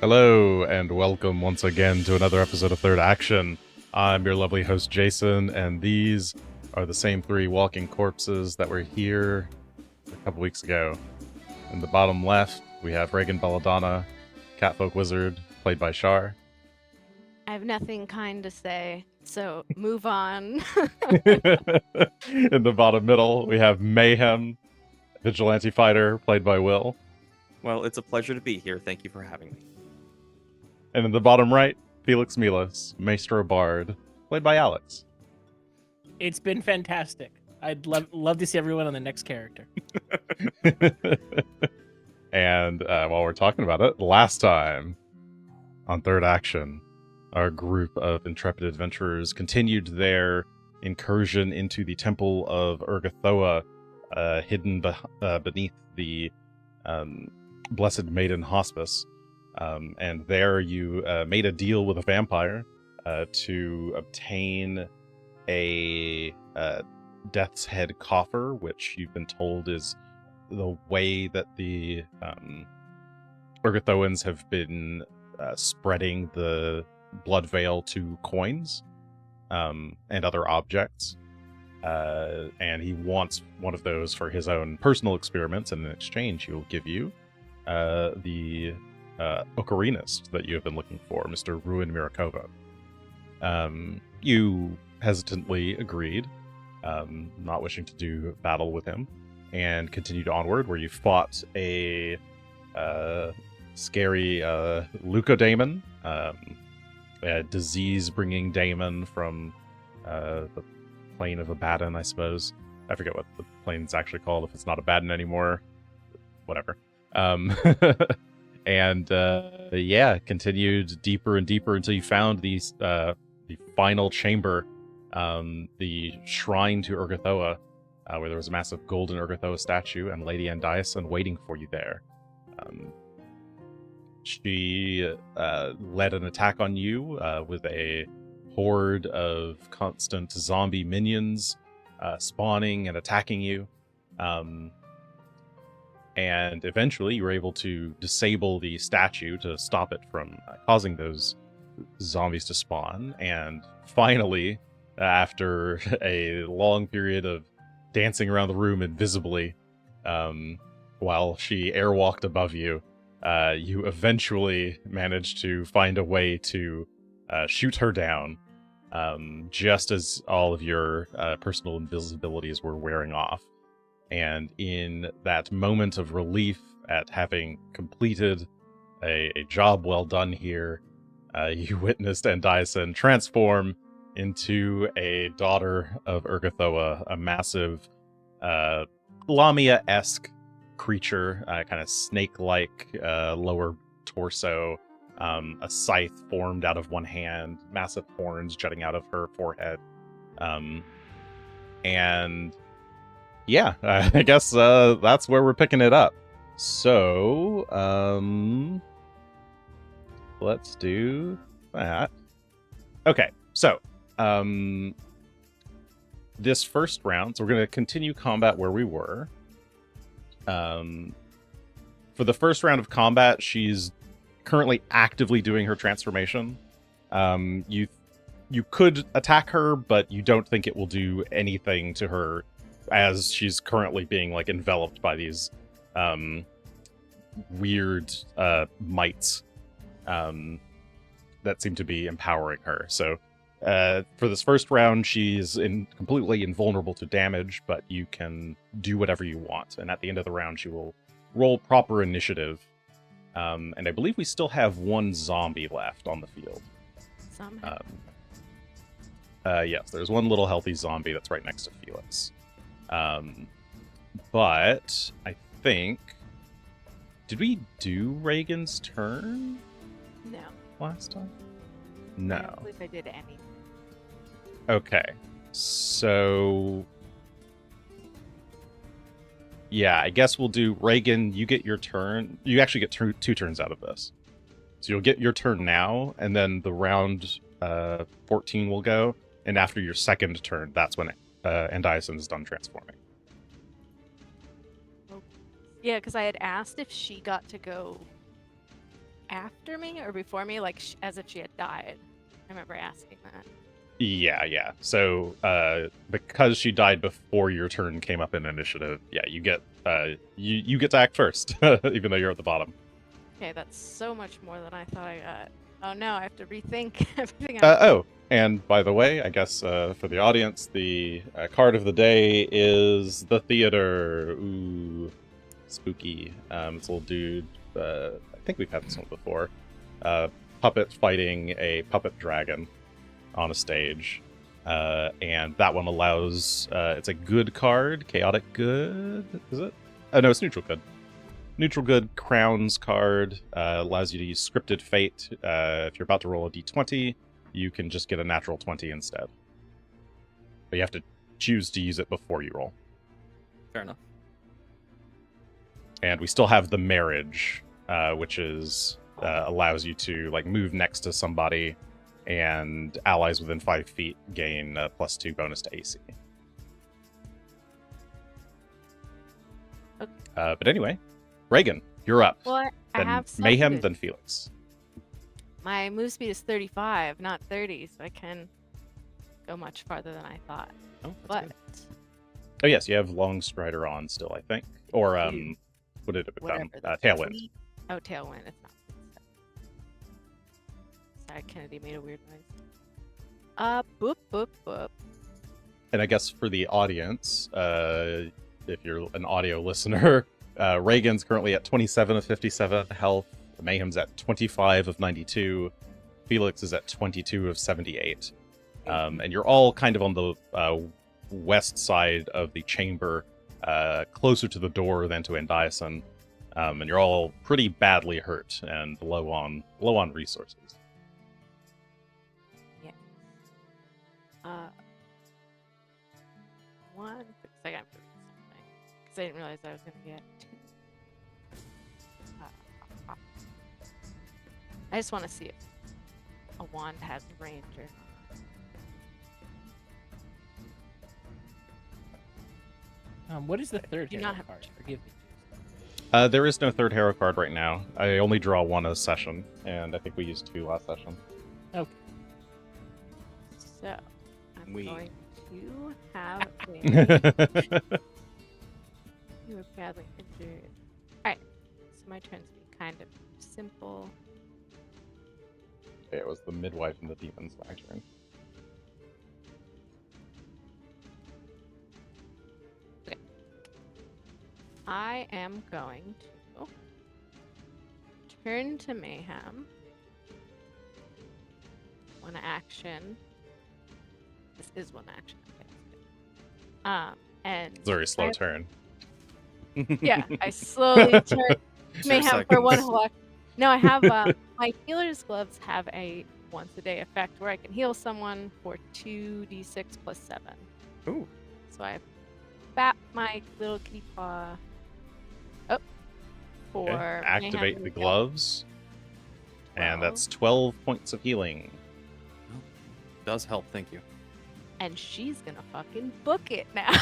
Hello, and welcome once again to another episode of Third Action. I'm your lovely host, Jason, and these are the same three walking corpses that were here a couple weeks ago. In the bottom left, we have Regan Belladonna, Catfolk Wizard, played by Char. I have nothing kind to say, so move on. In the bottom middle, we have Mayhem, Vigilante Fighter, played by Will. Well, it's a pleasure to be here. Thank you for having me. And in the bottom right, Felix Milos, Maestro Bard, played by Alex. It's been fantastic. I'd love to see everyone on the next character. And while we're talking about it, last time on Third Action, our group of intrepid adventurers continued their incursion into the Temple of Urgathoa, hidden beneath the Blessed Maiden Hospice. And there you made a deal with a vampire to obtain a Death's Head coffer, which you've been told is the way that the Urgathoans have been spreading the blood veil to coins and other objects. And he wants one of those for his own personal experiments, and in exchange he will give you the ocarinist that you have been looking for, Mr. Ruin Mirakova. You hesitantly agreed, not wishing to do battle with him, and continued onward, where you fought a scary leucodaemon, a disease-bringing daemon from the plane of Abaddon, I suppose. I forget what the plane's actually called, if it's not Abaddon anymore. Whatever. And continued deeper and deeper until you found the final chamber, the shrine to Urgathoa, where there was a massive golden Urgathoa statue and Lady Andaisin waiting for you there. She led an attack on you with a horde of constant zombie minions spawning and attacking you. And eventually you were able to disable the statue to stop it from causing those zombies to spawn. And finally, after a long period of dancing around the room invisibly, while she airwalked above you, you eventually managed to find a way to shoot her down, just as all of your personal invisibilities were wearing off. And in that moment of relief at having completed a job well done here, you witnessed Andaisin transform into a daughter of Urgathoa, a massive Lamia-esque creature, kind of snake-like lower torso, a scythe formed out of one hand, massive horns jutting out of her forehead. And yeah, I guess that's where we're picking it up. So, let's do that. Okay, so, this first round, so we're going to continue combat where we were. For the first round of combat, she's currently actively doing her transformation. You could attack her, but you don't think it will do anything to her, as she's currently being like enveloped by these weird mites that seem to be empowering her. So for this first round, she's completely invulnerable to damage, but you can do whatever you want. And at the end of the round, she will roll proper initiative. And I believe we still have one zombie left on the field. Somehow. Yes, there's one little healthy zombie that's right next to Felix. But I think, did we do Regan's turn No. last time? I No. don't believe I did any. Okay. So yeah, I guess we'll do Regan, you get your turn. You actually get two turns out of this. So you'll get your turn now, and then the round 14 will go, and after your second turn, that's when Andaisin is done transforming. Yeah, because I had asked if she got to go after me or before me, like as if she had died? I remember asking that. Yeah. So, because she died before your turn came up in initiative, yeah, you get you get to act first, even though you're at the bottom. Okay, that's so much more than I thought I got. Oh no, I have to rethink everything. And by the way, I guess for the audience, the card of the day is the theater. Ooh, spooky. It's a little dude. I think we've had this one before. Puppet fighting a puppet dragon on a stage. And that one allows, it's a good card, chaotic good, is it? Oh no, it's neutral good. Neutral good crowns card allows you to use scripted fate. If you're about to roll a d20, you can just get a natural 20 instead. But you have to choose to use it before you roll. Fair enough. And we still have the marriage, which is allows you to like move next to somebody, and allies within 5 feet gain +2 bonus to AC. Okay. But anyway, Regan, you're up. Well, I Then have Mayhem, something. then Felix. My move speed is 35, not 30, so I can go much farther than I thought. Oh, that's But good. Oh yes, you have Long Strider on still, I think. Or Dude. what did it become? whatever. the Tailwind. tweet- Oh, Tailwind. It's not. Sorry, Kennedy made a weird noise. Boop, boop, boop. And I guess for the audience, if you're an audio listener, Reagan's currently at 27 of 57 health. Mayhem's at 25 of 92. Felix is at 22 of 78. And you're all kind of on the west side of the chamber, closer to the door than to Andaisin. And you're all pretty badly hurt and low on resources. One quick second for something, because I didn't realize I was going to get two. I just want to see if a wand has range or not. What is the third Do hero not have card? to. Forgive me. There is no third hero card right now. I only draw one a session, and I think we used 2 last session. Okay. So, I'm We- going to have a... You were badly injured. Alright, so my turn's be kind of simple. Okay, it was the midwife and the demons my turn. I am going to turn to Mayhem. One action. This is one action. Okay. And It's a very slow I- turn. yeah, I slowly turn Mayhem for seconds. one whole action. No, I have my healer's gloves have a once a day effect where I can heal someone for 2d6 plus 7. Ooh. So I bat my little kitty paw up for Okay, activate Mayhem the to heal. gloves, and 12. that's 12 points of healing. Does help, thank you. And she's gonna fucking book it now.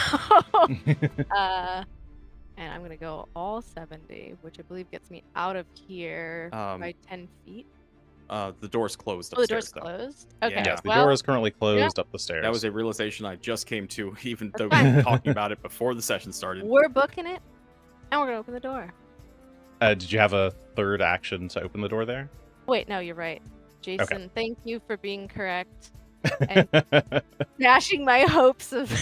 And I'm gonna go all 70, which I believe gets me out of here by 10 feet. The door's closed Oh, the upstairs, door's though. closed? Okay. Yeah. Yes, the well, door is currently closed up the stairs. That was a realization I just came to, even though we fine. were talking about it before the session started. we're booking it, and we're gonna open the door. Did you have a third action to open the door there? Wait, no, you're right. Jason, thank you for being correct and dashing my hopes of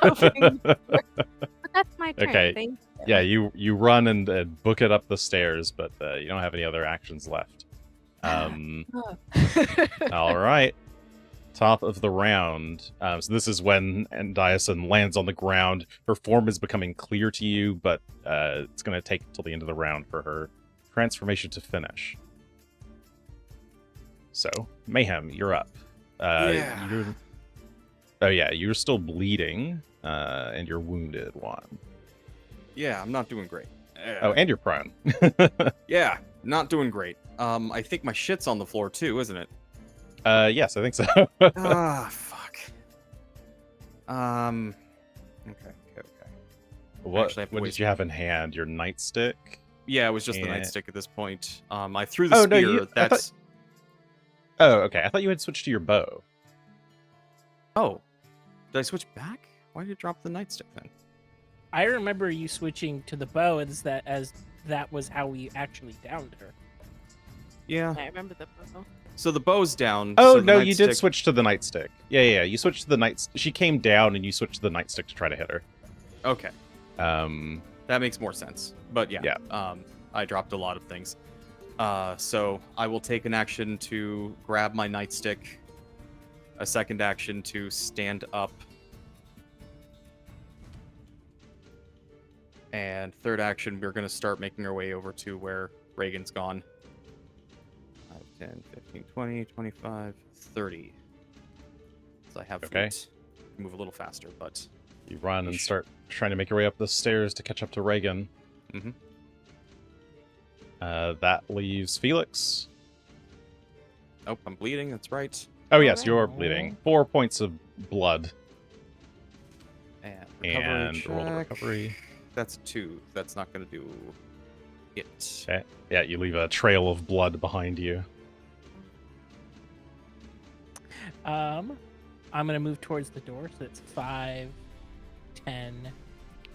opening the door. But that's my turn. Okay. Thank you. Yeah, you run and book it up the stairs, but you don't have any other actions left. All right. Top of the round. So this is when Andaisin lands on the ground. Her form is becoming clear to you, but it's going to take till the end of the round for her transformation to finish. So, Mayhem, you're up. Yeah. You're still bleeding, and you're wounded, one. Yeah, I'm not doing great. Oh, and you're prone. Yeah, not doing great. I think my shit's on the floor too, isn't it? Yes, I think so. Fuck. Okay. What Actually, I have to what wait. did you have in hand? Your nightstick? Yeah, it was just the And- nightstick at this point. I threw the Oh, no, spear. I That's Oh, okay. I thought you had switched to your bow. oh, did I switch back? Why did it drop the nightstick then? I remember you switching to the bow as that was how we actually downed her. Yeah. I remember the bow. So the bow's down. Oh, so the no, you did nightstick- switch to the nightstick. Yeah. You switched to the night. She came down, and you switched to the nightstick to try to hit her. Okay, Um, that makes more sense. But yeah, Yeah. I dropped a lot of things. So I will take an action to grab my nightstick, a second action to stand up, and third action we're going to start making our way over to where Regan's gone. 5, 10, 15, 20, 25, 30. So I have Okay. feet. Move a little faster, but you run and start trying to make your way up the stairs to catch up to Regan. Mhm. That leaves Felix. oh, I'm bleeding. That's right. Oh, yes, Alright. you're bleeding. 4 points of blood. And And roll the check. recovery. That's 2. That's not going to do it. Okay. Yeah, you leave a trail of blood behind you. I'm gonna move towards the door, so it's 5, 10,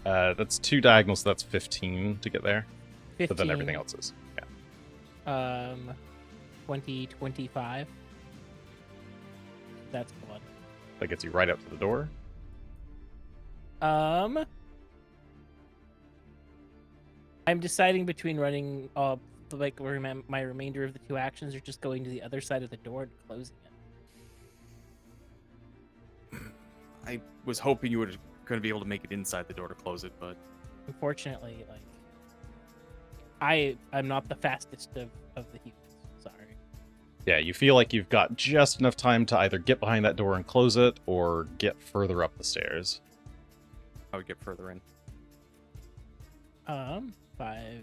That's 2 diagonals, so that's 15 to get there. 15. But then everything else is. Yeah. 20, 25. That's blood. That gets you right up to the door. I'm deciding between running my remainder of the 2 actions or just going to the other side of the door and closing it. I was hoping you were going to be able to make it inside the door to close it, but Unfortunately, I'm not the fastest of the humans. Sorry. Yeah, you feel like you've got just enough time to either get behind that door and close it, or get further up the stairs. I would get further in. 5,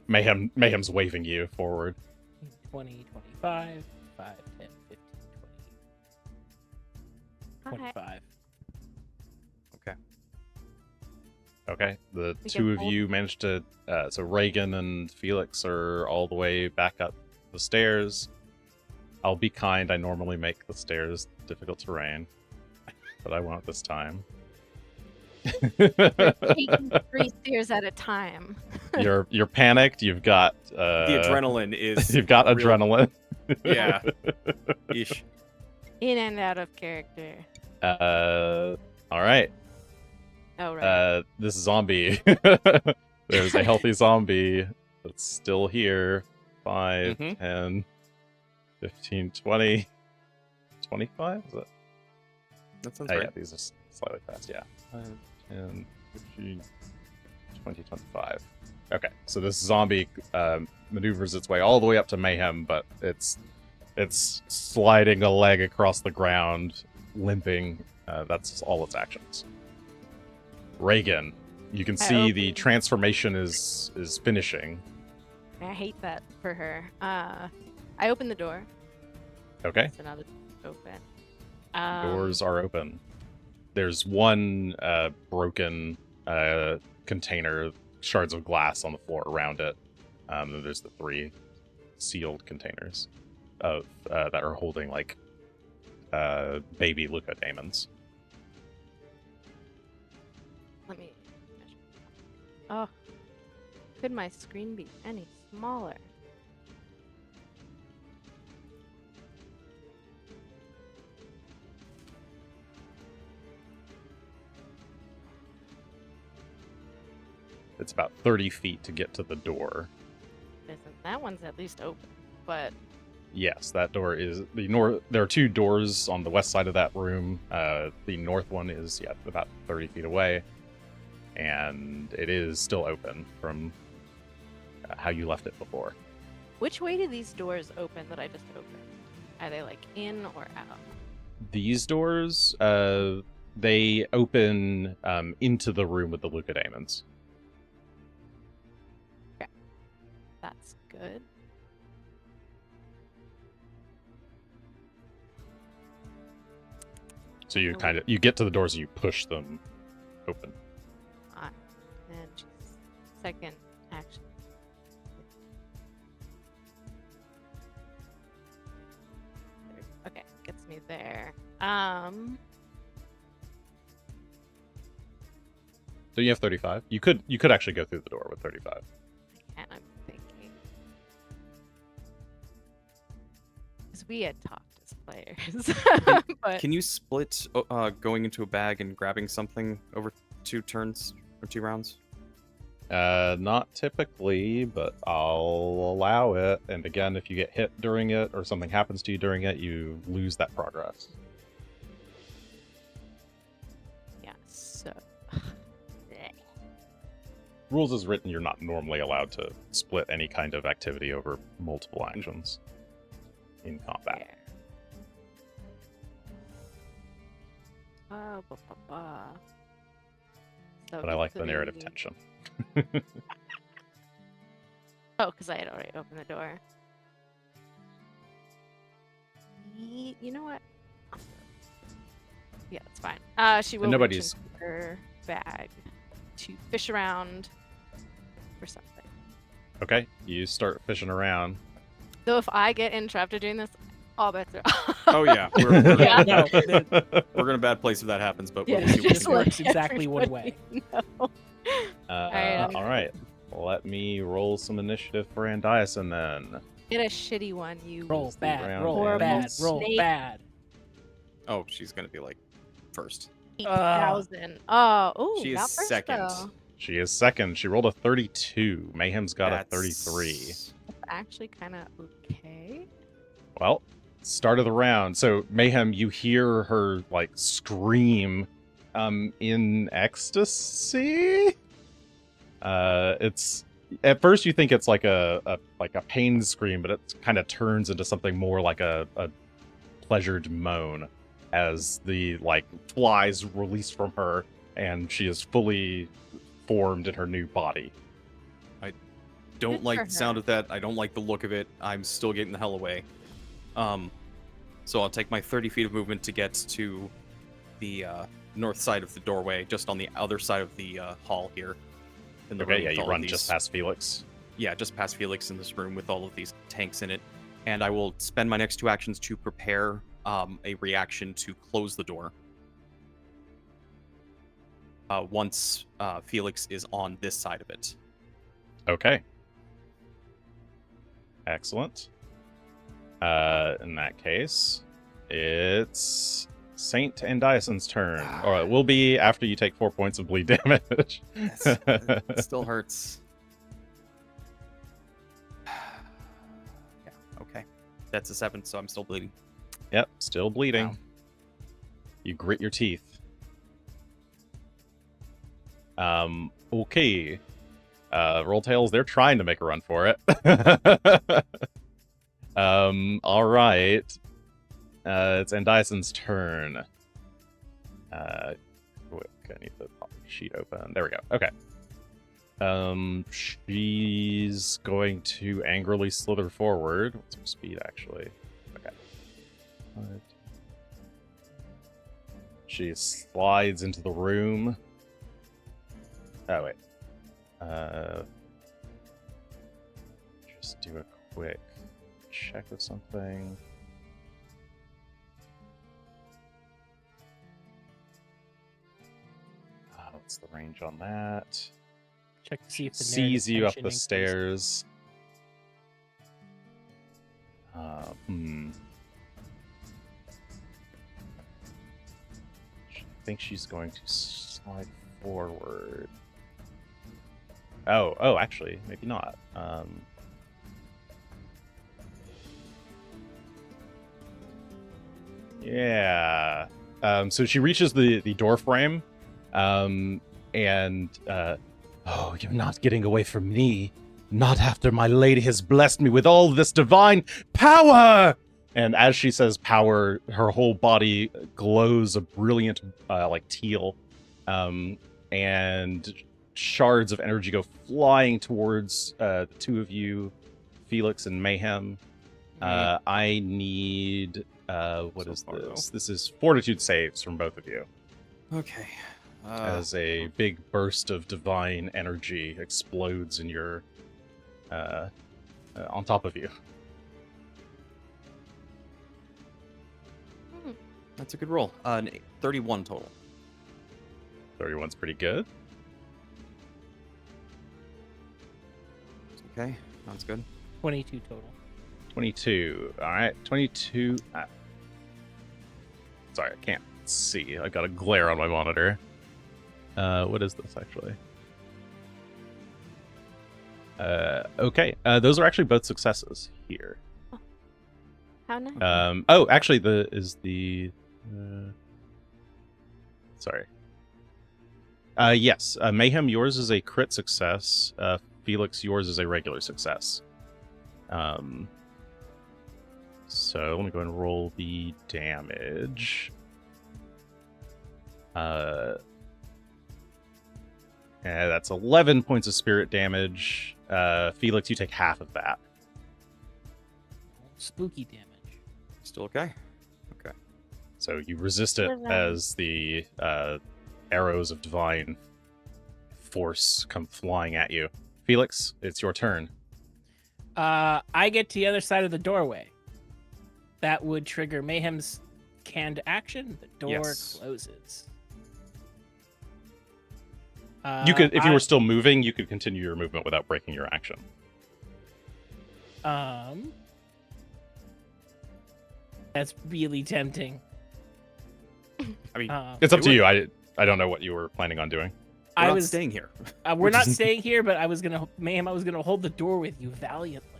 Mayhem's waving you forward. 20, 25, 5, 10, 15, 20, Okay. 25. Okay, the We two can of hold- you managed to. So Regan and Felix are all the way back up the stairs. I'll be kind. I normally make the stairs difficult terrain, but I won't this time. Taking 3 stairs at a time. You're panicked. You've got The adrenaline is. You've got real- adrenaline. Yeah. Ish. In and out of character. All right. Oh, right. This zombie. There's a healthy zombie that's still here. 5, Mhm. 10, 15, 20, 25? Is it? That sounds Oh, right. yeah, these are slightly fast. Yeah. 5, 10, 15, 20, 25. Okay, so this zombie maneuvers its way all the way up to Mayhem, but it's sliding a leg across the ground, limping. That's all its actions. Regan, you can see the open- transformation is finishing. I hate that for her. I open the door. Okay, It's another open. doors are open. There's one broken container, shards of glass on the floor around it. And there's the 3 sealed containers of that are holding like baby leucodamons. Let me measure. Oh, could my screen be any smaller? It's about 30 feet to get to the door. That one's at least open, but Yes, that door is the north. There are 2 doors on the west side of that room. The north one is about 30 feet away, and it is still open from how you left it before. which way do these doors open that I just opened? Are they like in or out? These doors, they open into the room with the leucodamons. That's good. So you you get to the doors and you push them open. And just second action. So you have 35. You could actually go through the door with 35. And I'm thinking, because we had talked as players, but Can you split going into a bag and grabbing something over 2 turns or 2 rounds? Not typically, but I'll allow it. And again, if you get hit during it or something happens to you during it, you lose that progress. yeah. So Rules is written, you're not normally allowed to split any kind of activity over multiple actions in combat. Oh, So But I like the 3. narrative tension. Oh, because I had already opened the door. You know what? Yeah, that's fine. She will reach into her bag to fish around for something. Okay, you start fishing around. So if I get in trapped doing this, all bets are off. Oh yeah, Yeah, no, we're in a bad place if that happens, but Yeah, we'll see what we just can do. works exactly one way. No. Alright. All right. Let me roll some initiative for Andaisin then. Get a shitty one, you Roll the bad, round roll ends. bad, roll Snake. bad. Oh, she's gonna be like first. 8,000. Oh, ooh, She is not first, second. though. She is second. She rolled a 32. Mayhem's got a 33. That's actually kind of okay. Well, start of the round. So Mayhem, you hear her like scream in ecstasy. It's at first you think it's like a pain scream, but it kind of turns into something more like a pleasured moan as the like flies release from her and she is fully formed in her new body. Don't Good like for the sound her. of that. I don't like the look of it. I'm still getting the hell away. So I'll take my 30 feet of movement to get to the north side of the doorway, just on the other side of the hall here. In the room Okay, yeah, with you all run of just these- past Felix. Yeah, just past Felix in this room with all of these tanks in it. And I will spend my next 2 actions to prepare a reaction to close the door. Once Felix is on this side of it. Okay. Excellent. In that case, it's Saint Andaisin's turn. Or it will be after you take 4 points of bleed damage. It still hurts. Yeah, okay. That's a 7, so I'm still bleeding. Yep, still bleeding. Wow. You grit your teeth. Okay. Roll Tails, they're trying to make a run for it. All right. It's Andaisin's turn. I need the sheet open. There we go. Okay. She's going to angrily slither forward. What's her speed, actually? Okay. She slides into the room. Oh, wait. Just do a quick check of something. What's the range on that? Check to see if the Sees narrative you up tension the increases. stairs. I think she's going to slide forward. Oh, actually, maybe not. Yeah. So she reaches the door frame, and oh, you're not getting away from me. Not after my lady has blessed me with all this divine power. And as she says power, her whole body glows a brilliant, like teal, and shards of energy go flying towards the two of you, Felix and Mayhem. I need what So is far, this? This is fortitude saves from both of you. Okay. As a big burst of divine energy explodes in your on top of you. That's a good roll. 31 total. 31's pretty good. Okay, sounds good. 22 total. 22. All right, 22. Sorry, I can't see. I got a glare on my monitor. What is this actually? Okay. Those are actually both successes here. How nice. Oh, actually, sorry. Yes. Mayhem, yours is a crit success. Felix, yours is a regular success. So let me go ahead and roll the damage. Yeah, that's 11 points of spirit damage. Felix, you take half of that. Spooky damage. Still okay? Okay. So you resist it as the arrows of divine force come flying at you. Felix, it's your turn. I get to the other side of the doorway. That would trigger Mayhem's canned action. The door closes. You could, if you were still moving, you could continue your movement without breaking your action. That's really tempting. I mean, it's up to you. I don't know what you were planning on doing. I was staying here. We're not staying here, but I was gonna hold the door with you valiantly.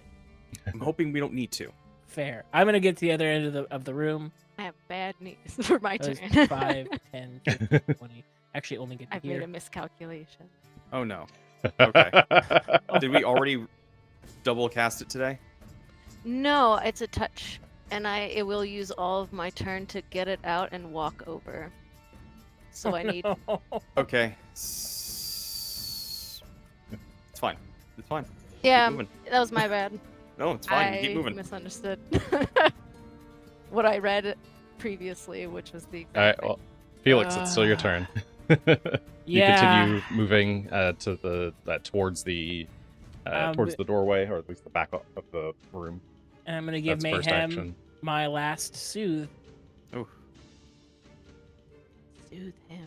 I'm hoping we don't need to. Fair. I'm gonna get to the other end of the room. I have bad news for my turn. 5, 10, 15, 20. Actually, only get to I've here. made a miscalculation. Oh no. Okay. Did we already double cast it today? No, it's a touch, and it will use all of my turn to get it out and walk over. So I need. Okay. It's fine. It's fine. Yeah, Keep moving. that was my bad. No, it's fine. I Keep moving. misunderstood what I read previously, which was the. All right, well, Felix, it's still your turn. You continue moving to towards the doorway, or at least the back of the room. And I'm gonna give That's first Mayhem action. my last soothe. Oh. Soothe him.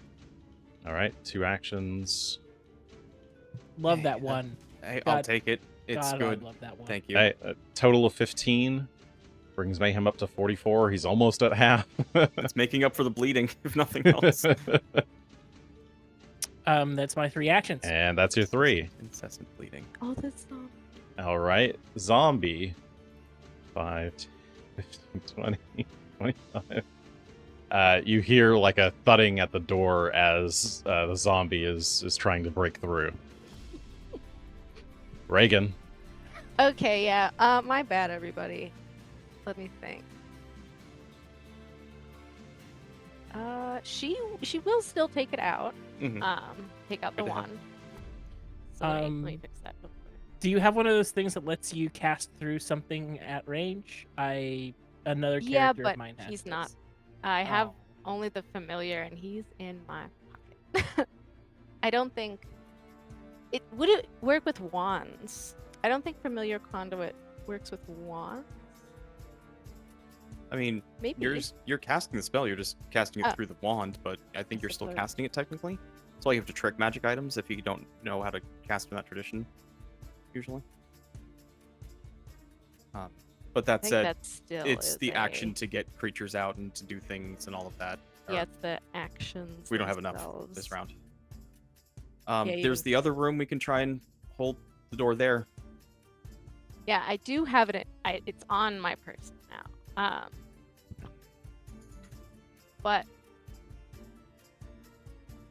All right, 2 actions. Love that one. Hey, I'll take it. It's God, good. I love that one. Thank you. Okay, a total of 15 brings Mayhem up to 44. He's almost at half. It's making up for the bleeding, if nothing else. That's my 3 actions. And that's your 3. Incessant bleeding. Oh, that's not. All right, zombie. 5, 15, 20, 25. You hear like a thudding at the door as the zombie is trying to break through. Regan. Okay, yeah. My bad, everybody. Let me think. She will still take it out. Mhm. Take out the Good to have. wand. So let me fix that. real quick. Do you have one of those things that lets you cast through something at range? Another Yeah, character but of mine has he's this. not. I have Oh. only the familiar, and he's in my pocket. I don't think would it work with wands. I don't think familiar conduit works with wands. I mean, Maybe. you're casting the spell. You're just casting it Oh. through the wand, but I think you're still suppose. casting it technically. That's why you have to trick magic items if you don't know how to cast in that tradition, usually. But that I think said, that still it's is the a- action to get creatures out and to do things and all of that. Yeah, it's the actions. We don't have enough themselves. this round. Yeah, There's the other room we can try and hold the door there. Yeah, I do have it. It's on my person now. But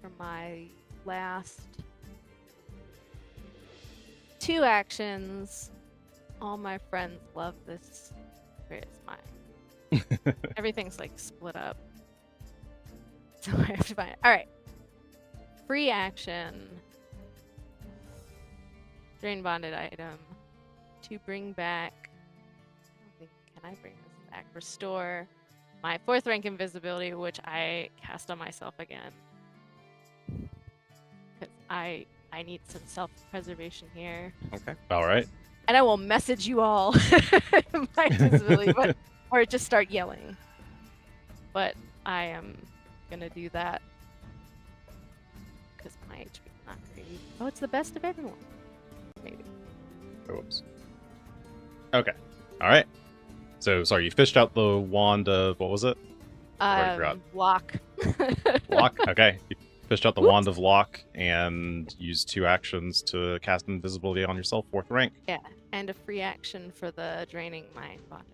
for my last 2 actions, all my friends love this. Where is mine? Everything's like split up. So I have to find it. All right. Free action. Drain bonded item. To bring back. I don't think, can I bring this back? Restore my 4th rank invisibility, which I cast on myself again. Because I need some self-preservation here. Okay. All right. And I will message you all my invisibility, or just start yelling. But I am gonna do that. Because my HP is not great. Oh, it's the best of everyone. Maybe. Oops. Okay. All right. So, sorry, you fished out the wand of, what was it? Already forgot. Lock. Lock? Okay. You fished out the wand of lock and used 2 actions to cast invisibility on yourself, 4th rank. Yeah, and a free action for the draining mind bond.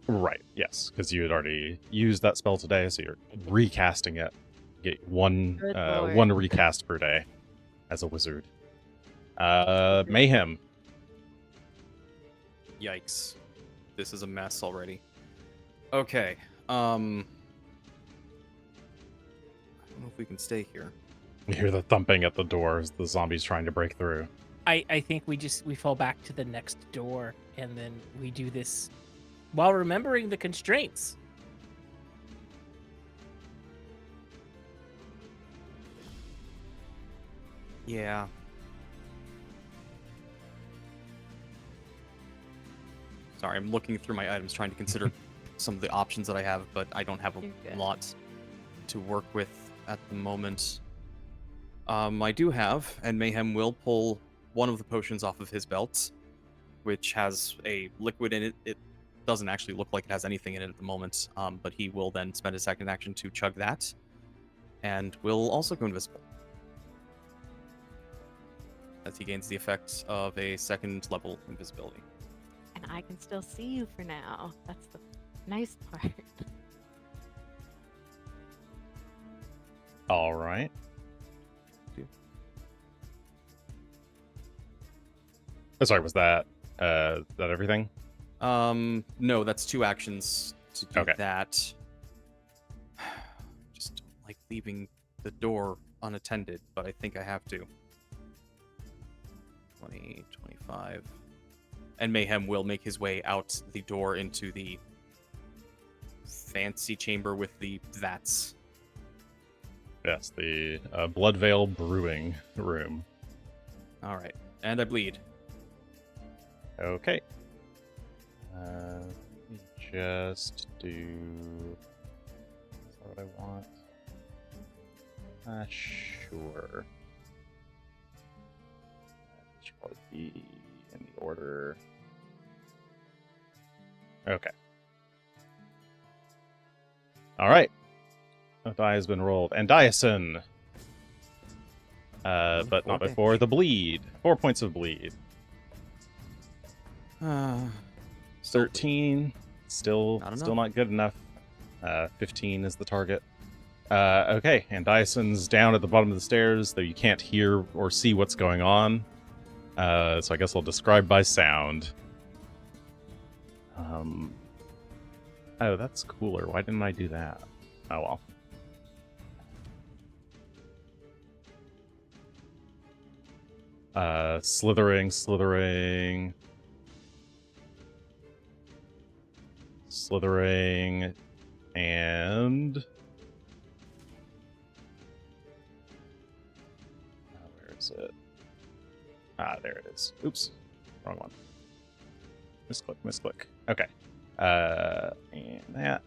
Right, yes, because you had already used that spell today, so you're recasting it. Get one Good lord. one recast per day as a wizard. Mayhem. Yikes. This is a mess already. Okay. I don't know if we can stay here. You hear the thumping at the door as the zombie's trying to break through. I think we fall back to the next door, and then we do this while remembering the constraints. Yeah. Sorry, I'm looking through my items trying to consider some of the options that I have, but I don't have You're a good. lot to work with at the moment. I do have, and Mayhem will pull one of the potions off of his belt, which has a liquid in it. It doesn't actually look like it has anything in it at the moment, but he will then spend a second action to chug that, and will also go invisible, as he gains the effect of a 2nd level invisibility. And I can still see you for now. That's the nice part. All right. Oh, sorry, was that everything? No, that's 2 actions to do Okay. that. Just don't like leaving the door unattended, but I think I have to. 20, 25. And Mayhem will make his way out the door into the fancy chamber with the vats. Yes, the Bloodvale Brewing Room. All right. And I bleed. Okay. Let me just do... Is that what I want? Sure. That should probably be in the order. Okay. All right. A die has been rolled. Andaisin. But not Okay. before the bleed. 4 points of bleed. 13. Still Not still enough. not good enough. 15 is the target. Okay, and Dyson's down at the bottom of the stairs, though you can't hear or see what's going on. So I guess I'll describe by sound. Oh, that's cooler. Why didn't I do that? Oh well. Slithering, and where is it? There it is. Oops, wrong one. Misclick. Okay. And that.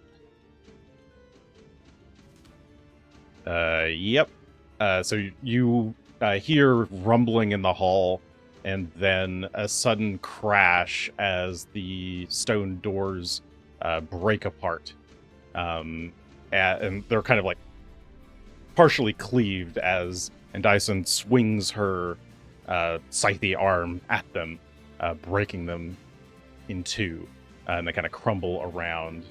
Yep. So you hear rumbling in the hall, and then a sudden crash as the stone doors break apart. And they're kind of like partially cleaved as Andaisin swings her scythe arm at them, breaking them in two. And they kind of crumble around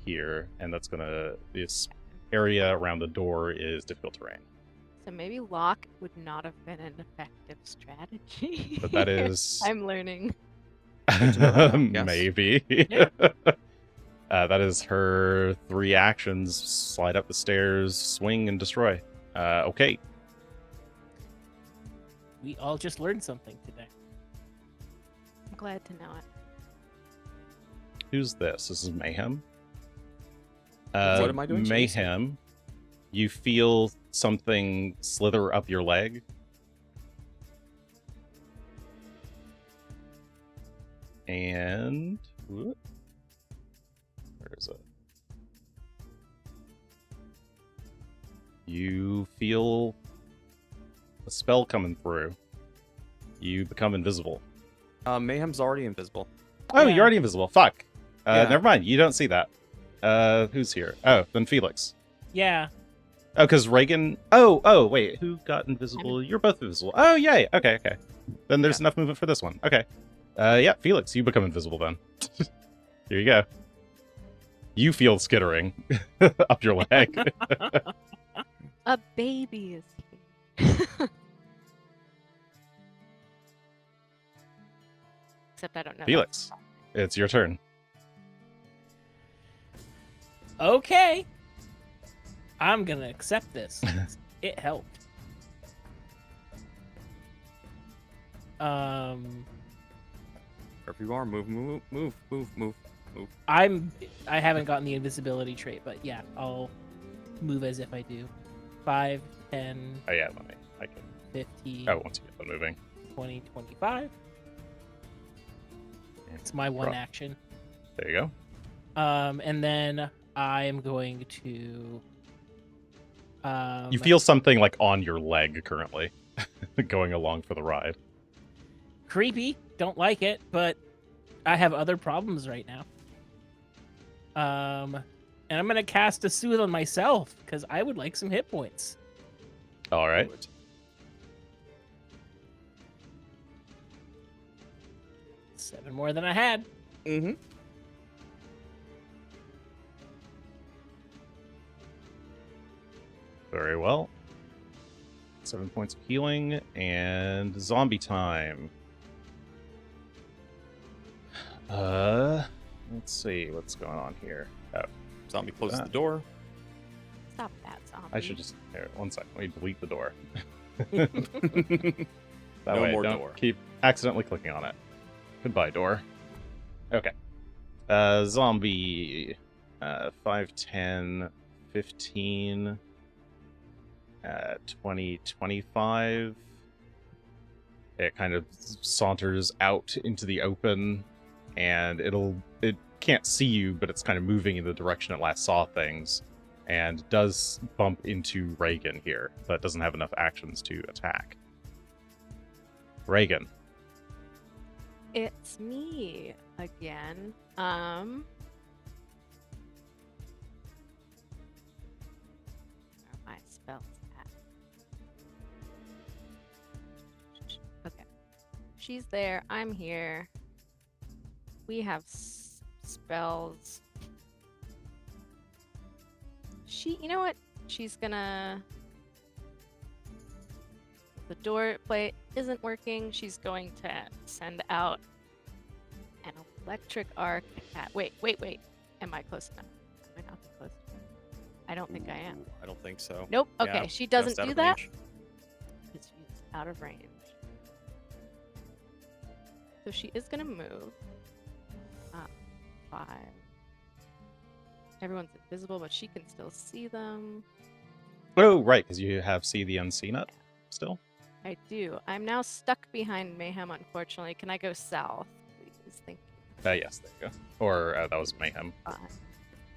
here, and that's gonna... This area around the door is difficult terrain. So maybe lock would not have been an effective strategy. But that is... I'm learning. to know that now, yes. Maybe. Yeah. That is her 3 actions: slide up the stairs, swing, and destroy. Okay. We all just learned something today. I'm glad to know it. Who's this? This is Mayhem. What am I doing? Mayhem, you feel something slither up your leg. And... where is it? You feel a spell coming through. You become invisible. Mayhem's already invisible. Oh, Yeah. you're already invisible. Fuck. Yeah. Never mind. You don't see that. Who's here? Oh, then Felix. Yeah. Oh, because Regan. Oh, wait. Who got invisible? You're both invisible. Oh, yay. Okay. Then there's enough movement for this one. Okay. Yeah, Felix, you become invisible then. Here you go. You feel skittering up your leg. A baby is here. Except I don't know. Felix, it's your turn. Okay. I'm gonna accept this. It helped. Wherever you are, move. I haven't gotten the invisibility trait, but yeah, I'll move as if I do. 5, 10, Oh, yeah, I can. 15, Oh, once you get done moving. 20, 25. It's my one action. There you go. And then I am going to You feel something like on your leg currently, going along for the ride. creepy, don't like it, but I have other problems right now. And I'm gonna cast a soothe on myself because I would like some hit points. All right. 7 more than I had. Mm-hmm. Very well. 7 points of healing and zombie time. Let's see what's going on here. Oh, Zombie closes the door. Stop that zombie. I should just here. 1 second. Let me delete the door. No That way, more don't door. keep accidentally clicking on it. Goodbye, door. Okay. Zombie. 5, 10, 15, 20, 25. It kind of saunters out into the open, and it can't see you, but it's kind of moving in the direction it last saw things, and does bump into Regan here, but doesn't have enough actions to attack. Regan. It's me again. Where are my spells at? Okay. She's there. I'm here. We have spells. You know what? She's gonna. The door plate isn't working. She's going to send out an electric arc at. Wait. Am I close enough? Am I not close enough? I don't think I am. Ooh, I don't think so. Nope. Okay, Yeah, she just doesn't out do of that range. because she's out of range. So she is gonna move. 5. Everyone's invisible, but she can still see them. Oh, right, because you have See the Unseen up still. I do. I'm now stuck behind Mayhem, unfortunately. Can I go south, please? Thank you. Yes, there you go. Or that was Mayhem. 5.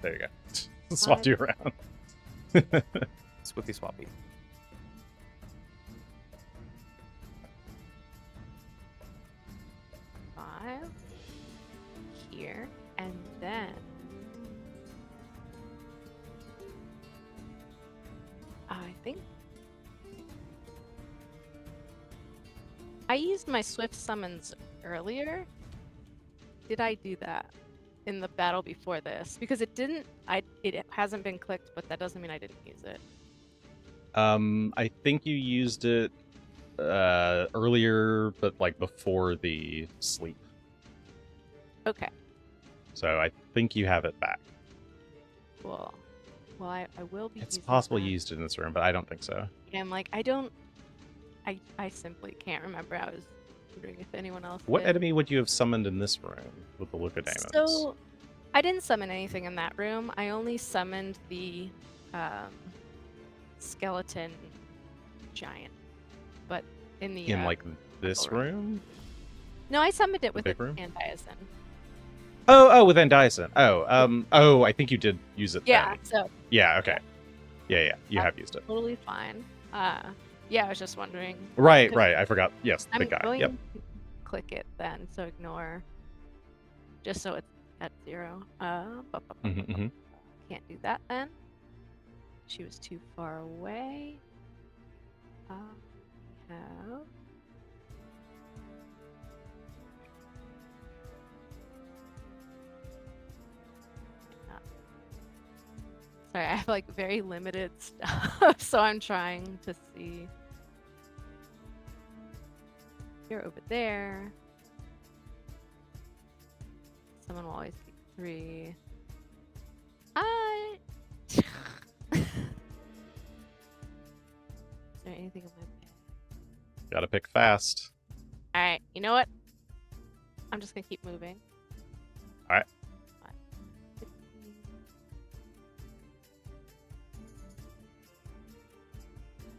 There you go. Swapped you around. Swiftly swappy. 5. Here. And then I think I used my swift summons earlier. Did I do that in the battle before this? Because it didn't. It hasn't been clicked, but that doesn't mean I didn't use it. I think you used it earlier, but like before the sleep. Okay. So I think you have it back. Cool. Well, I will be. It's using possible that. you used it in this room, but I don't think so. Yeah, I'm like, I simply can't remember. I was wondering if anyone else What did. enemy would you have summoned in this room with the Lucademons? So, I didn't summon anything in that room. I only summoned the skeleton giant. But in the in like this room. room? No, I summoned it with big an room? Andaisin. Oh, with Andaisin. Oh, I think you did use it Yeah. then. So Yeah, okay. Yeah, you have used it. Totally fine. Yeah, I was just wondering. Right, 'cause right. I forgot. Yes, the I'm big guy. going Yep. to click it then, so ignore. Just so it's at 0. Mm-hmm. Can't do that then. She was too far away. We have. Sorry, I have like very limited stuff, so I'm trying to see. You're over there. Someone will always pick 3. Is there anything in my bag? Gotta pick fast. Alright, you know what? I'm just gonna keep moving. Alright. 15.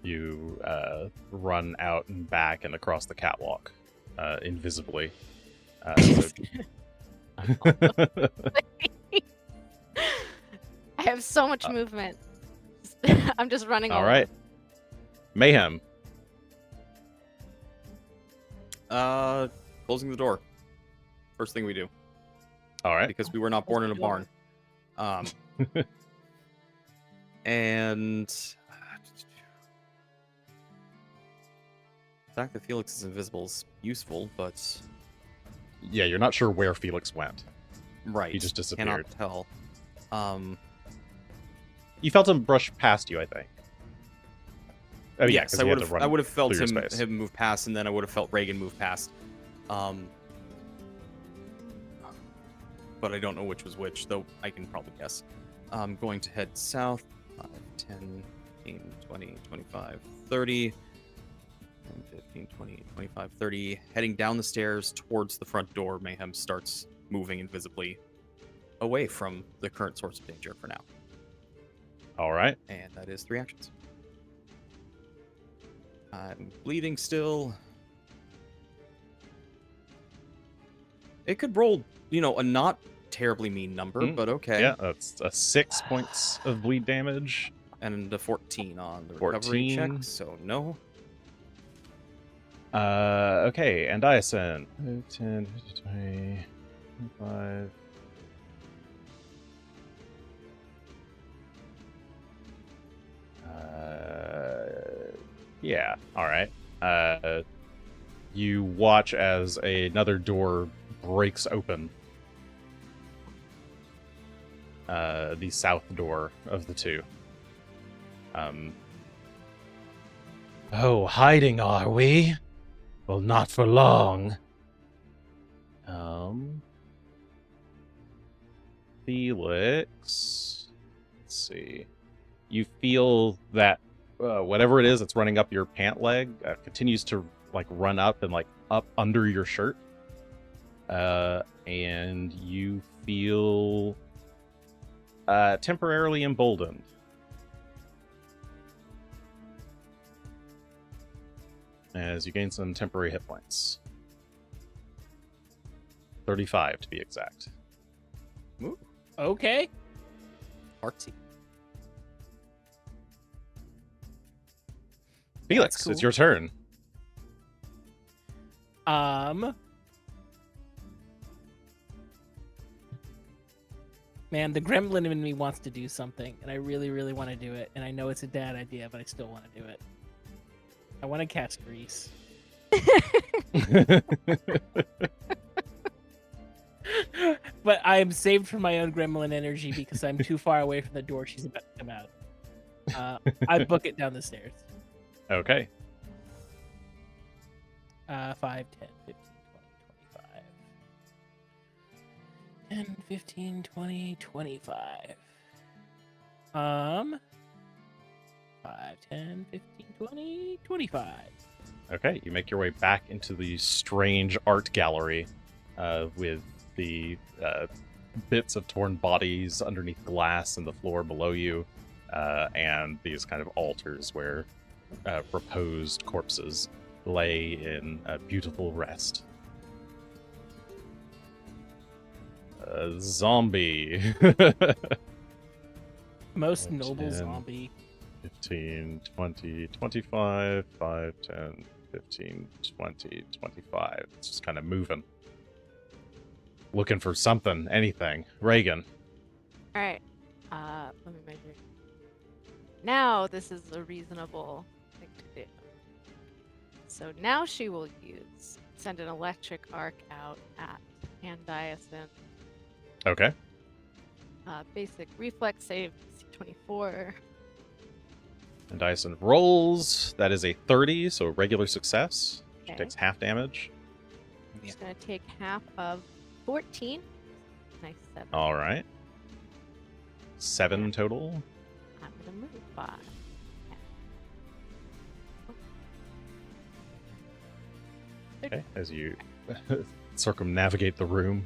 You run out and back and across the catwalk, invisibly. So- I have so much movement. I'm just running All over. right. Mayhem. Closing the door. First thing we do, All right. because we were not born in a Closing barn. And the fact that Felix is invisible is useful, but Yeah, you're not sure where Felix went. right, He just disappeared. cannot tell. You felt him brush past you, I think. Oh yeah, yes, 'cause I you had would to have. run I would have felt through your him space. move past, and then I would have felt Regan move past. But I don't know which was which, though I can probably guess. I'm going to head south. 5, 10, 15, 20, 25, 30. 10, 15, 20, 25, 30. Heading down the stairs towards the front door, Mayhem starts moving invisibly away from the current source of danger for now. All right. And that is 3 actions. I'm bleeding still. It could roll, a not terribly mean number, but okay. Yeah, that's 6 points of bleed damage. And a 14 on the recovery 14. check, so no. Okay, Andaisin. 10, 20, 25. Yeah, all right. You watch as another door breaks open. The south door of the two. Oh, hiding are we? Well, not for long. Felix. Let's see. You feel that whatever it is that's running up your pant leg continues to run up and up under your shirt, and you feel temporarily emboldened. As you gain some temporary hit points. 35 to be exact. Ooh, Okay. artsy. Felix, cool. it's your turn. Man, the gremlin in me wants to do something, and I really, really want to do it. And I know it's a bad idea, but I still want to do it. I want to cast Grease. But I am saved from my own gremlin energy because I'm too far away from the door she's about to come out. I book it down the stairs. Okay. 5, 10, 15, 20, 25. 10, 15, 20, 25. 5, 10, 15, 20, 25. Okay, you make your way back into the strange art gallery with the bits of torn bodies underneath glass in the floor below you, and these kind of altars where reposed corpses lay in a beautiful rest. Zombie. Most Oh, noble 10. zombie. 15, 20, 25, 5, 10, 15, 20, 25. It's just kind of moving. Looking for something, anything. Regan. All right. Let me measure. Now this is a reasonable thing to do. So now she will send an electric arc out at Andaisin. Okay. Basic reflex save, 24. And Dyson rolls. That is a 30, so a regular success. She Okay. takes half damage. She's going to take half of 14. Nice 7. All right. 7 total. I'm going to move 5. Okay, as you circumnavigate the room.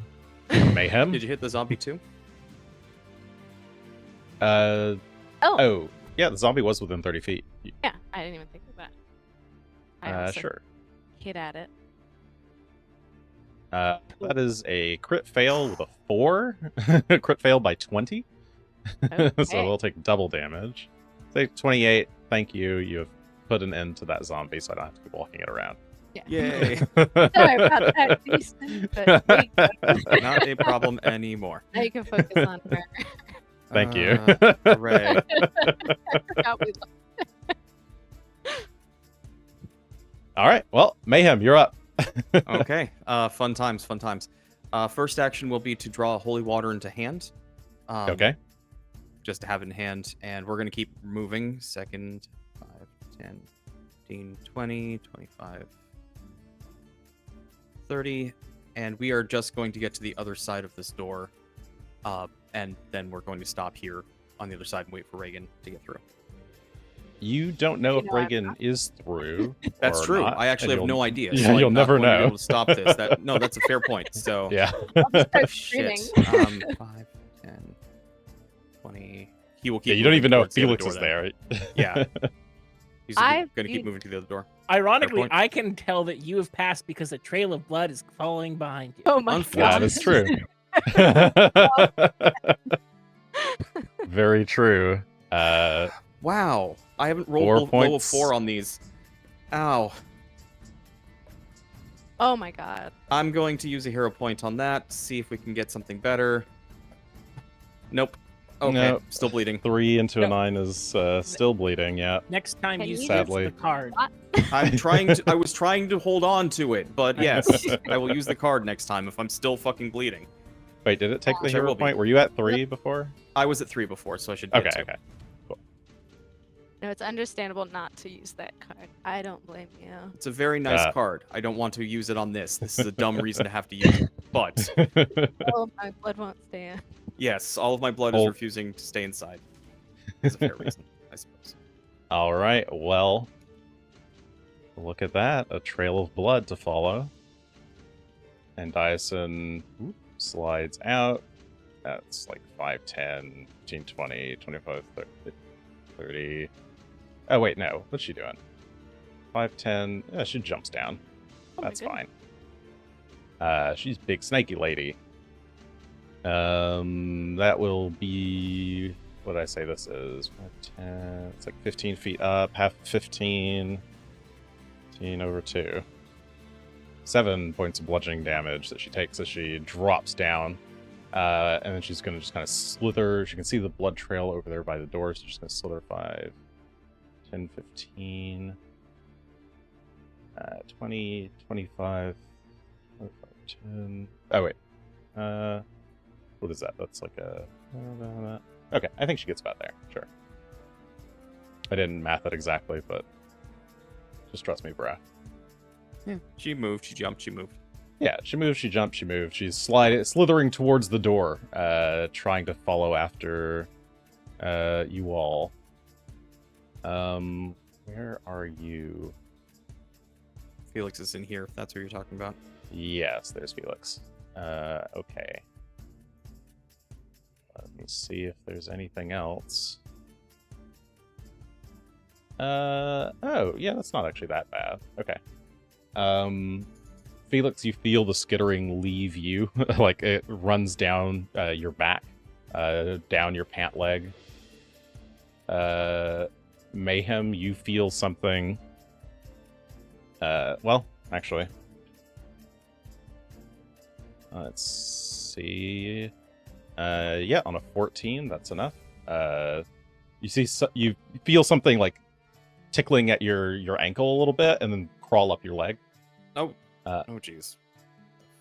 Mayhem. Did you hit the zombie too? Oh, yeah, the zombie was within 30 feet. Yeah, I didn't even think of that. I also Sure. hit at it. That is a crit fail with a 4. Crit fail by 20. So Okay. we'll take double damage. Say 28. Thank you. You have put an end to that zombie, so I don't have to keep walking it around. Yay! Sorry about that, Jason, but there you go. Not a problem anymore. Now you can focus on her. Thank you. Hooray. Forgot we All right. Well, Mayhem, you're up. Okay. Fun times, fun times. First action will be to draw holy water into hand. Okay. Just to have it in hand, and we're going to keep moving. Second, 5, 10, 15, 20, 25, 30, and we are just going to get to the other side of this door, and then we're going to stop here on the other side and wait for Regan to get through. You don't know You if know I'm Regan is through. That's or true. not, I actually and have no idea. Yeah, I'm you'll not never going to be know. able to stop this. No, that's a fair point. So Yeah. start shit. screaming. 5, 10, 20. He will keep. Yeah, you don't moving even know if towards the other Felix door is then. there. Yeah. He's I- going to keep you- moving to the other door. Ironically, point. I can tell that you have passed because a trail of blood is following behind you. Oh my That god. is true. Very true. Wow. I haven't 4 rolled below a points. 4 on these. Ow. Oh my god. I'm going to use a hero point on that. See if we can get something better. Nope. Okay. Nope. Still bleeding. 3 into a No. 9 is still bleeding. Yeah. Next time Can you you use Sadly. the card. I'm trying to. I was trying to hold on to it, but yes, I will use the card next time if I'm still fucking bleeding. Wait, did it take the Which I hero will be. point? Were you at 3 before? I was at 3 before, so I should get Okay. 2. Okay. No, it's understandable not to use that card. I don't blame you. It's a very nice card. I don't want to use it on this. This is a dumb reason to have to use it. But Oh, my blood won't stand. yes, all of my blood is Oh. refusing to stay inside. It's a fair reason, I suppose. All right. Well, look at that. A trail of blood to follow. And Dyson slides out. That's like 5, 10, 15, 20, 25, 30. Oh, wait, no. What's she doing? 5, 10. Yeah, she jumps down. Oh my That's goodness. fine. She's big snaky lady. That will be... What did I say this is? 5, 10... It's like 15 feet up. Half 15. 15 over 2. 7 points of bludgeoning damage that she takes as she drops down. And then she's going to just kind of slither. She can see the blood trail over there by the door, so she's going to slither 5, 10, 15, 20, 25, 25, 10. Oh, wait. What is that? That's like a... Okay, I think she gets about there. Sure. I didn't math it exactly, but just trust me, bruh. Yeah. She moved, she jumped, she moved. Yeah, she moves, she jumps, she moves. She's slithering towards the door, trying to follow after you all. Where are you? Felix is in here, if that's what you're talking about. Yes, there's Felix. Okay. Let me see if there's anything else. Oh, yeah, that's not actually that bad. Okay. Felix, you feel the skittering leave you. Like, it runs down your back, down your pant leg. Mayhem, you feel something. Well, actually, let's see. Yeah, on a 14, that's enough. You feel something like tickling at your ankle a little bit, and then crawl up your leg. Oh, oh, jeez.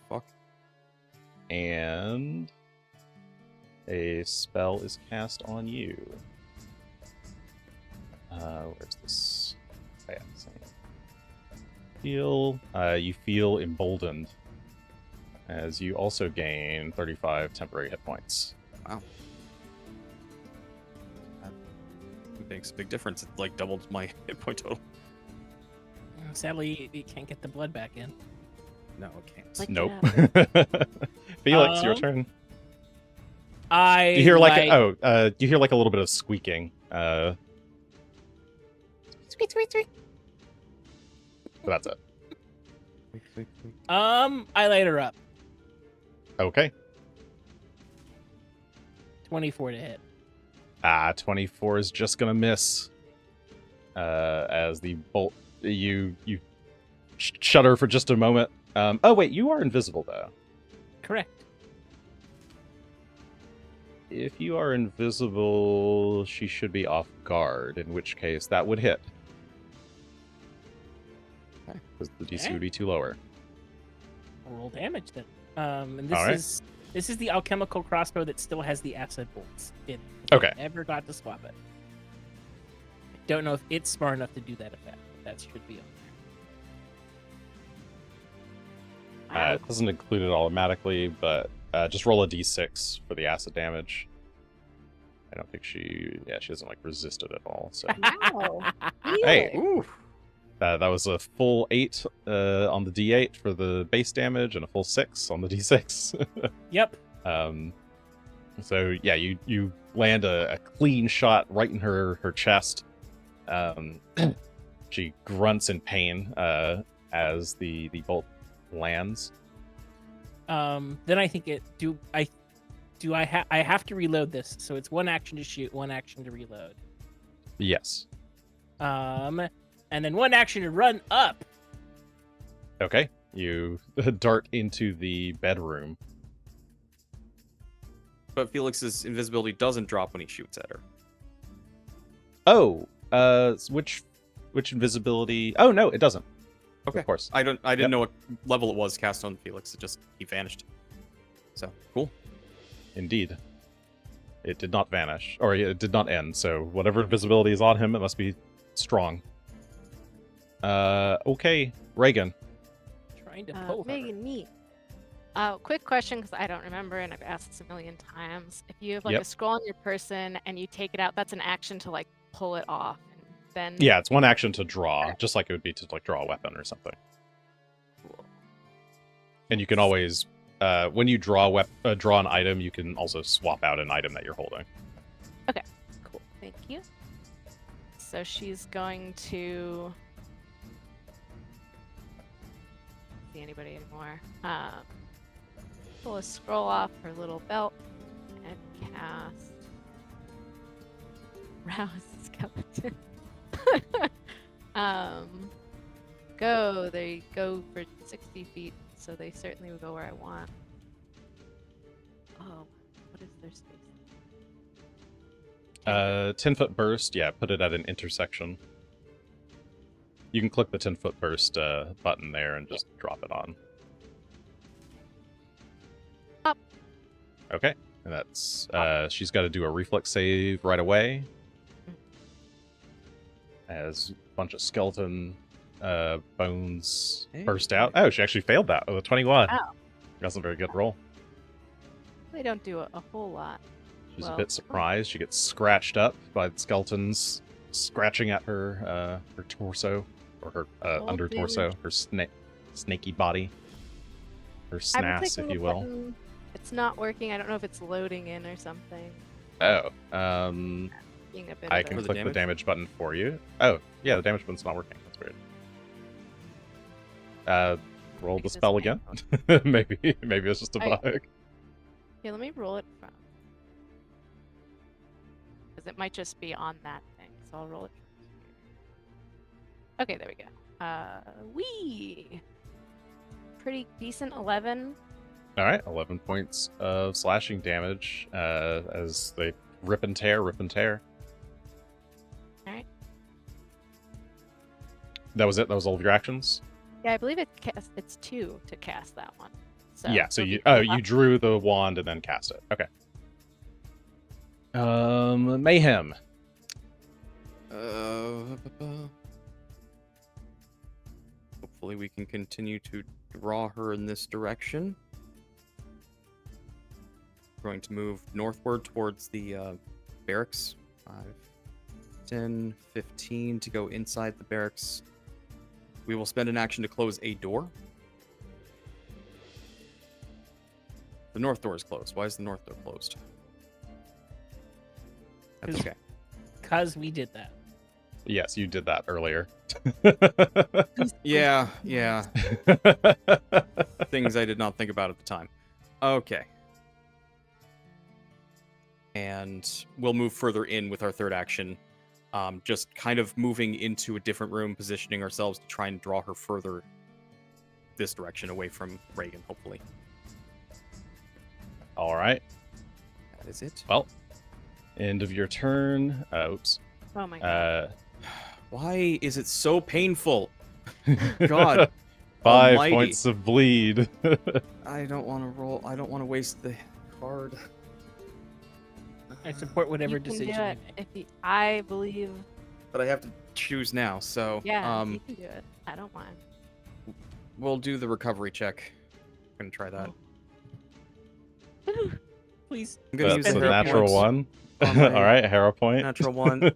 Fuck. And a spell is cast on you. Where's this? Oh, yeah, you feel emboldened as you also gain 35 temporary hit points. Wow. That makes a big difference. It like doubled my hit point total. Sadly, you can't get the blood back in. No, it can't. Like, Nope. yeah. Felix, your turn. I You hear you hear like a little bit of squeaking. Squeak, squeak, squeak. So that's it. I light her up. Okay. 24 to hit. 24 is just gonna miss. As the bolt, you shudder for just a moment. Oh wait, you are invisible though. Correct. If you are invisible, she should be off guard, in which case that would hit. Because the DC would be too lower. Roll damage then. And All right. this is the alchemical crossbow that still has the acid bolts in. Okay. I never got to swap it. I don't know if it's smart enough to do that effect, but that should be on there. It doesn't include it automatically, but just roll a d6 for the acid damage. I don't think she doesn't like resist it at all. So Wow. Hey. Really? that was a full 8 on the d8 for the base damage and a full 6 on the d6. Yep. So yeah, you land a clean shot right in her chest. She grunts in pain as the bolt lands. Then I think I have to reload this, so it's one action to shoot, one action to reload. Yes. And then one action to run up. Okay. You dart into the bedroom. But Felix's invisibility doesn't drop when he shoots at her. Oh, which invisibility? Oh no, it doesn't. Okay. Of course. I didn't Yep. know what level it was cast on Felix. He vanished. So cool. Indeed. It did not vanish, or it did not end. So whatever invisibility is on him, it must be strong. Okay, Regan. Trying to pull her. Megan, me. Quick question, because I don't remember, and I've asked this a million times. If you have like Yep. a scroll on your person and you take it out, that's an action to like pull it off, and then Yeah, it's one action to draw, just like it would be to like draw a weapon or something. And you can always, when you draw draw an item, you can also swap out an item that you're holding. Cool, thank you. So she's going to see anybody anymore. Pull a scroll off her little belt and cast Rouse Skeleton. They go for 60 feet, so they certainly will go where I want. Oh, what is their space? 10-foot burst, yeah, put it at an intersection. You can click the 10-foot burst button there and just drop it on. Up. Okay, and that's she's got to do a reflex save right away. As a bunch of skeleton bones burst out. Oh, she actually failed that with a 21. Wow. That's a very good roll. They don't do a whole lot. She's a Well, bit surprised. She gets scratched up by the skeletons scratching at her her torso, or her under torso, her snaky body, her I'm snass, clicking if the you will. button. It's not working. I don't know if it's loading in or something. Oh, Being a bit I of can a... click the damage button for you. Oh, yeah, the damage button's not working. That's weird. Roll Maybe the it's spell my again. phone. maybe it's just a Okay. bug. Here, let me roll it from. Because it might just be on that thing, so I'll roll it. Okay, there we go. Pretty decent 11. All right, 11 points of slashing damage as they rip and tear, rip and tear. All right. That was it? That was all of your actions? Yeah, I believe it's 2 to cast that one. So Yeah, so it'll be you drew the wand and then cast it. Okay. Mayhem. Hopefully we can continue to draw her in this direction. We're going to move northward towards the barracks. 5, 10, 15 to go inside the barracks. We will spend an action to close a door. The north door is closed. Why is the north door closed? That's okay. Because we did that. Yes, you did that earlier. Yeah. Things I did not think about at the time. Okay. And we'll move further in with our third action. Just kind of moving into a different room, positioning ourselves to try and draw her further this direction, away from Regan, hopefully. All right. That is it. Well, end of your turn. Oops. Oh my god. Why is it so painful? God. 5 almighty. points of bleed. I don't want to roll. I don't want to waste the card. I support whatever You can do decision you it make. I believe. But I have to choose now, so Yeah, you can do it. I don't mind. we'll do the recovery check. I'm gonna try that. Please. I'm gonna That's use a the hero natural points. one. on my All right, hero point. Natural one.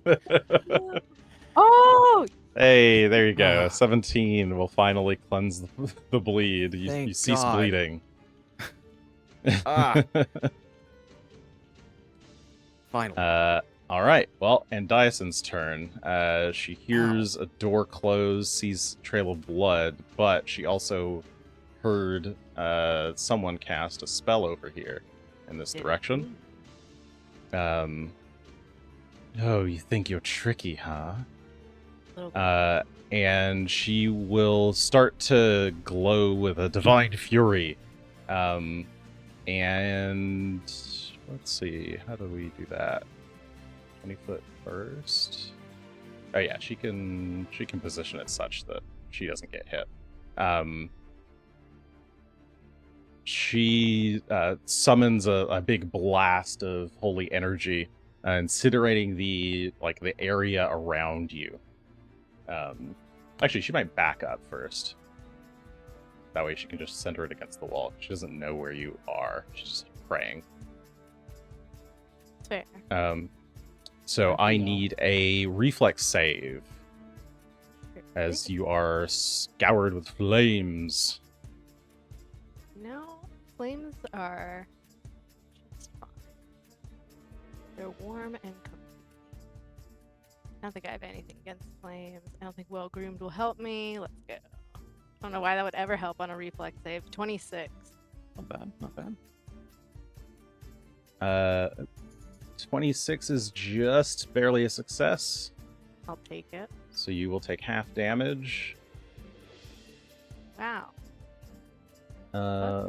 Oh! Hey, there you go. Ah. 17 will finally cleanse the bleed. You Thank cease God. bleeding. Ah. Finally. All right. Well, Andaisin's turn. She hears a door close, sees a trail of blood, but she also heard someone cast a spell over here in this direction. Oh, you think you're tricky, huh? Little bit. And she will start to glow with a divine fury. And let's see, how do we do that? 20 foot first. Oh yeah, she can position it such that she doesn't get hit. She summons a big blast of holy energy, incinerating the area around you. Actually, she might back up first. That way she can just center it against the wall. She doesn't know where you are. She's just praying. It's fair. So I need a reflex save, as you are scoured with flames. No, flames are just fine. They're warm and comfy. I don't think I have anything against flames. I don't think well-groomed will help me. Let's go. I don't know why that would ever help on a reflex save. 26. Not bad. Not bad. 26 is just barely a success. I'll take it. So you will take half damage. Wow.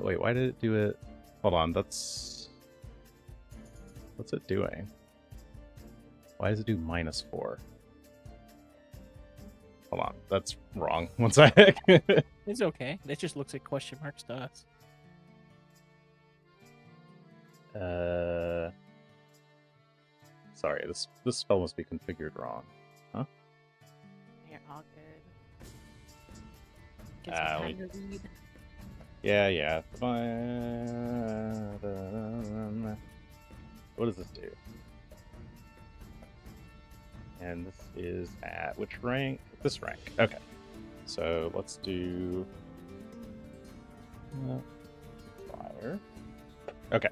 Wait, why did it do it? Hold on, what's it doing? Why does it do -4? Hold on, that's wrong. One sec. It's okay. That just looks like question marks to us. Sorry, this spell must be configured wrong. Huh? You're all good. Gives me time to read. Yeah. What does this do? And this is at which rank? This rank. Okay. So let's do fire. Okay.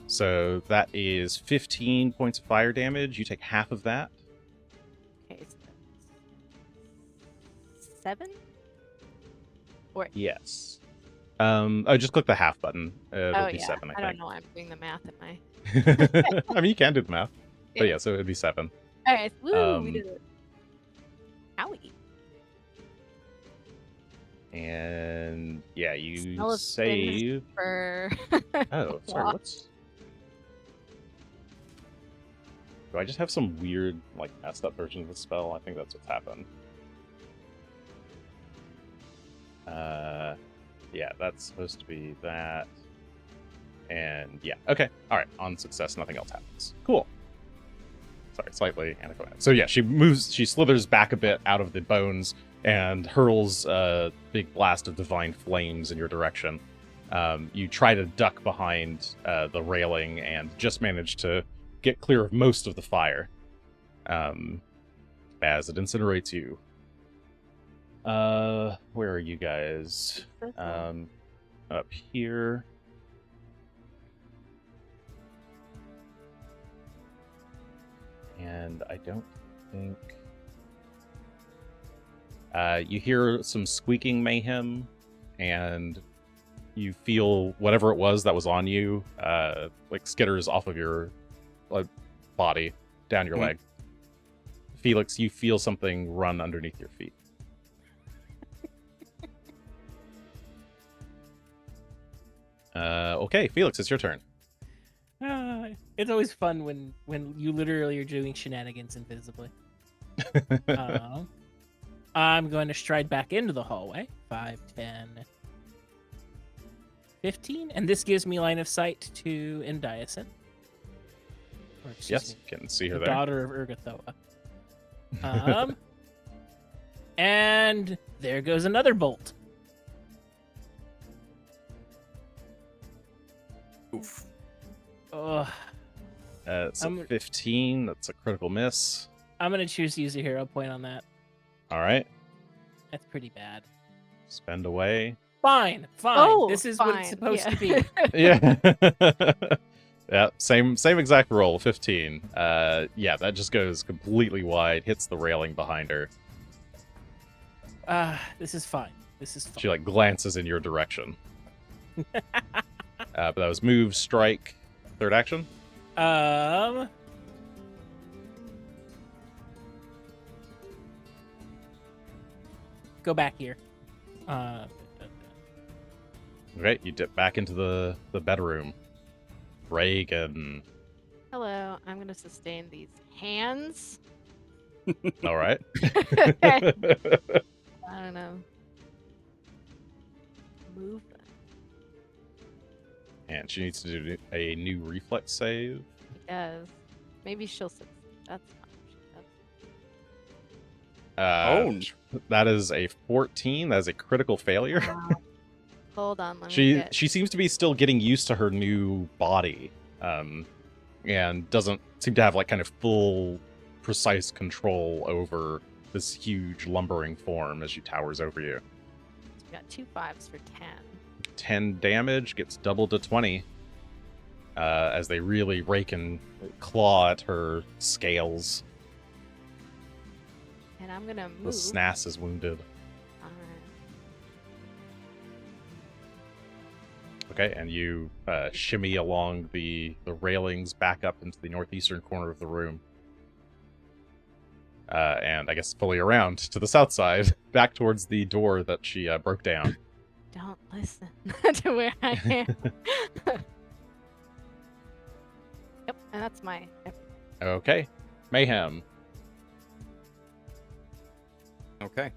So that is 15 points of fire damage. You take half of that. Okay, so 7? Or Yes. Just click the half button. It'll be 7, I don't think. know why I'm doing the math in my. I mean, you can do the math. But yeah, so it'd be 7. All right. Woo, we Um, did it. Howie. And yeah, you Smell of save. For Oh, sorry. What's? Do I just have some weird, like, messed up version of the spell? I think that's what's happened. Yeah, that's supposed to be that. And yeah, okay. All right, on success, nothing else happens. Cool. Sorry, slightly anticlimactic. So yeah, she slithers back a bit out of the bones and hurls a big blast of divine flames in your direction. You try to duck behind the railing and just manage to get clear of most of the fire as it incinerates you. Where are you guys? Up here. And I don't think... you hear some squeaking mayhem, and you feel whatever it was that was on you, like skitters off of your body, down your leg. Felix, you feel something run underneath your feet. Okay, Felix, it's your turn. It's always fun when you literally are doing shenanigans invisibly. I'm going to stride back into the hallway. 5, 10, 15. And this gives me line of sight to Andaisin. Yes, can see her the there. daughter of Urgathoa. And there goes another bolt. Oof. Ugh. It's a 15. That's a critical miss. I'm going to choose to use a hero point on that. All right. That's pretty bad. Spend away. Fine. Oh, this is fine. what it's supposed to be. Yeah. Yeah, same exact roll, 15. Yeah, that just goes completely wide, hits the railing behind her. This is fine. She like glances in your direction. But that was move, strike, third action. Go back here. Okay, you dip back into the bedroom. Regan. Hello, I'm gonna sustain these hands. All right. I don't know. Move. And she needs to do a new reflex save. Yes. Maybe she'll. That's not. That is a 14. That is a critical failure. Hold on. Let me She seems to be still getting used to her new body, and doesn't seem to have like kind of full, precise control over this huge lumbering form as she towers over you. We got 2 5s for 10. 10 damage gets doubled to 20 as they really rake and claw at her scales. And I'm gonna move. The SNAS is wounded. Okay, and you shimmy along the railings back up into the northeastern corner of the room. And I guess fully around to the south side, back towards the door that she broke down. Don't listen to where I am. Yep, and that's my. Okay, Mayhem. Okay.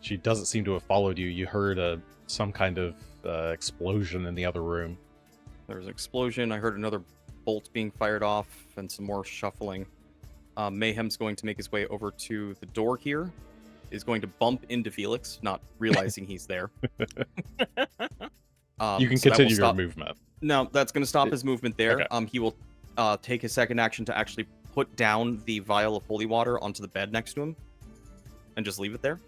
She doesn't seem to have followed you. You heard some kind of explosion in the other room. There was an explosion. I heard another bolt being fired off and some more shuffling. Mayhem's going to make his way over to the door here. Is going to bump into Felix, not realizing he's there. You can continue your movement. No, that's going to stop his movement there. Okay. He will take his second action to actually put down the vial of holy water onto the bed next to him and just leave it there.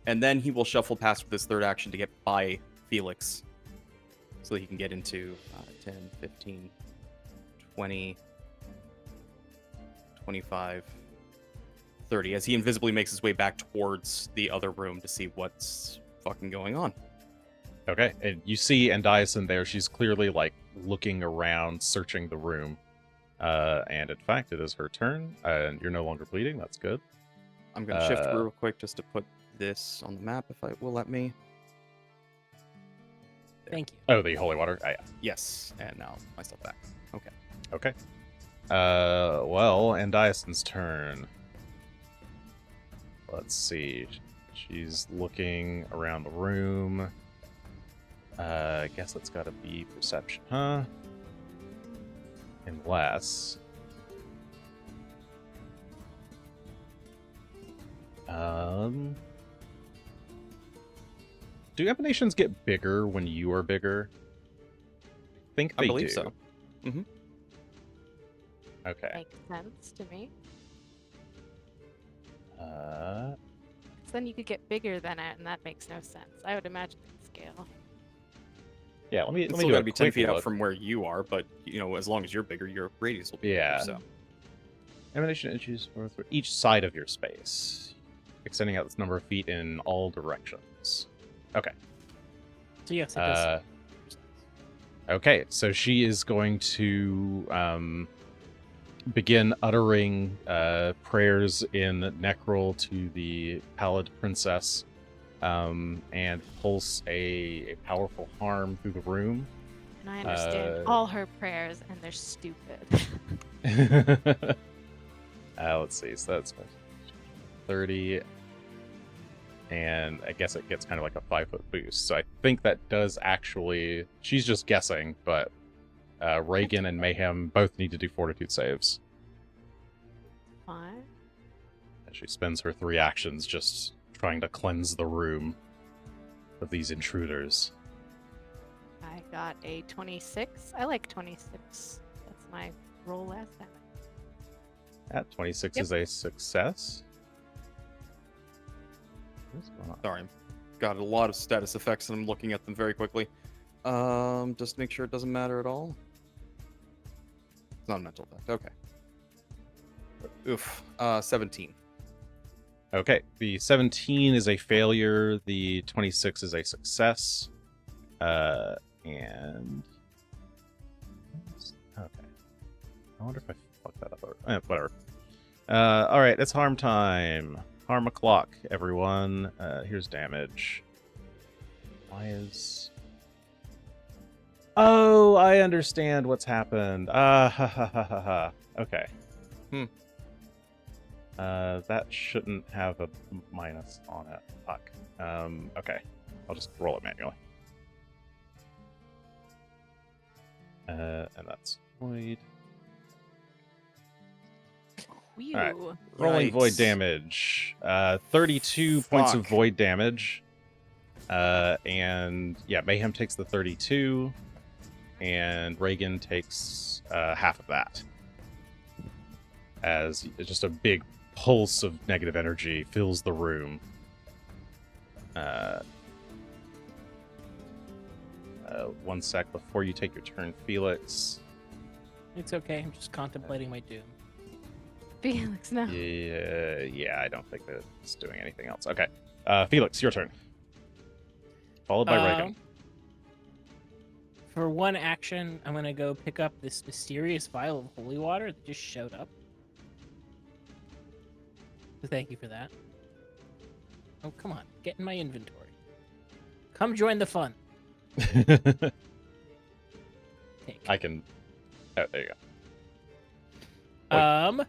And then he will shuffle past with his third action to get by Felix so that he can get into 10, 15, 20, 25, 30 as he invisibly makes his way back towards the other room to see what's fucking going on. Okay, and you see Andaisin there. She's clearly like looking around, searching the room. And in fact, it is her turn, and you're no longer bleeding. That's good. I'm gonna shift real quick just to put this on the map if it will let me. Thank you. Oh, the holy water. Yeah. Yes, and now myself back. Okay. Okay. Well, Andaisin's turn. Let's see. She's looking around the room. I guess that's got to be perception, huh? Unless... Do emanations get bigger when you are bigger? I think they I believe do. so. Mm-hmm. Okay. Makes sense to me. 'Cause 'Cause then you could get bigger than it, and that makes no sense. I would imagine it's scale. yeah, let me It's do still a gotta be 10 quick feet out look. from where you are, but as long as you're bigger, your radius will be Yeah. bigger. So Emanation inches for each side of your space, extending out this number of feet in all directions. Okay. So yes, it does. Okay, so she is going to begin uttering prayers in Necrol to the Pallid Princess, and pulse a powerful harm through the room. And I understand all her prayers, and they're stupid. Let's see, so that's 30, and I guess it gets kind of like a 5-foot boost. So I think that does actually. She's just guessing, but Regan and Mayhem both need to do fortitude saves. Fine. And she spends her 3 actions just trying to cleanse the room of these intruders. I got a 26. I like 26. That's my roll last time. At 26 Yep. is a success. What's going on? sorry, got a lot of status effects, and I'm looking at them very quickly. Just to make sure it doesn't matter at all. It's not a mental effect. Okay. Oof. 17. Okay, the 17 is a failure. The 26 is a success. And okay, I wonder if I fucked that up. Whatever. All right, it's harm time. Harm o'clock, everyone. Here's damage. Why is? Oh, I understand what's happened. Ha ha ha ha ha. Okay. That shouldn't have a minus on it. Fuck. Okay. I'll just roll it manually. And that's void. Whew. Alright. Rolling void Yikes. damage. 32 points of Fuck. void damage. And yeah, Mayhem takes the 32, and Regan takes half of that. As just a big pulse of negative energy fills the room. One sec before you take your turn, Felix. It's okay. I'm just contemplating my doom. Felix, no. Yeah, I don't think that it's doing anything else. Okay, Felix, your turn. Followed by Regan. For one action, I'm gonna go pick up this mysterious vial of holy water that just showed up. So thank you for that. Oh, come on. Get in my inventory. Come join the fun. Take. I can. Oh, there you go.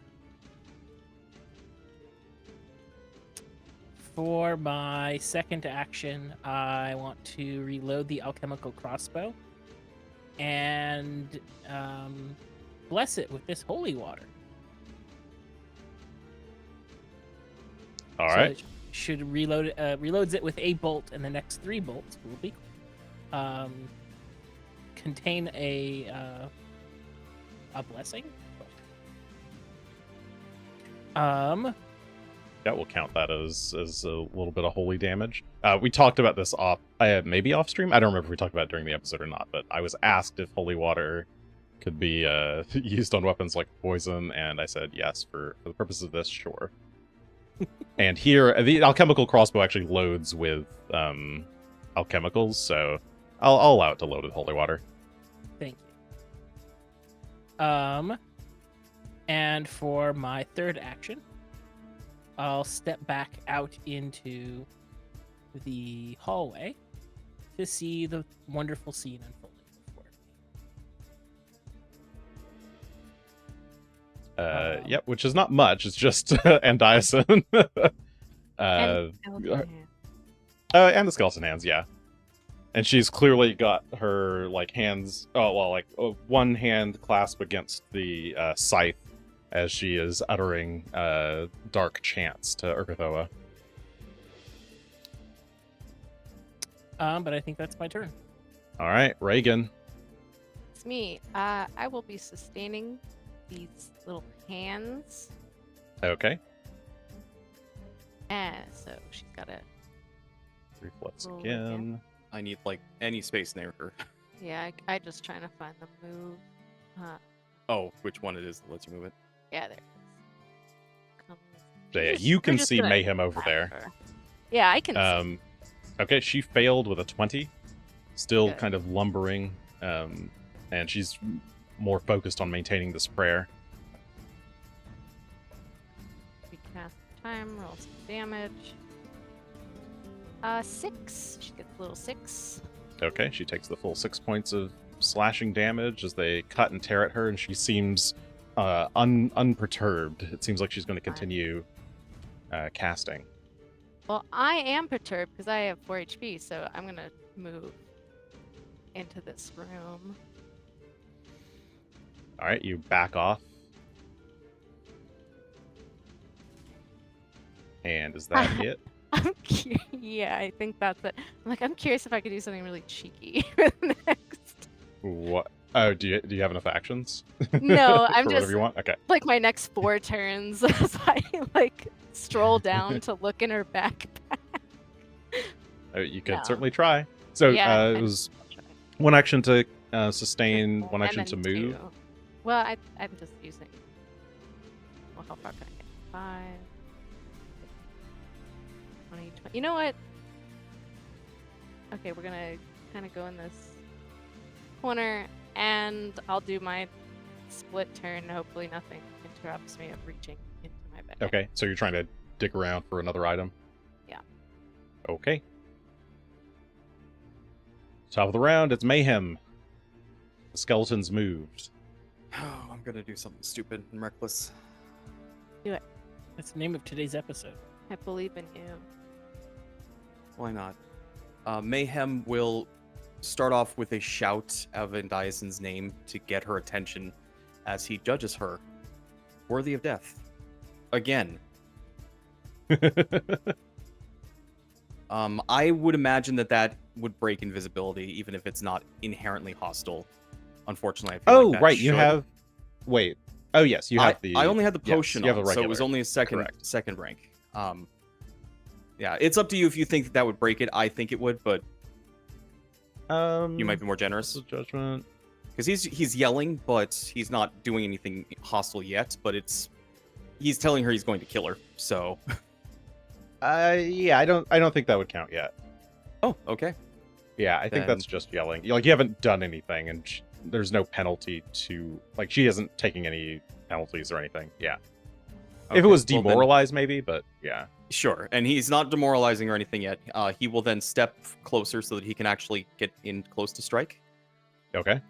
For my second action, I want to reload the alchemical crossbow and bless it with this holy water. All So right. it should reload reloads it with a bolt, and the next 3 bolts will be contain a blessing. That will count that as a little bit of holy damage. We talked about this maybe off stream. I don't remember if we talked about it during the episode or not, but I was asked if holy water could be used on weapons like poison, and I said yes, for the purpose of this, sure. And here, the alchemical crossbow actually loads with alchemicals, so I'll allow it to load with holy water. Thank you. And for my third action, I'll step back out into the hallway to see the wonderful scene unfolding before me. Yep, which is not much. It's just Andaisin. And And the skeleton hands, yeah. And she's clearly got her like hands, one hand clasp against the scythe as she is uttering dark chants to Urgathoa. But I think that's my turn. All right, Regan. It's me. I will be sustaining these little hands. Okay. So she's got a Reflex Roll again. I need like any space near her. yeah. I just trying to find the move. Oh, which one it is that lets you move it? Yeah, there it is. Comes- So yeah, Just- you can we're just see gonna Mayhem over grab there. her. Yeah, I can. See. Okay, she failed with a 20. Still Good. kind of lumbering, and she's more focused on maintaining this prayer. We cast time. Roll some damage. 6. She gets a little 6. Okay, she takes the full 6 points of slashing damage as they cut and tear at her, and she seems unperturbed. It seems like she's going to continue casting. Well, I am perturbed because I have 4 HP, so I'm gonna move into this room. All right, you back off. And is that it? I'm curious. Yeah, I think that's it. I'm curious if I could do something really cheeky for the next. What? Oh, do you have enough actions? No, I'm For just whatever you want. Okay. my next 4 turns as I stroll down to look in her backpack. You could No. certainly try. So Yeah, it I- was one action to sustain, one And action to then move. 2. Well, I'm just using. Well, how far can I get? 5, 20, 20. You know what? Okay, we're gonna kind of go in this corner, and I'll do my split turn. Hopefully, nothing interrupts me of reaching into my bed. Okay, so you're trying to dig around for another item? Yeah. Okay. Top of the round, it's Mayhem. The skeleton's moved. Oh, I'm gonna do something stupid and reckless. That's the name of today's episode. I believe in you. Why not? Mayhem will start off with a shout of Andaisin's name to get her attention as he judges her worthy of death. Again. I would imagine that would break invisibility, even if it's not inherently hostile. Unfortunately, I feel like that Right, you should. have... Wait. Oh, yes, you have I only had the yes, potion you have on, a so it was regular. only a second Correct. rank. Yeah, it's up to you if you think that would break it. I think it would, but you might be more generous. Judgment. Because he's yelling, but he's not doing anything hostile yet. But he's telling her he's going to kill her. So. Yeah, I don't think that would count yet. Oh, okay. Yeah, I think Then- that's just yelling. You haven't done anything, and there's no penalty to... she isn't taking any penalties or anything. Yeah. If it Okay, was well then- demoralized, maybe, but yeah. Sure, and he's not demoralizing or anything yet. He will then step closer so that he can actually get in close to strike. Okay.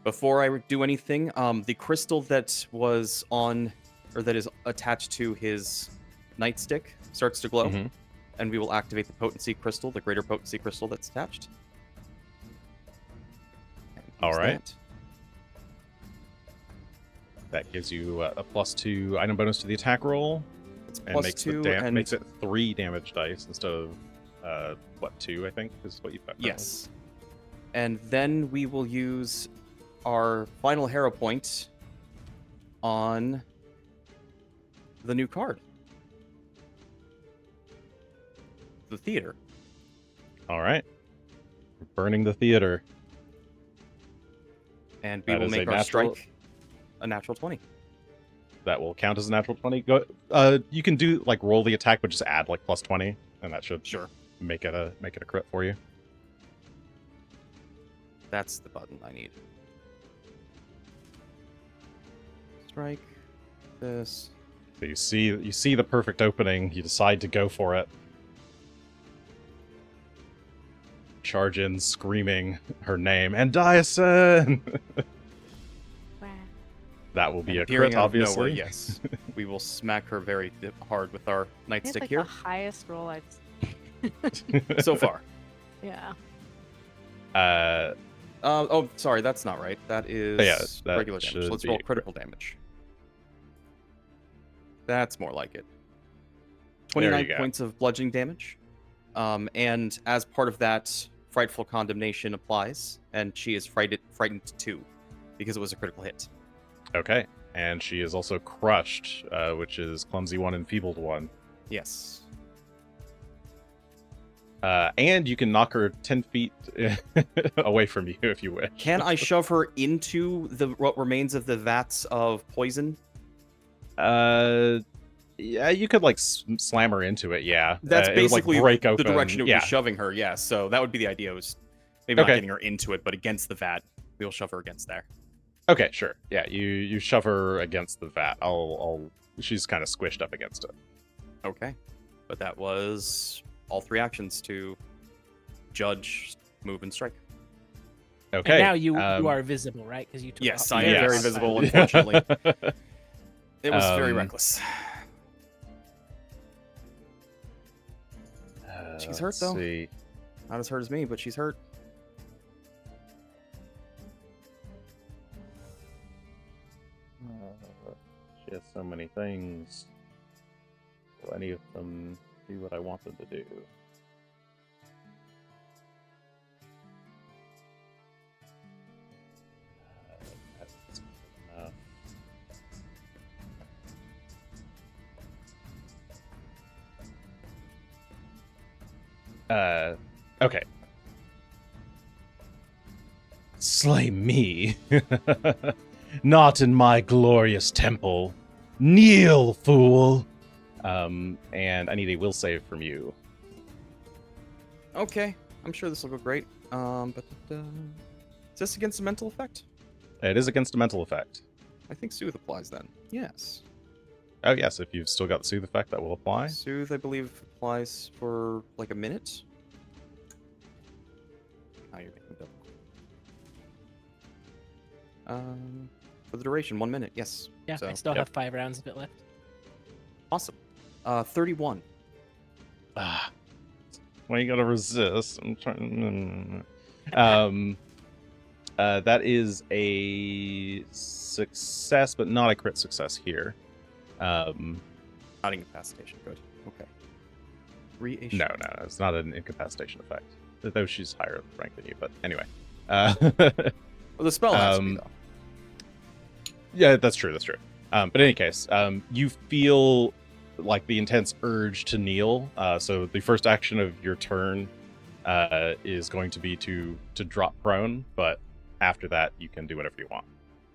Before I do anything, the crystal that was on, or that is attached to his nightstick starts to glow, Mhm. and we will activate the potency crystal, the greater potency crystal that's attached. And All use right. that. That gives you a +2 item bonus to the attack roll, It's and plus makes 2, and makes it 3 damage dice instead of 2, I think is what you've got. currently. yes. And then we will use our final hero point on the new card. The theater. All right. We're burning the theater. And we That will is a make our natural- strike a natural 20. That will count as a natural 20. Go. You can do roll the attack, but just add +20, and that should Sure. make it a crit for you. That's the button I need. strike. This. So you see the perfect opening. You decide to go for it. Charge in, screaming her name, Andaisin. Wow. That will be And a appearing crit, out of nowhere, obviously. yes. We will smack her very hard with our It's nightstick like here. the highest roll I've seen. So far. Yeah. Oh, sorry, that's not right. That is that regular damage. should Let's be roll a crit. critical damage. That's more like it. There you 29 go. points of bludgeoning damage. And as part of that, frightful condemnation applies, and she is frightened 2 because it was a critical hit. Okay. And she is also crushed, which is clumsy 1, enfeebled 1. Yes. And you can knock her 10 feet away from you if you wish. Can I shove her into what remains of the vats of poison? Yeah, you could like slam her into it. Yeah, That's it would, like, basically break the open. direction it would Yeah. be shoving her. Yeah, so that would be the idea. Was maybe not Okay. getting her into it, but against the vat. We'll shove her against there. Okay, sure. Yeah, you shove her against the vat. She's kind of squished up against it. Okay, but that was all 3 actions to judge, move, and strike. Okay. And now you are visible, right? Because you took Yes, off I the am yes. very outside. visible. Unfortunately, it was very Um, reckless. She's hurt, let's though. See. Not as hurt as me, but she's hurt. She has so many things. Will any of them do what I want them to do? That's enough. Okay. Slay me. Not in my glorious temple. Kneel, fool. And I need a will save from you. Okay, I'm sure this will go great. But is this against a mental effect? It is against a mental effect. I think Soothe applies then. Yes. Oh, yes, if you've still got the soothe effect, that will apply. Soothe, I believe, applies for like a minute. Now you're making double. For the duration, 1 minute. Yes. Yeah, So, I still yep. have 5 rounds of it left. awesome. 31. Ah. Well, you gotta resist. I'm trying. That is a success, but not a crit success here. Not incapacitation. Good. Okay. Reation. No, it's not an incapacitation effect. Though she's higher rank than you, but anyway. Well, the spell has to be, Um, though. Yeah, that's true. But in any case, you feel like the intense urge to kneel. So the first action of your turn is going to be to drop prone, but after that, you can do whatever you want.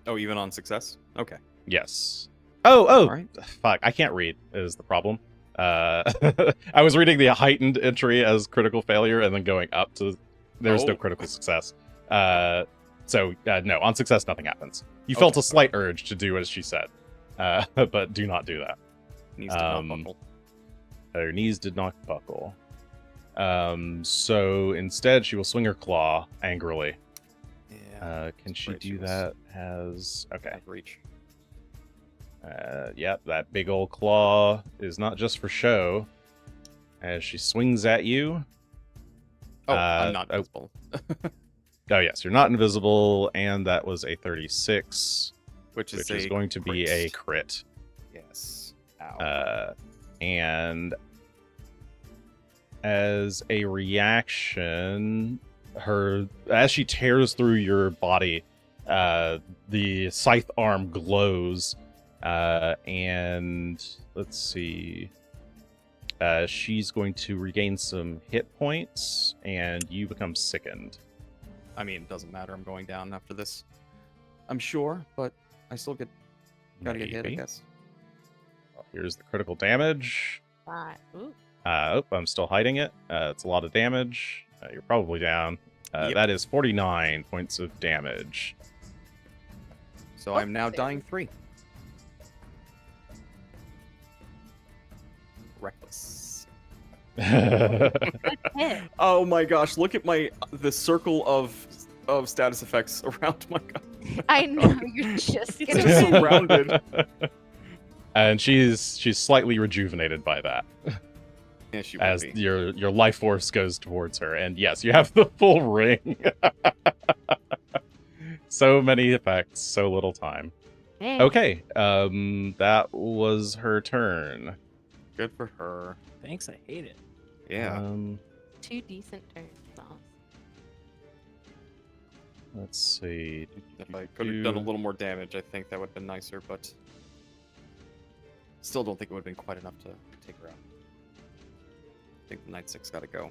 Oh, even on success? Okay. Yes. Oh, Alright. fuck! I can't read. Is the problem? I was reading the heightened entry as critical failure, and then going up to there's no Oh. critical success. So no, on success, nothing happens. You felt Okay. a slight urge to do as she said, but do not do that. Needs to not Um, buckle. Her knees did not buckle. So instead, she will swing her claw angrily. Yeah. Can she right, do she was- that? As okay. Out of reach. Yep, that big old claw is not just for show. As she swings at you. Oh, I'm not oh. visible. Oh, yes, you're not invisible, and that was a 36, Which which is going to be a crit. Yes. Ow. And as a reaction, as she tears through your body, the scythe arm glows, and let's see. She's going to regain some hit points, and you become sickened. I mean, it doesn't matter. I'm going down after this. I'm sure, but I still gotta get hit, I Maybe. guess. Here's the critical damage. 5. Ooh. I'm still hiding it. It's a lot of damage. You're probably down. Yep. That is 49 points of damage. So Oh, I'm now there. dying 3. reckless. Good hit. Oh my gosh! Look at the circle of status effects around my god. I know you're just It's gonna just surrounded. And she's slightly rejuvenated by that Yeah, she would as be. your life force goes towards her. And yes, you have the full ring. So many effects, so little time. Dang. Okay, that was her turn. Good for her. Thanks, I hate it. Yeah. 2 decent turns. Awesome. Let's see. If I could have done a little more damage, I think that would have been nicer, but still don't think it would have been quite enough to take her out. I think the Night 6 got to go.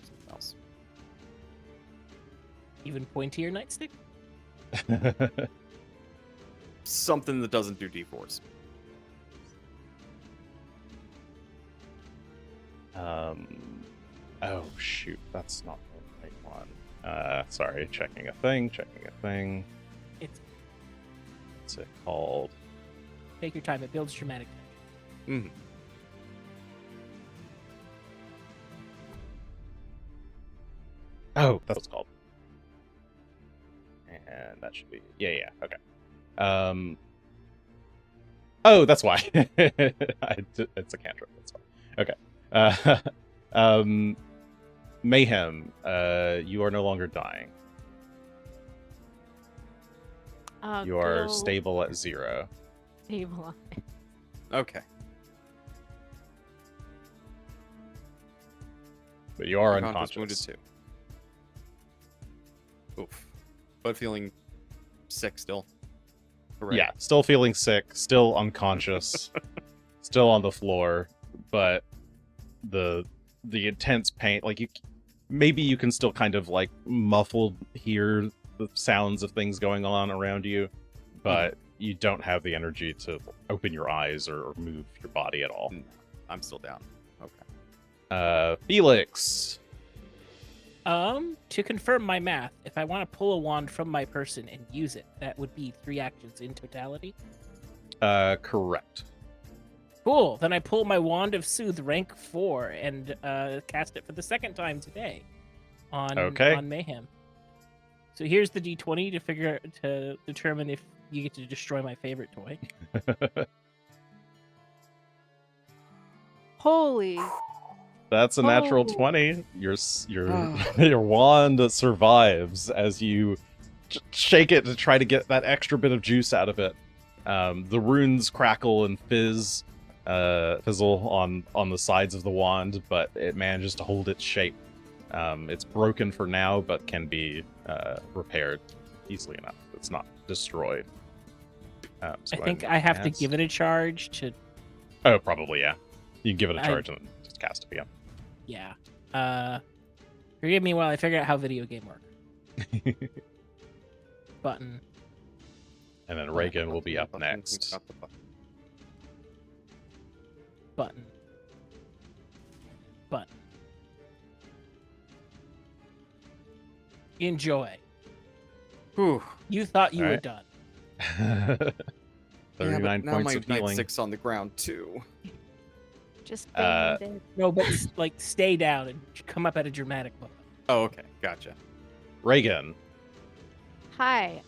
Something else. Even pointier nightstick? Something that doesn't do D4s. Oh shoot, that's not the right one. Sorry, checking a thing. It's What's it called? take your time. It builds dramatic tension. Mm-hmm. Oh, that's what it's called. And that should be yeah, okay. Oh, that's why. It's a cantrip. That's fine. Okay. Mayhem. You are no longer dying. You are stable at 0. Stable. Okay. But you are Unconscious, wounded unconscious. too. Oof. But feeling sick still. Hooray. Yeah, still feeling sick, still unconscious, still on the floor, but the intense pain, like maybe you can still kind of like muffled hear the sounds of things going on around you, but you don't have the energy to open your eyes or move your body at all. I'm still down. Okay. Felix. To confirm my math, if I want to pull a wand from my person and use it, that would be 3 actions in totality. Correct. Cool. Then I pull my wand of soothe rank 4 and cast it for the second time today on Mayhem. So here's the D20 to determine if you get to destroy my favorite toy. Holy. That's a natural Oh. 20. Your wand survives as you shake it to try to get that extra bit of juice out of it. The runes crackle and fizzle on the sides of the wand, but it manages to hold its shape. It's broken for now, but can be repaired easily enough. It's not destroyed. So I think I have to give it a charge to... Oh, probably, yeah. You can give it a charge and just cast it again. Yeah. Forgive me while I figure out how video game work. Button. And then Regan will be up next. Button. Button. Enjoy. Whew. You thought you were Alright. done. 39 now points my of Night healing. 6 on the ground too. Just Uh, banged it. No, but like stay down and come up at a dramatic moment. Oh, okay. Gotcha. Regan. Hi.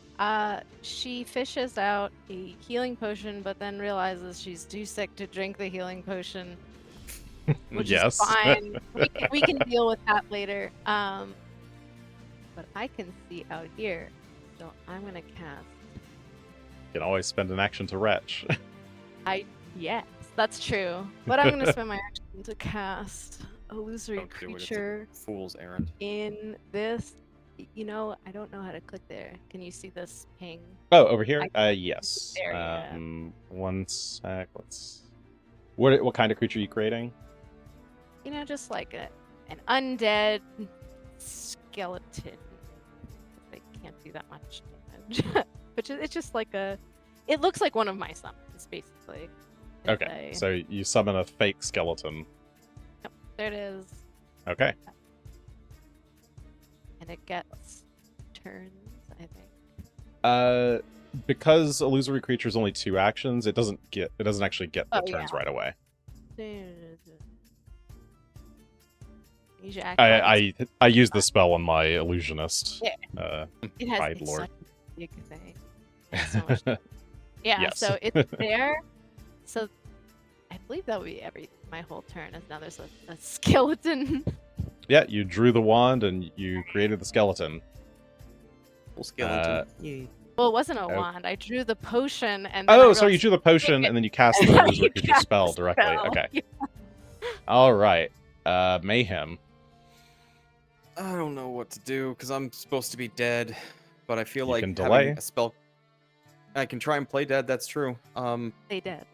She fishes out a healing potion, but then realizes she's too sick to drink the healing potion, which Yes. is fine. We can deal with that later. But I can see out here, so I'm gonna cast. You can always spend an action to retch. Yes, that's true. But I'm gonna spend my action to cast illusory Don't do it, it's a creature fool's errand. in this. You know, I don't know how to click there. Can you see this ping? Oh, over here? Yes. There, yeah. One sec. What kind of creature are you creating? You know, just like an undead skeleton. They can't do that much damage. But it's just like it looks like one of my summons, basically. It's Okay, a- so you summon a fake skeleton. there it is. Okay. And it gets turns, I think. Because illusory creature is only 2 actions, it doesn't actually get the Oh, turns yeah. right away. You should act like I use the spell on my illusionist. Yeah. It has Guide it's Lord. such a big thing. It has so much. Yeah, Yes. so it's there. So I believe that would be my whole turn. As now there's a skeleton. Yeah, you drew the wand and you created the skeleton. Full skeleton. Yay. Well, it wasn't a Oh. wand. I drew the potion and. Then I Oh, so you realized- drew the potion and then you cast the You wizard creature cast spell the directly. spell. Okay. Yeah. All right. Mayhem. I don't know what to do because I'm supposed to be dead, but I feel You like can having delay. a spell. I can try and play dead. That's true. They did.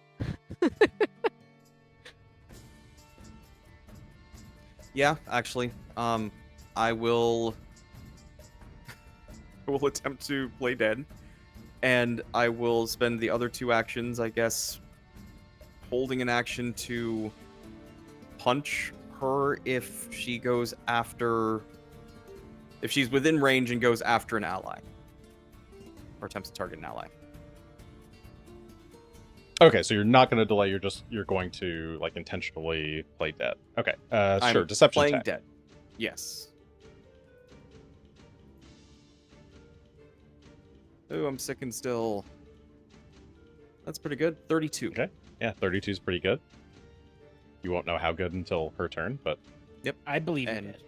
Yeah, actually, I will. I will attempt to play dead, and I will spend the other 2 actions, I guess, holding an action to punch her if she goes after. If she's within range and goes after an ally, or attempts to target an ally. Okay, so you're not going to delay. You're going to like intentionally play dead. Okay. Sure. I'm Deception playing check. dead. Yes. Ooh, I'm sick and still. That's pretty good. 32. Okay. Yeah, 32 is pretty good. You won't know how good until her turn, but I believe in And it.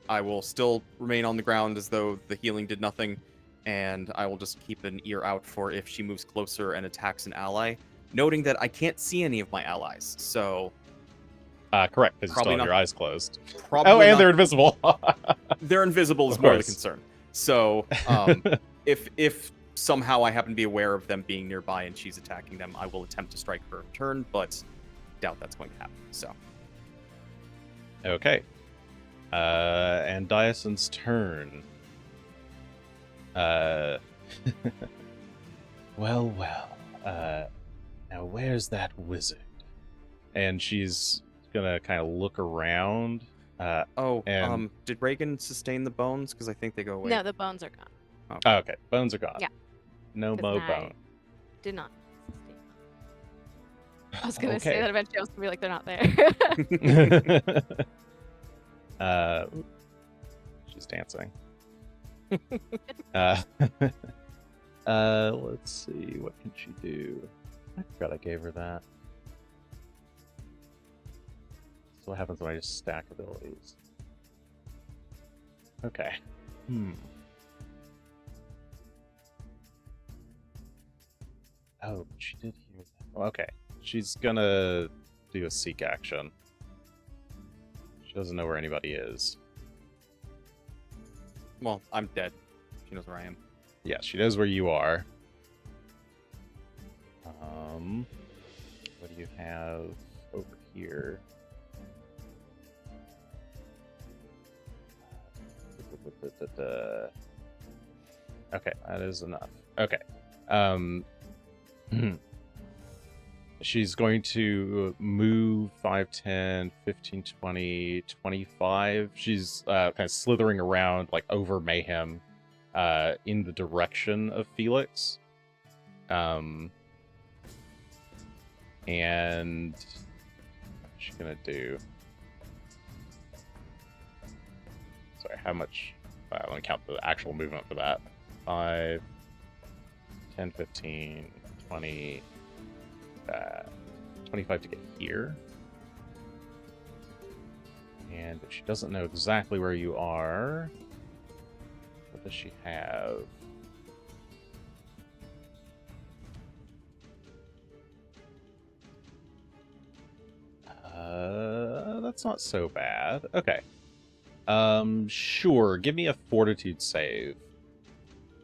I will still remain on the ground as though the healing did nothing, and I will just keep an ear out for if she moves closer and attacks an ally, noting that I can't see any of my allies, so correct, because you still Probably have not- your eyes closed. probably Oh, and not- they're invisible. they're invisible is Of more the course. concern. So if somehow I happen to be aware of them being nearby and she's attacking them, I will attempt to strike her in turn, but doubt that's going to happen. So Okay. Andaisin's turn. Well. Now where's that wizard? And she's gonna kind of look around. And- did Regan sustain the bones? Because I think they go away. No, the bones are gone. Oh, okay, bones are gone. Yeah. No 'Cause mo I bone. Did not. I was gonna say Okay. that eventually. I was gonna be like, they're not there. She's dancing. Let's see, what can she do? I forgot I gave her that. So what happens when I just stack abilities? Okay. Oh, she did hear that. Okay. She's gonna do a seek action. She doesn't know where anybody is. Well, I'm dead. She knows where I am. Yeah, she knows where you are. What do you have over here? Okay, that is enough. Okay. She's going to move 5, 10, 15, 20, 25. She's kind of slithering around like over Mayhem in the direction of Felix. And what's she gonna do? Sorry, how much? I'm gonna count the actual movement for that. 5, 10, 15, 20, 25 to get here. And if she doesn't know exactly where you are, what does she have? That's not so bad. Okay. Sure. Give me a fortitude save.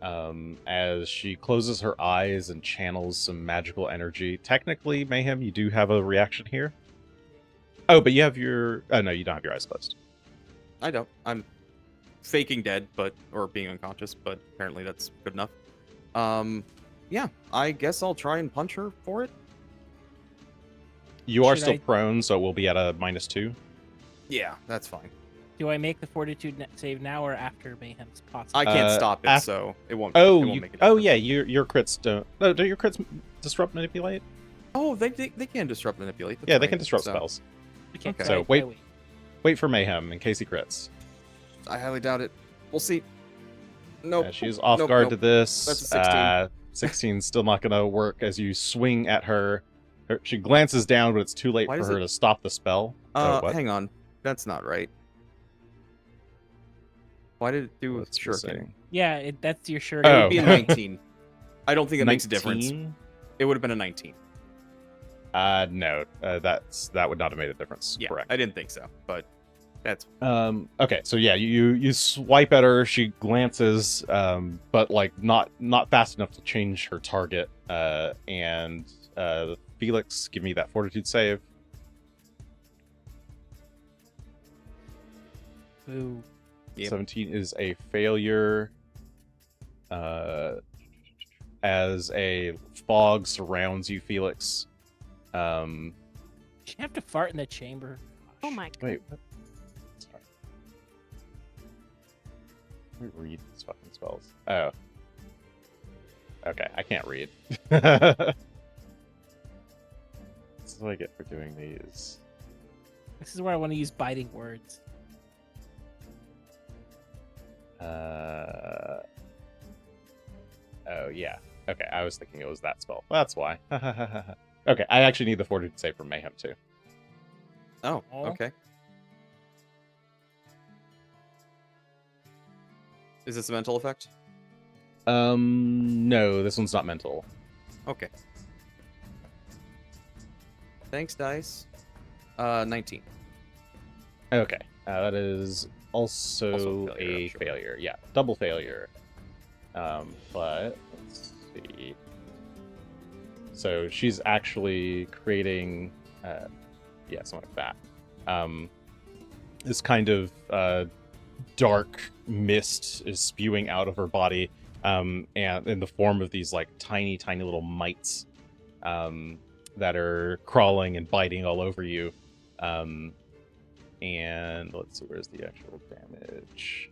As she closes her eyes and channels some magical energy. Technically, Mayhem, you do have a reaction here. Oh, but you have your... Oh, no, you don't have your eyes closed. I don't. I'm faking dead, or being unconscious, but apparently that's good enough. Yeah, I guess I'll try and punch her for it. You are Should still I- prone, so it will be at a -2. Yeah, that's fine. Do I make the fortitude net save now or after Mayhem's possible? I can't stop it, af- so it won't. Oh, it won't make a oh difference. yeah, your crits don't... No, don't your crits disrupt manipulate? Oh, they can disrupt manipulate. That's Yeah, they right. can disrupt So, spells. We can't Okay. So quite- wait for Mayhem in case he crits. I highly doubt it. We'll see. Nope. She's off guard to this. That's a 16. 16's still not going to work as you swing at her. She glances down, but it's too late Why for does her to stop the spell. What? Hang on. That's not right. Why did it do What's shuriken? missing? Yeah, that's your shirt. It Oh. would be a 19. I don't think it makes a difference. 19? It would have been a 19. No, that would not have made a difference. Yeah, Correct. I didn't think so, but that's Okay, so yeah, you swipe at her. She glances, but like not fast enough to change her target. And Felix, give me that fortitude save. Ooh. Yep. 17 is a failure. As a fog surrounds you, Felix. You have to fart in the chamber. Oh my god. Wait, what? Sorry. Let me read these fucking spells. Oh. Okay, I can't read. That's what I get for doing these. This is where I want to use biting words. Oh, yeah. Okay, I was thinking it was that spell. That's why. Okay, I actually need the fortitude save from Mayhem, too. Oh, Oh. okay. Is this a mental effect? No, this one's not mental. Okay. Thanks, dice. 19. Okay, that is also Also a failure, a I'm sure. failure. Yeah, double failure. But let's see. So she's actually creating, yeah, something like that. This kind of dark mist is spewing out of her body, and in the form of these like tiny little mites that are crawling and biting all over you. And let's see, where's the actual damage?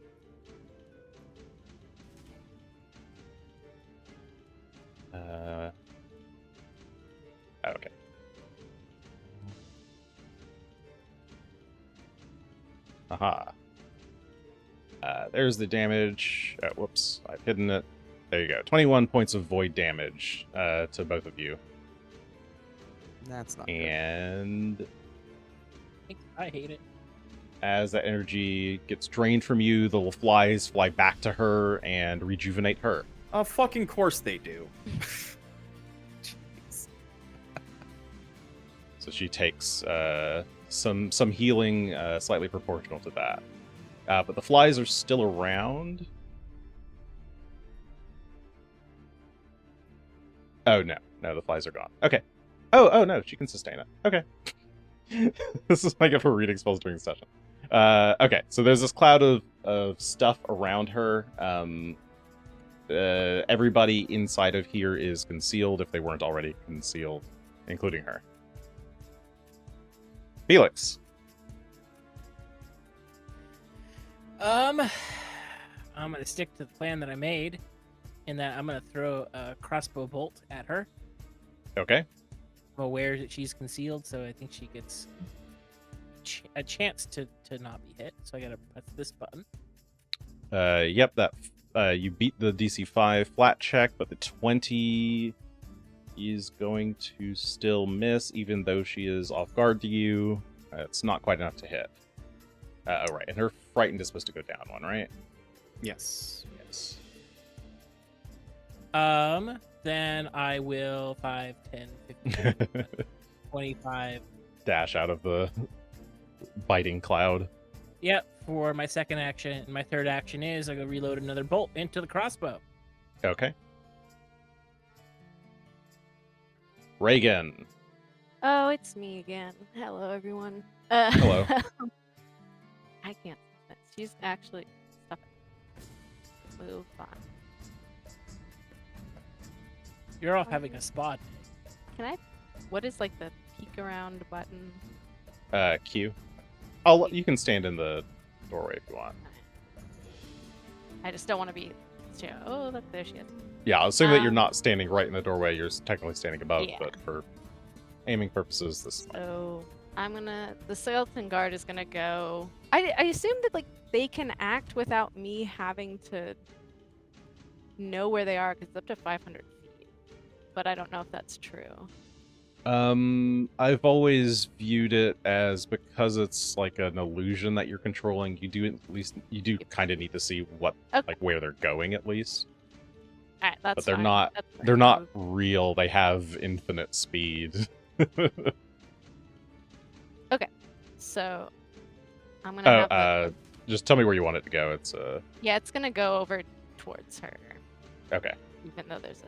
Okay. Aha. There's the damage. Whoops, I've hidden it. There you go. 21 points of void damage to both of you. That's not good. And I hate it. as that energy gets drained from you, the little flies fly back to her and rejuvenate her. Of fucking course they do. Jeez. So she takes some healing, slightly proportional to that. But the flies are still around. Oh no, the flies are gone. Okay. Oh no, she can sustain it. Okay. This is like if we're reading spells during the session. Okay, so there's this cloud of stuff around her. Everybody inside of here is concealed if they weren't already concealed, including her. Felix. I'm gonna stick to the plan that I made, in that I'm gonna throw a crossbow bolt at her. Okay. I'm aware that she's concealed, so I think she gets a chance to not be hit. So I gotta press this button. Yep, that you beat the DC 5 flat check, but the 20 is going to still miss, even though she is off guard to you. It's not quite enough to hit. Oh, right, and her frightened is supposed to go down one, right? Yes. Yes. Then I will 5, 10, 15, 25. Dash out of the biting cloud. Yep, for my second action. And my third action is I go reload another bolt into the crossbow. Okay. Regan. Oh, it's me again. Hello, everyone. Hello. I can't. She's actually. Stop it. Move on. You're off having a spot. Can I? What is like the peek around button? Q. You can stand in the doorway if you want. I just don't want to be. Oh, look, there she is. Yeah, I'll assume that you're not standing right in the doorway. You're technically standing above, Yeah. but for aiming purposes, this. So the skeleton guard is gonna go. I assume that like they can act without me having to know where they are because it's up to 500 feet. But I don't know if that's true. I've always viewed it as because it's like an illusion that you're controlling. You do kind of need to see what like where they're going at least. All right, that's but they're fine. not. That's They're not real. They have infinite speed. Okay, so I'm gonna have just tell me where you want it to go. It's yeah, it's gonna go over towards her. Okay. Even though there's a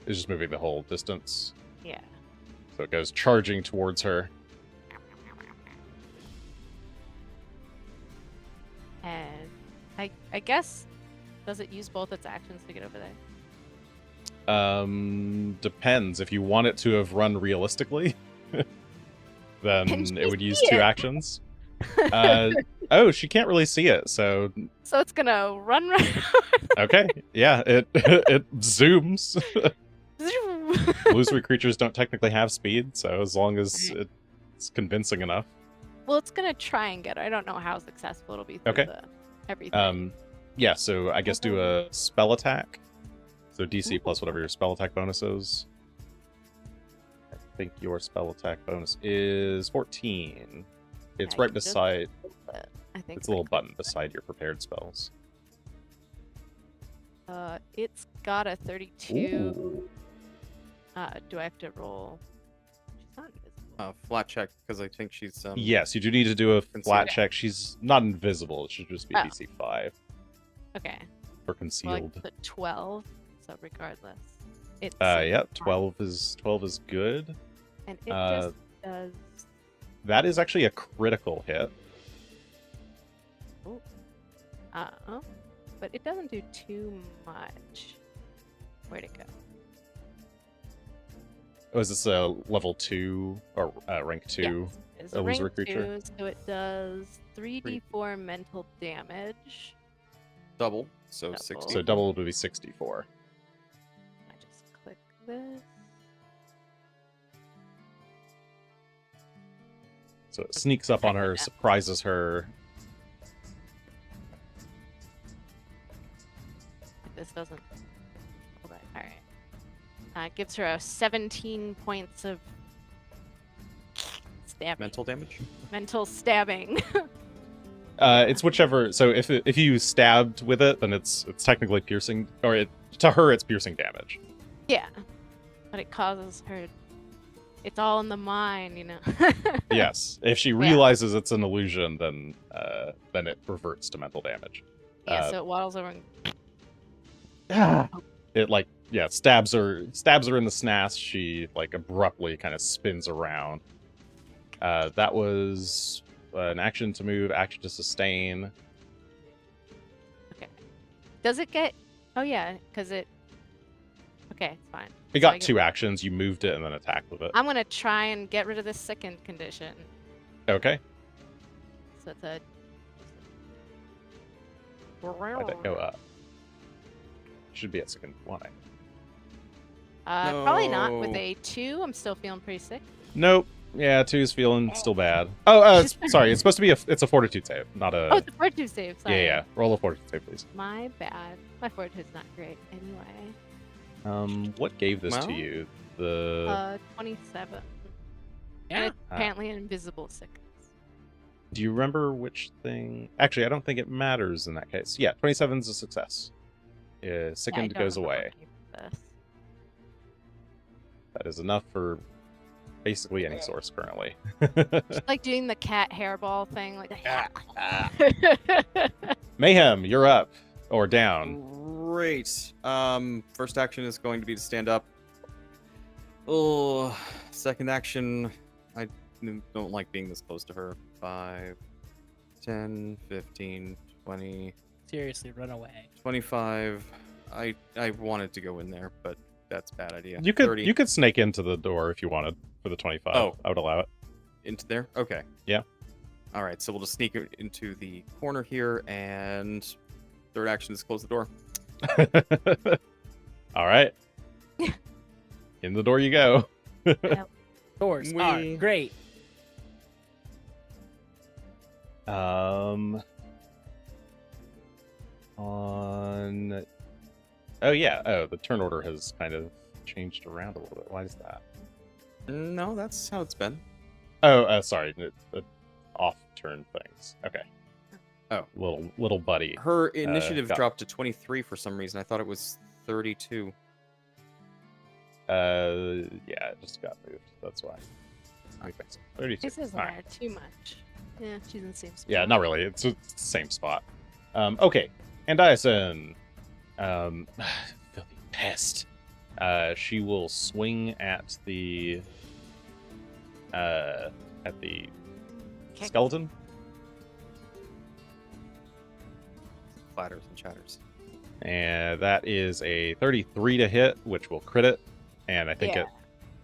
It's just moving the whole distance. yeah. So it goes charging towards her. And I guess does it use both its actions to get over there? Depends. If you want it to have run realistically, then Can it would she use see 2 it? actions. Oh, she can't really see it, so So it's gonna run right. okay. Yeah, it zooms. Illusory creatures don't technically have speed, so as long as it's convincing enough. Well, it's gonna try and get her. I don't know how successful it'll be through Okay. everything. Yeah, so I guess do a spell attack. So DC plus whatever your spell attack bonus is. I think your spell attack bonus is 14. It's Yeah, right you just- beside. I think It's a little button beside your prepared spells. It's got a 32. Ooh. Do I have to roll? She's not invisible. Flat check because I think she's Yes, you do need to do a flat Concealed. check. She's not invisible. It should just be Oh. DC 5 Okay. for Well, I concealed. put 12. So regardless, it's Yep, 12 is good. and it just does. That is actually a critical hit. But it doesn't do too much. Where'd it go? Was this a level 2 or rank 2? Yes, it's a a rank loser creature? 2, so it does 3d4 mental damage. double, so Double. 60. So double would be 64. I just click this. So it sneaks up on her, surprises her. This doesn't. Hold on. All right. It gives her a 17 points of stabbing. Mental damage? Stabbing. It's whichever. So if you stabbed with it, then it's technically piercing, or to her it's piercing damage. Yeah. But it causes her. It's all in the mind, you know. Yes. If she realizes it's an illusion, then it reverts to mental damage. Yeah. So it waddles over and. It stabs her in the snaz. She abruptly kind of spins around. That was an action to move, action to sustain. Okay. Does it get? Oh yeah, because it. Okay, it's fine. It So I got get- 2 actions. You moved it and then attacked with it. I'm gonna try and get rid of this second condition. Okay. So it's a. Why'd that go up? Should be at second 1. Probably not. With No. a 2, I'm still feeling pretty sick. Nope. Yeah, 2's feeling still bad. Oh, sorry. It's supposed to be it's a fortitude save, not a. Oh, it's a fortitude save. Sorry. Yeah. Roll a fortitude save, please. My bad. My fortitude's not great anyway. What gave this to Well- you? The 27. Yeah. And it's apparently an invisible sickness. Do you remember which thing? Actually, I don't think it matters in that case. Yeah, 27's a success. Sickened I don't goes remember away. what gave this. That is enough for basically any source currently. Just like doing the cat hairball thing, like. Mayhem, you're up or down. Great. First action is going to be to stand up. Oh, second action, I don't like being this close to her. 5, 10, 15, 20, Seriously, run away. 25. I wanted to go in there, but that's a bad idea. You could 30 you could snake into the door if you wanted for the 25. Oh. I would allow it. into there. Okay. Yeah. All right. So we'll just sneak it into the corner here, and third action is close the door. All right. In the door you go. Doors are great. On. Oh yeah. Oh, the turn order has kind of changed around a little bit. Why is that? No, that's how it's been. Oh, sorry. Off turn things. Okay. Oh, little buddy. Her initiative dropped to 23 for some reason. I thought it was 32. Yeah, it just got moved. That's why. I think so. 32. This isn't Alright. too much. Yeah, she's in the same spot. Yeah, not really. It's the same spot. Okay. Andaisin. Filthy pest. She will swing at the skeleton. Clatters and chatters. And that is a 33 to hit, which will crit it. And I think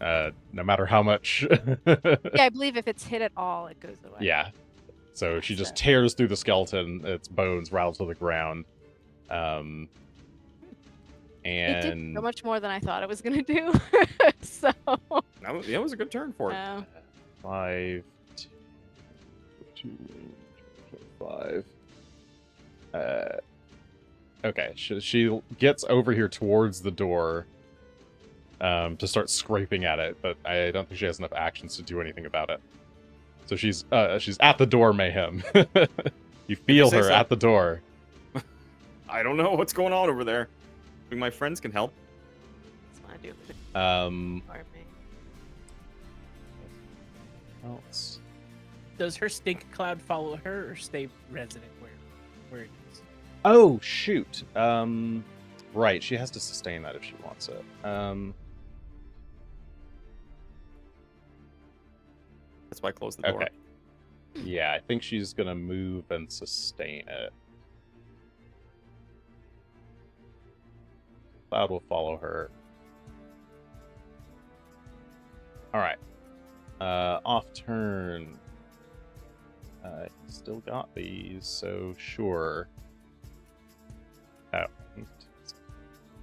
no matter how much. Yeah, I believe if it's hit at all, it goes away. Yeah. So she just tears through the skeleton, its bones rattle to the ground. And it did so much more than I thought it was going to do. So that was a good turn for it. 5, 2, 5. Okay, she gets over here towards the door to start scraping at it, but I don't think she has enough actions to do anything about it. So she's at the door, Mayhem. You feel her at the door. I don't know what's going on over there. I think my friends can help. That's what I do. Else. Does her stink cloud follow her or stay resident where it is? Oh shoot. Right, she has to sustain that if she wants it. That's why I closed the door. Okay. Yeah, I think she's gonna move and sustain it. Cloud will follow her. Alright. Off turn. Still got these, so sure. Oh.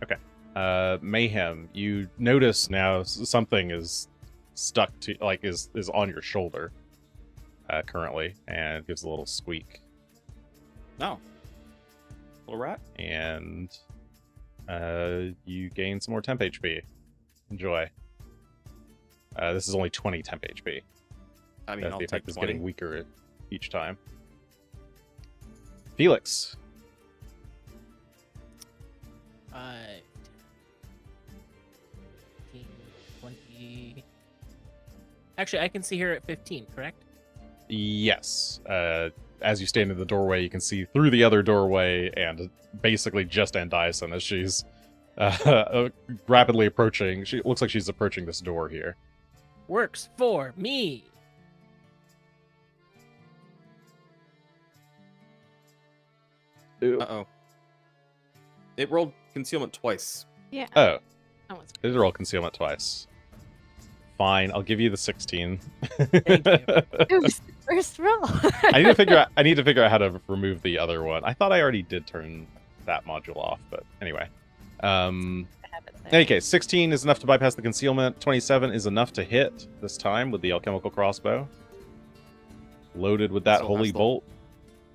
Okay. Mayhem, you notice now something is stuck to, like, is on your shoulder currently, and gives a little squeak. No. Little rat? And you gain some more temp HP. Enjoy. This is only 20 temp HP. I mean, the effect is 20. getting weaker each time. Felix. 20. Actually, I can see her at 15, correct? Yes. As you stand in the doorway, you can see through the other doorway and basically just Andaisin as she's rapidly approaching. She looks like she's approaching this door here. Works for me. Uh-oh. It rolled concealment twice. Yeah. Oh. That was It did roll concealment twice. Fine, I'll give you the 16. Thank you. It was the first roll. I need to figure out how to remove the other one. I thought I already did turn that module off, but anyway. In any case, 16 is enough to bypass the concealment. 27 is enough to hit this time with the alchemical crossbow. Loaded with that So holy hostile. bolt.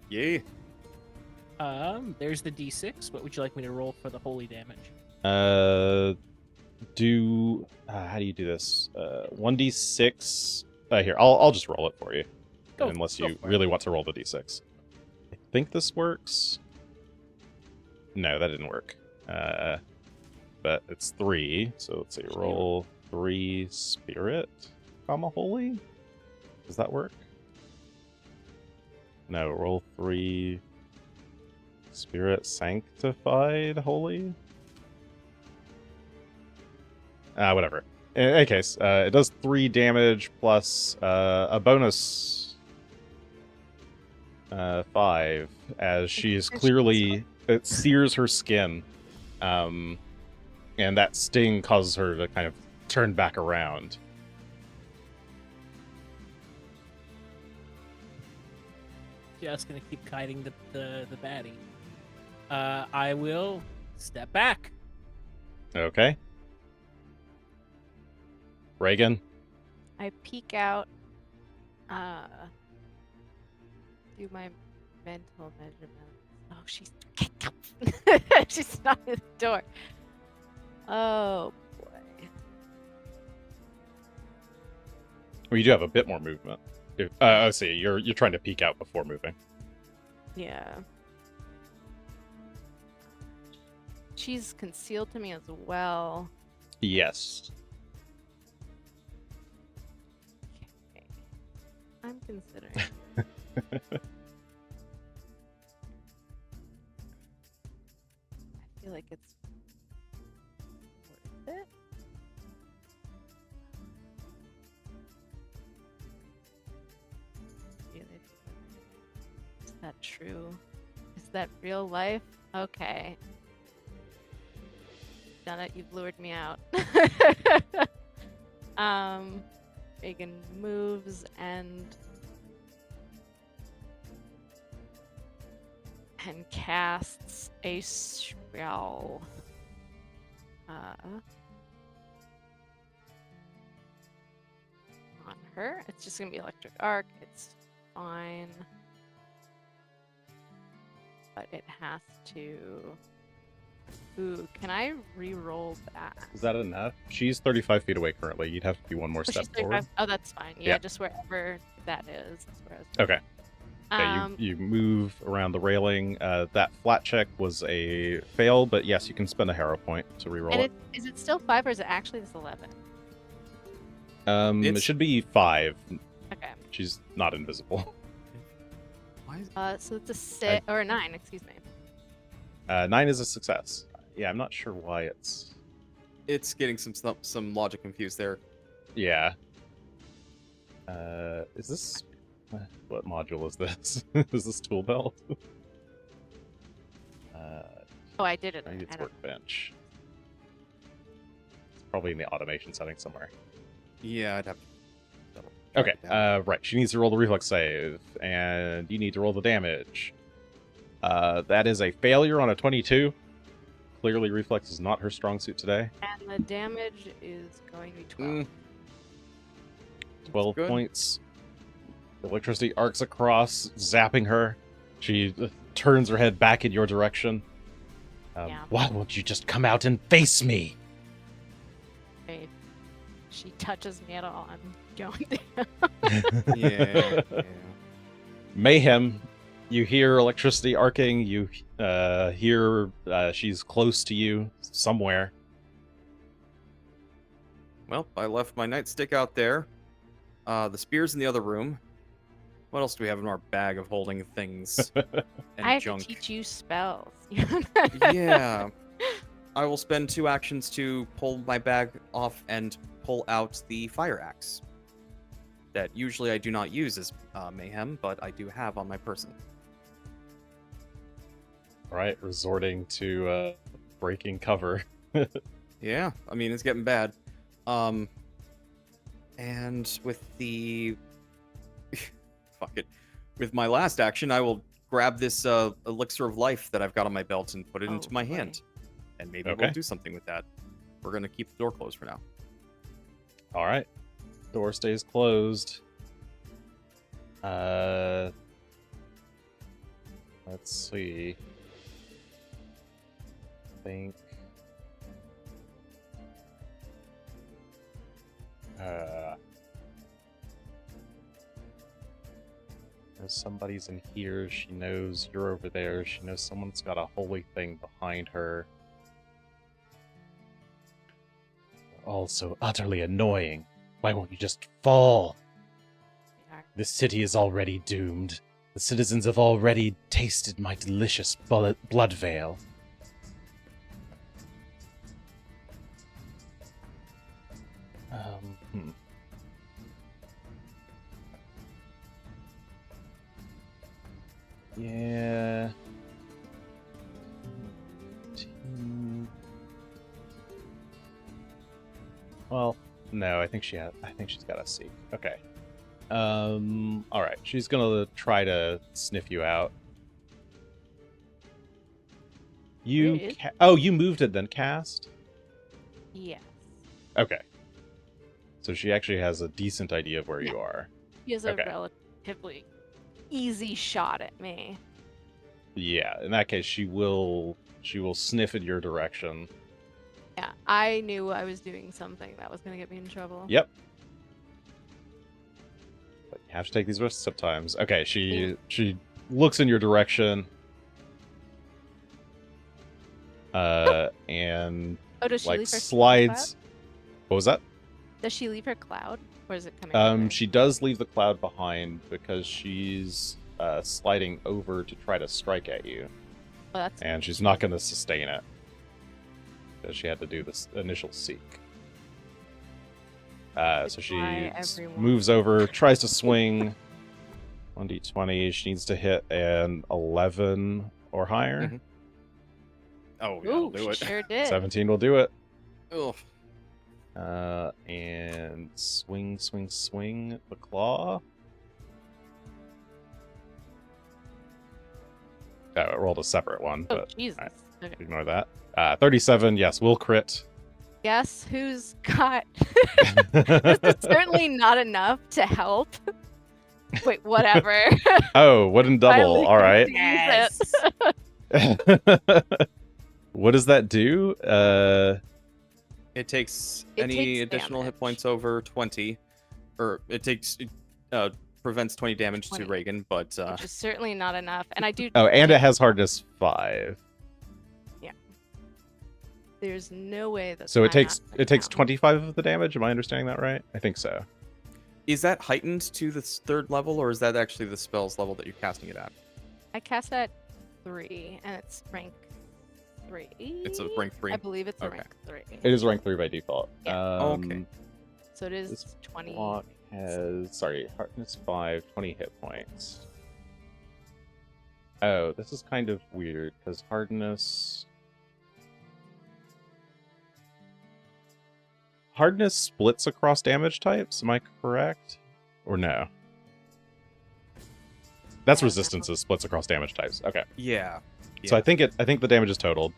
Yeah. There's the D6. What would you like me to roll for the holy damage? How do you do this? 1d6. Here, I'll just roll it for you. Unless you really want to roll the d6. I think this works. No, that didn't work. But it's 3. So let's see. Roll 3 spirit, holy. Does that work? No, roll 3 spirit sanctified holy. Whatever. In any case, it does 3 damage plus a bonus 5 as she is clearly, it sears her skin, and that sting causes her to kind of turn back around. Just gonna keep kiting the baddie. I will step back. Okay. Regan? I peek out, do my mental measurements. Oh, she's she's not at the door. Oh boy. Well, you do have a bit more movement. I see. You're trying to peek out before moving. Yeah. She's concealed to me as well. Yes. Okay. I'm considering. I feel like it's worth it. Is that true? Is that real life? Okay. Done it. You've lured me out. Regan moves and casts a spell. On her. It's just gonna be electric arc. It's fine. But it has to. Ooh, can I re-roll that? Is that enough? She's 35 feet away currently. You'd have to do one more step forward. Oh, that's fine. Yeah, just wherever that is. That's where I was Okay. Okay, you move around the railing. That flat check was a fail, but yes, you can spend a hero point to reroll and it. Is it still 5 or is it actually this 11? It should be 5. Okay. She's not invisible. Why is So it's a 6 or a 9, excuse me. 9 is a success. Yeah, I'm not sure why it's getting some logic confused there. Yeah. Is this... What module is this? Is this tool belt? Oh, I did it. I think it's I don't- workbench. It's probably in the automation setting somewhere. Yeah, I'd have to double Okay, check it down. right. She needs to roll the reflex save, and you need to roll the damage. That is a failure on a 22. Clearly, reflex is not her strong suit today. And the damage is going to be 12. 12 good. points. Electricity arcs across, zapping her. She turns her head back in your direction. Yeah. Why won't you just come out and face me? If she touches me at all, I'm going down. Yeah. Mayhem, you hear electricity arcing. You hear she's close to you somewhere. Well, I left my nightstick out there. The spear's in the other room. What else do we have in our bag of holding things and I have junk? to teach you spells. Yeah. I will spend 2 actions to pull my bag off and pull out the fire axe. That usually I do not use as Mayhem, but I do have on my person. All right, resorting to breaking cover. Yeah, I mean, it's getting bad. And with the... Fuck it. With my last action, I will grab this elixir of life that I've got on my belt and put it into my boy. hand. And maybe Okay. we'll do something with that. We're going to keep the door closed for now. All right, door stays closed. Let's see. I think. Somebody's in here. She knows you're over there. She knows someone's got a holy thing behind her. All so utterly annoying. Why won't you just fall? This city is already doomed. The citizens have already tasted my delicious blood veil. Yeah. Well, no, I think she's got a seek. Okay. All right. She's gonna try to sniff you out. Wait, Oh, you moved it then cast? Yes. Okay. So she actually has a decent idea of where you are. He has a relatively easy shot at me. Yeah, in that case, she will sniff in your direction. Yeah, I knew I was doing something that was going to get me in trouble. Yep. But you have to take these risks sometimes. Okay, she looks in your direction. And does she like leave her slides. What was that? Does she leave her cloud, or is it coming? From her? She does leave the cloud behind because she's sliding over to try to strike at you. Well, and she's not going to sustain it because she had to do this initial seek. So she moves over, tries to swing. 1d20. She needs to hit an 11 or higher. Mm-hmm. Oh, yeah, I'll do it. Sure did. 17 will do it. Ugh. And swing the claw. Oh, it rolled a separate one, but Jesus. Right, Okay. ignore that. 37, yes, will crit. Guess who's got... This is certainly not enough to help. Wait, whatever. Oh, wooden double. All right. Yes. What does that do? It takes It any takes additional damage. hit points over 20, or it prevents 20 damage 20. to Regan, but Which is certainly not enough. And I do... Oh, and it has hardness 5. There's no way that... So it takes 25 of the damage. Am I understanding that right? I think so. is that heightened to the third level, or is that actually the spell's level that you're casting it at? I cast at 3, and it's rank 3. It's a rank 3. I believe it's a Okay. rank 3. It is rank 3 by default. Yeah. Okay. So it is This 20. block has, hardness 5, 20 hit points. Oh, this is kind of weird, because hardness splits across damage types, am I correct? Or no? That's resistances, splits across damage types. Okay. Yeah. So I think the damage is totaled.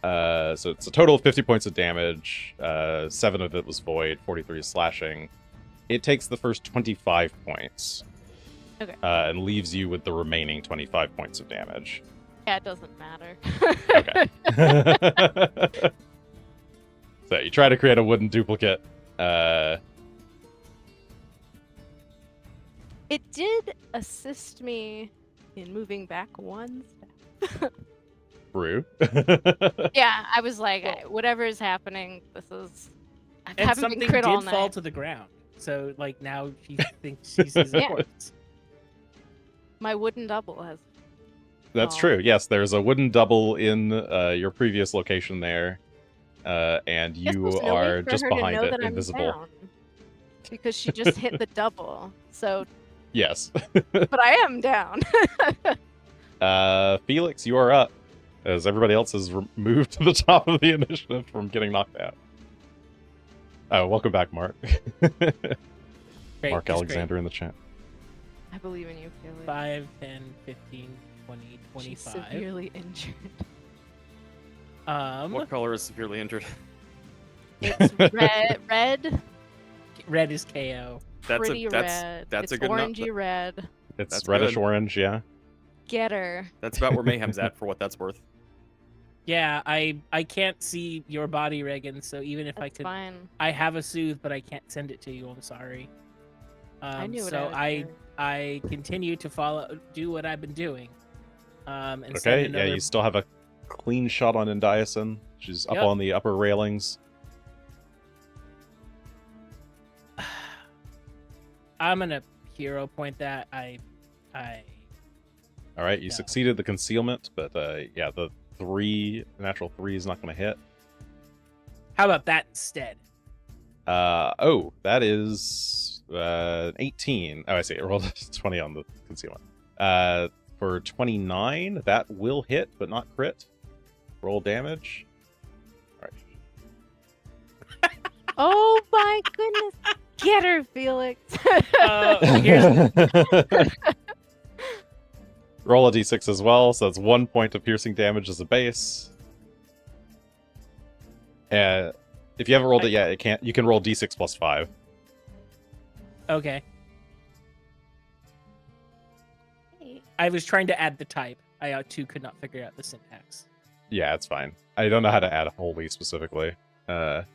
So it's a total of 50 points of damage. 7 of it was void, 43 is slashing. It takes the first 25 points. Okay. And leaves you with the remaining 25 points of damage. Yeah, it doesn't matter. Okay. So you try to create a wooden duplicate. It did assist me in moving back 1 step. Through. Yeah, I was like, whatever is happening, this is... I And haven't something been crit did all fall night. to the ground. So, like, now she thinks she sees a Yeah. corpse. My wooden double has... That's Oh. true. Yes, there's a wooden double in your previous location there. And Guess you there's no way are for just her to behind know it, that I'm invisible. down, because she just hit the double. So, Yes. but I am down. Felix, you are up, as everybody else has moved to the top of the initiative from getting knocked out. Oh, welcome back, Mark. Great, Mark that's Alexander in the chat. I believe in you, Felix. 5, 10, 15, 20, She's 25. severely injured. What color is severely injured? It's red. Red is KO. Pretty red. That's it's a good orangey red. It's That's reddish good. orange, yeah. Get her. That's about where Mayhem's at, for what that's worth. Yeah, I can't see your body, Regan, so even if I That's could... fine. I have a soothe, but I can't send it to you. I'm sorry. I knew what so I was doing. I continue to do what I've been doing. And Okay, send yeah, another... you still have a clean shot on Andaisin. She's up Yep. on the upper railings. I'm gonna hero point that. I All right, you Yeah. succeeded the concealment, but yeah, the natural 3 is not going to hit. How about that instead? Oh, that is 18. Oh, I see. It rolled a 20 on the concealment. For 29, that will hit, but not crit. Roll damage. All Oh my goodness. Get her, Felix. Here's right. Roll a d6 as well, so that's 1 point of piercing damage as a base. If you haven't rolled it yet, you can roll d6 plus 5. Okay. I was trying to add the type. I too could not figure out the syntax. Yeah, it's fine. I don't know how to add holy specifically. All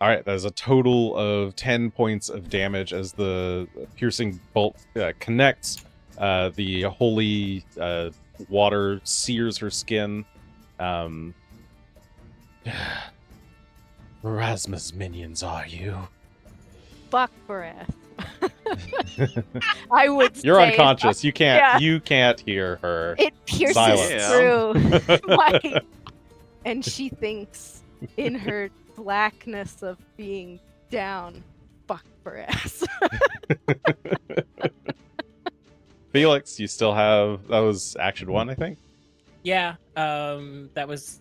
right, there's a total of 10 points of damage as the piercing bolt connects. The holy water sears her skin. Erasmus minions, are you? Fuck breath. I would. You're say unconscious. You can't. Yeah. You can't hear her. It pierces Silence. through my, and she thinks in her blackness of being down, fuck for ass. Felix, you still have. That was action 1, I think. Yeah. That was.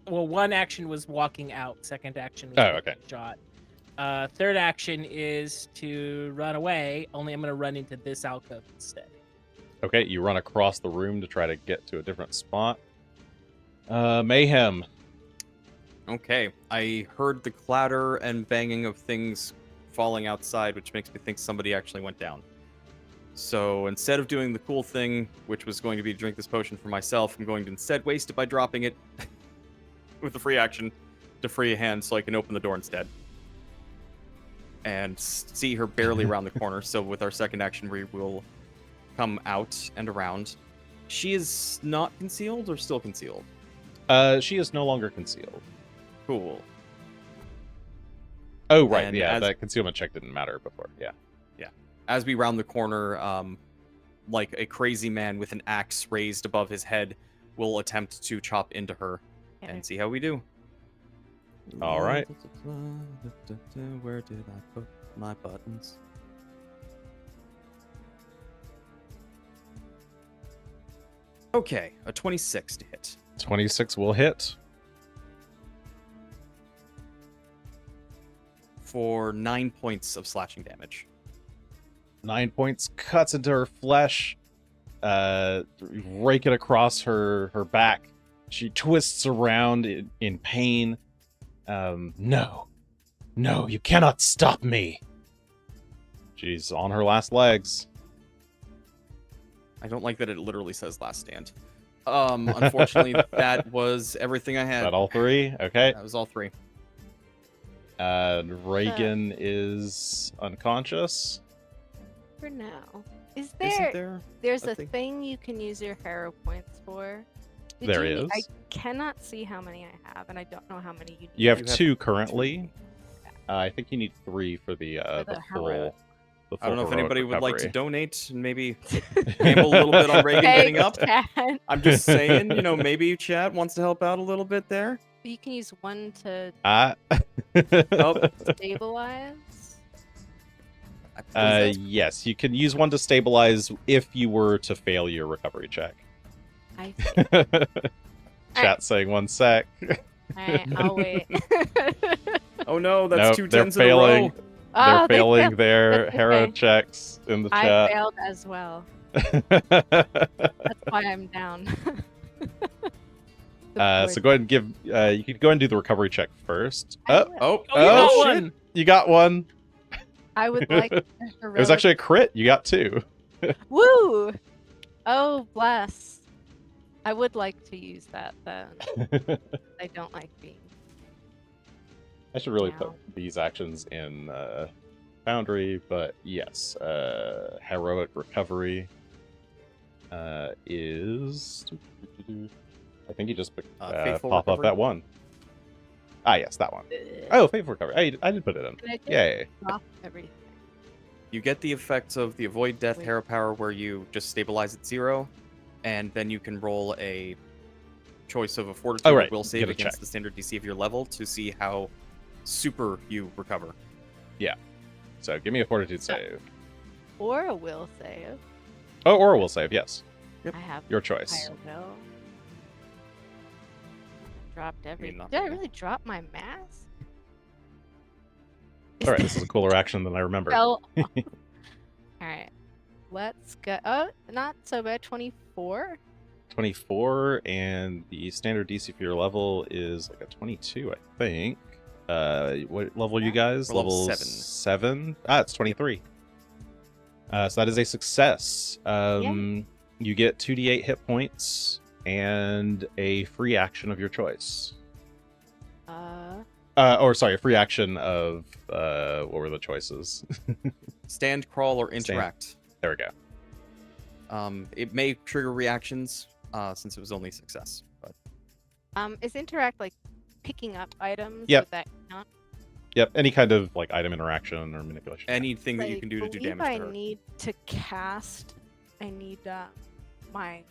Well, one action was walking out. Second action was Oh, okay. shot. Third action is to run away. Only I'm going to run into this alcove instead. Okay, you run across the room to try to get to a different spot. Mayhem. Okay, I heard the clatter and banging of things falling outside, which makes me think somebody actually went down. So instead of doing the cool thing, which was going to be to drink this potion for myself, I'm going to instead waste it by dropping it with the free action to free a hand so I can open the door instead. And see her barely around the corner. So with our second action, we will come out and around. She is not concealed or still concealed? She is no longer concealed. Cool. Oh, right. And Yeah, that concealment check didn't matter before. Yeah. Yeah. As we round the corner, like a crazy man with an axe raised above his head will attempt to chop into her and see how we do. All right. Where did I put my buttons? Okay, a 26 to hit. 26 will hit. For 9 points of slashing damage. 9 points, cuts into her flesh, rake it across her back. She twists around in pain. No, you cannot stop me. She's on her last legs. I don't like that it literally says last stand. Unfortunately, that was everything I Is had. that all 3? Okay. That was all 3. Regan is unconscious. For now. Isn't There's a a thing? thing you can use your hero points for. There is. I cannot see how many I have, and I don't know how many you need. You have You have 2 currently. I think you need 3 for the the full. heroic. The full I don't know if heroic anybody would like to recovery. donate and maybe gamble a little bit on Reagan getting up. Chat. I'm just saying, maybe chat wants to help out a little bit there. You can use one to Oh, stabilize. yes, you can use one to stabilize if you were to fail your recovery check. I Chat saying 1 sec. Alright, I'll wait. oh no, that's Nope, 2 they're 10s failing. in a row. They're They failing failed. their That's hero okay. checks in the I chat. failed as well. That's why I'm down. So go ahead and give. You could go ahead and do the recovery check first. I Oh, will. you got shit. one. You got one. I would like a It was actually a crit. You got 2. Woo! Oh, bless. I would like to use that then. I don't like being. I should really Wow. put these actions in Foundry, but yes, heroic recovery is. I think you just Faithful pop up recovery? that one. Ah, yes, that one. Oh, faithful recovery. I did put it in. Can I just Yay! drop everything? You get the effects of the Avoid Death Wait. Hero Power where you just stabilize at 0, and then you can roll a choice of a Fortitude Oh, right. will Get save a against check. the standard DC of your level to see how super you recover. So give me a Fortitude save. Or a will save. Oh, or a will save. Yes, Yep. I have your choice. higher will. Dropped everything. not Did I really. really drop my mask? All right, this is a cooler action than I remember. Fell off. Alright. Let's go. Oh, not so bad. 24? 24, and the standard DC for your level is like a 22, I think. What level are you guys? We're level level 7. 7? Ah, it's 23. So that is a success. You get 2d8 hit points and a free action of your choice. A free action of what were the choices? Stand, crawl, or interact. There we go. It may trigger reactions since it was only a success. But is interact like picking up items? Yep. Would that count? Yep. Any kind of like item interaction or manipulation. anything that you can do to do damage to her. I need to cast. I need my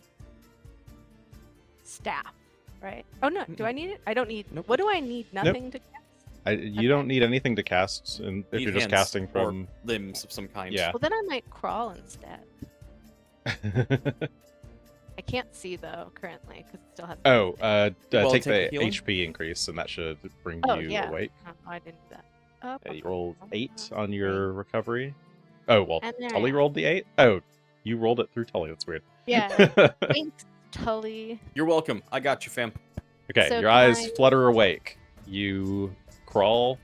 staff, right? Oh no, do I need it? I don't need. Nope. What do I need? Nothing to cast. You don't need anything to cast, and if Need you're just hands casting from or limbs of some kind. Yeah. Well, then I might crawl instead. I can't see though currently because it still has. Take the take a healing? HP increase, and that should bring you yeah. awake. Oh, I didn't do that. Oh, Yeah, you rolled 8 on your recovery. Oh well, And there I Tully am. rolled the 8. Oh, you rolled it through Tully. That's weird. Yeah. Thanks, Tully. You're welcome. I got you, fam. Okay, So your can eyes I- flutter awake. You crawl.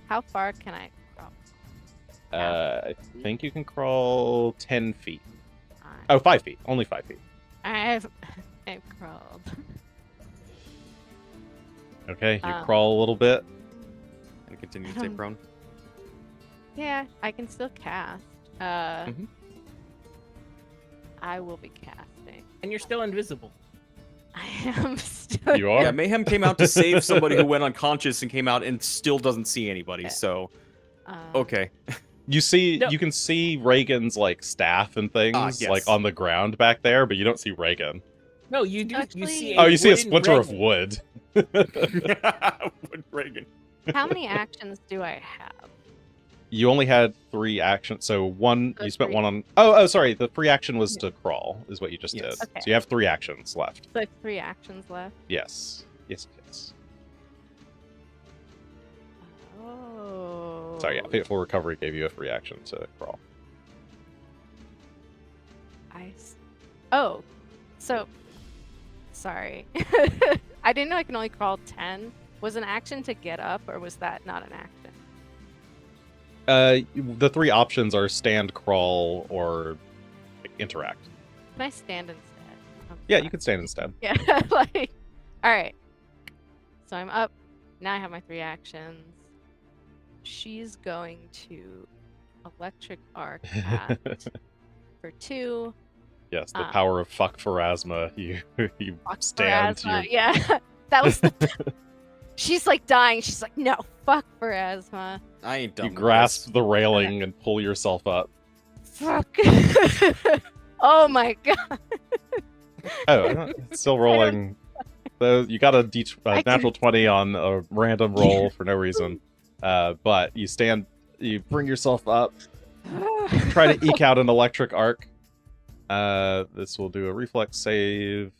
How far can I crawl? I think you can crawl 10 feet. I- Oh, 5 feet. Only 5 feet. I've crawled. Okay, you Um, crawl a little bit. And continue to stay prone. Yeah, I can still cast. Mhm. I will be casting. And you're still invisible. I am still. You are? Yeah, Mayhem came out to save somebody who went unconscious and came out and still doesn't see anybody. So okay. You see, No. you can see Regan's like staff and things yes. like on the ground back there, but you don't see Regan. No, you do. You Actually- see. Oh, you see a wooden splinter of Regan. wood. Would Regan. How many actions do I have? You only had 3 actions, so one Oh, you spent 3. one on. Oh, sorry. The free action was to crawl, is what you just Yes. did. Okay. So you have 3 actions left. So I have 3 actions left. Yes. Yes. Oh. Sorry, yeah. Fateful Recovery gave you a free action to crawl. Oh, so sorry. I didn't know I can only crawl 10. Was an action to get up, or was that not an action? The 3 options are stand, crawl, or interact. Can I stand instead? I'm Yeah, sorry. you can stand instead. Yeah, like, all right. So I'm up. Now I have my 3 actions. She's going to electric arc at for 2. Yes, the power of fuck Pharasma. You Fuck stand. Pharasma. Yeah, that was. She's like dying. She's like, no, fuck Pharasma. I ain't done. You with grasp this. the railing and pull yourself up. Fuck. Oh my god. Oh, it's still rolling. So you got a natural 20 on a random roll for no reason. But you stand, you bring yourself up, try to eke out an electric arc. This will do a reflex save.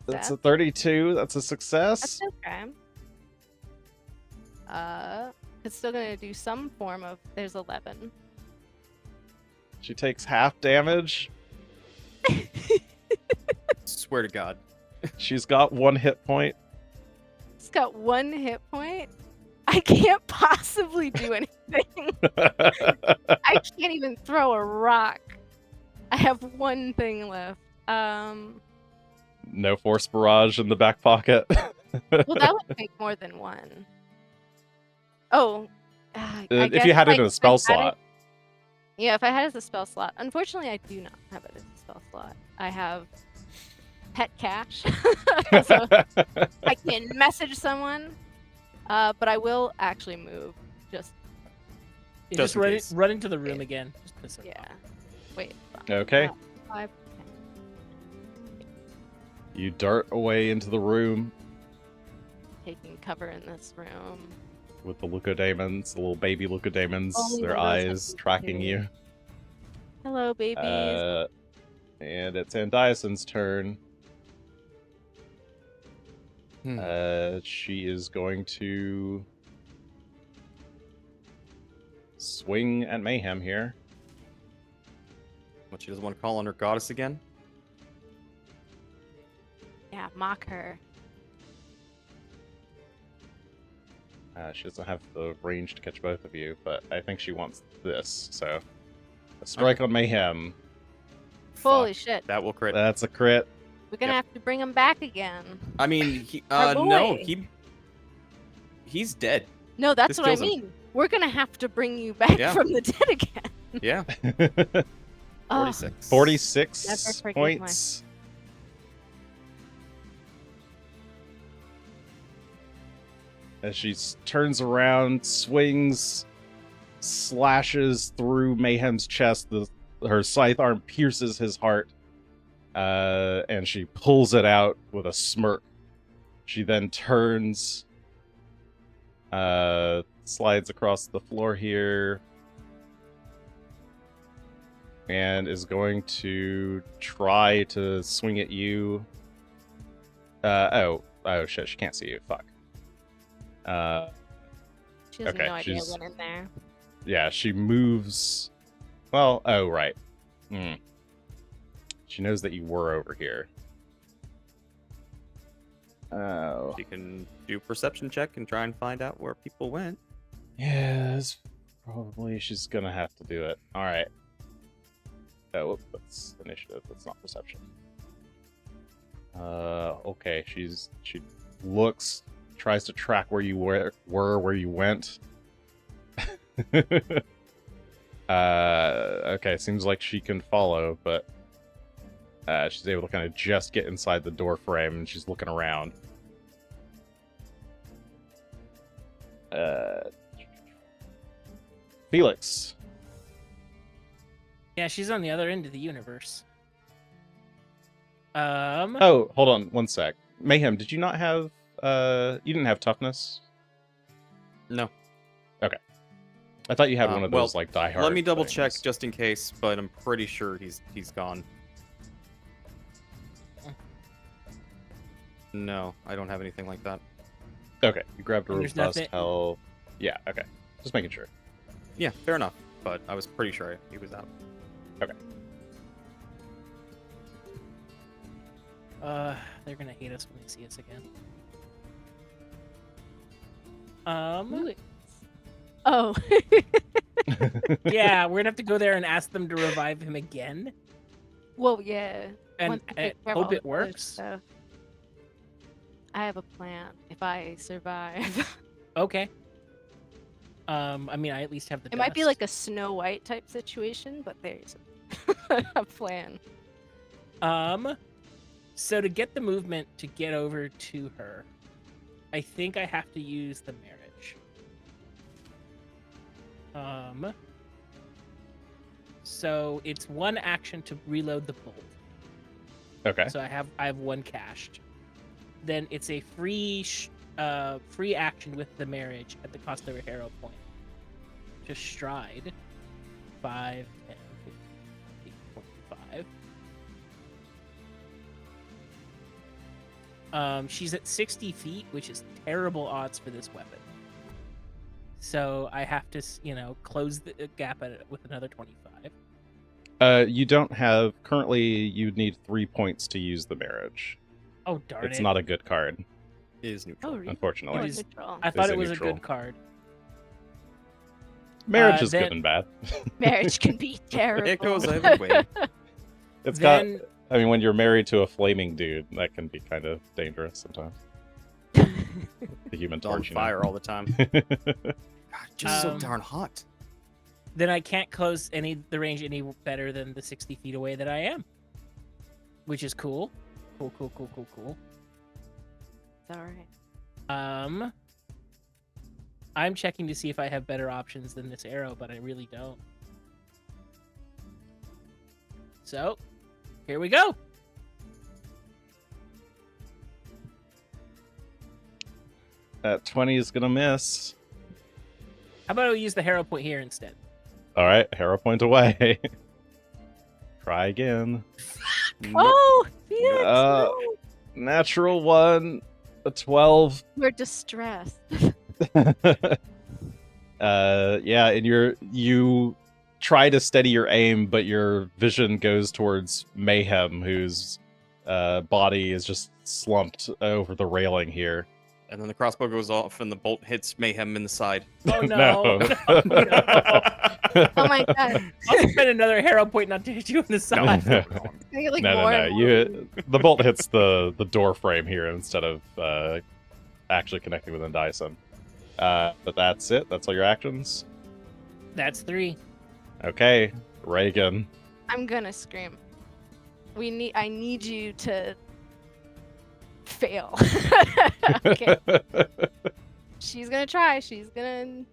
That's a 32. That's a success. That's okay. It's still gonna do some form of. There's 11. She takes half damage. Swear to God. She's got 1 hit point. It's got 1 hit point. I can't possibly do anything. I can't even throw a rock. I have 1 thing left. No force barrage in the back pocket. Well, that would take more than 1. Oh, I If guess, you had it like, in a if spell I had slot. it- yeah, if I had it as a spell slot. Unfortunately, I do not have it as a spell slot. I have pet cash, so I can message someone. But I will actually move. Just You Just just in run, case. run into the room again. Just piss her yeah. off. Wait. Okay. 5. You dart away into the room Taking cover in this room. with the Leucodaemons, the little baby Leucodaemons, Only their those eyes that tracking can you. Hello, babies. And it's Andaisin's turn. She is going to swing at Mayhem here. What, she doesn't want to call on her goddess again? Yeah, mock her. She doesn't have the range to catch both of you, but I think she wants this. So, a strike on Mayhem. Holy Fuck, shit. that will crit. That's a crit. We're gonna have to bring him back again. I mean, Our no, boy. he's dead. No, that's This what I kills him. mean. We're gonna have to bring you back Yeah. from the dead again. Yeah, Oh, 46. 46 Never forgive points. As she turns around, swings, slashes through Mayhem's chest. Her scythe arm pierces his heart, and she pulls it out with a smirk. She then turns, slides across the floor here, and is going to try to swing at you. Oh shit, she can't see you. Fuck. she has okay, no idea I she's- went in there. Yeah, she moves. Well, oh, right. She knows that you were over here. Oh. She can do perception check and try and find out where people went. Yes, probably she's gonna have to do it. Alright. Oh, that's initiative, that's not perception. Okay, she looks, tries to track where you were where you went. Okay, seems like she can follow, but she's able to kind of just get inside the door frame, and she's looking around. Felix. Yeah, she's on the other end of the universe. Oh, hold on one sec. Mayhem, did you not have you didn't have toughness? No. I thought you had one of well, those like Die Hard. Let me double check things. just in case, but I'm pretty sure he's gone. No, I don't have anything like that. Okay, you grabbed a And there's robust nothing- health. Yeah, okay. Just making sure. Yeah, fair enough. But I was pretty sure he was out. They're gonna hate us when they see us again. Ooh, Oh. Yeah, we're gonna have to go there and ask them to revive him again, Well, yeah. and Once we I take care of all hope the it other works. stuff. I have a plan if I survive. Okay. I mean, I at least have the. It might be dust. like a Snow White type situation, but there's a plan. So to get the movement to get over to her, I think I have to use the marriage. So it's one action to reload the bolt. Okay. So I have one cached. Then it's a free action with the marriage at the cost of a hero point. Just stride. 5, 10, 15, 25. She's at 60 feet, which is terrible odds for this weapon. So I have to, close the gap with another 25. You don't have currently. You'd need 3 points to use the marriage. Oh darn It's it! not a good card, It is neutral. Oh, really? unfortunately. It is- Neutral. I thought a it was neutral. a good card. Marriage is then- good and bad. Marriage can be terrible. It goes either way. It's Then got. I mean, when you're married to a flaming dude, that can be kind of dangerous sometimes. The Human It's on Torch, fire all the time. you know? God, just so Um, darn hot. then I can't close the range any better than the 60 feet away that I am, which is cool. Cool. It's all right. I'm checking to see if I have better options than this arrow, but I really don't. So, here we go. That 20 is gonna miss. How about we use the hero point here instead? All right, hero point away. Try again. Nope. Oh, Felix, Uh, no. Natural 1, a 12. We're distressed. Yeah, and you try to steady your aim, but your vision goes towards Mayhem, whose body is just slumped over the railing here. And then the crossbow goes off, and the bolt hits Mayhem in the side. Oh no! Oh my god! I'll spend another hero point not to hit you in the side. The bolt hits the door frame here instead of actually connecting with Andaisin. But that's it. That's all your actions. That's 3. Okay, Regan. I'm gonna scream. I need you to fail. Okay. She's gonna try. She's gonna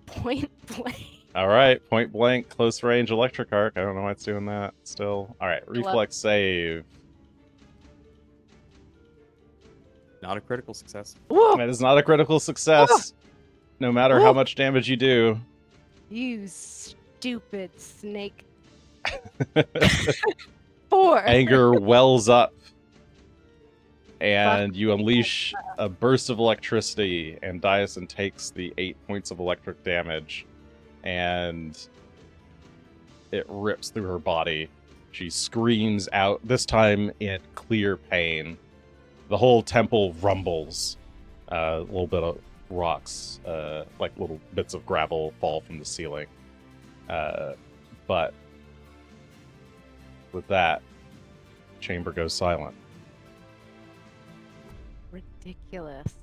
point blank. All right, point blank, close range, electric arc. I don't know why it's doing that still. All right, reflex save. Not a critical success. Whoa! That is not a critical success. No matter how much damage you do. You stupid snake. 4. Anger wells up. And you unleash a burst of electricity, and Andaisin takes the 8 points of electric damage, and it rips through her body. She screams out, this time in clear pain. The whole temple rumbles. A little bit of rocks, like little bits of gravel, fall from the ceiling. But with that, chamber goes silent. Ridiculous.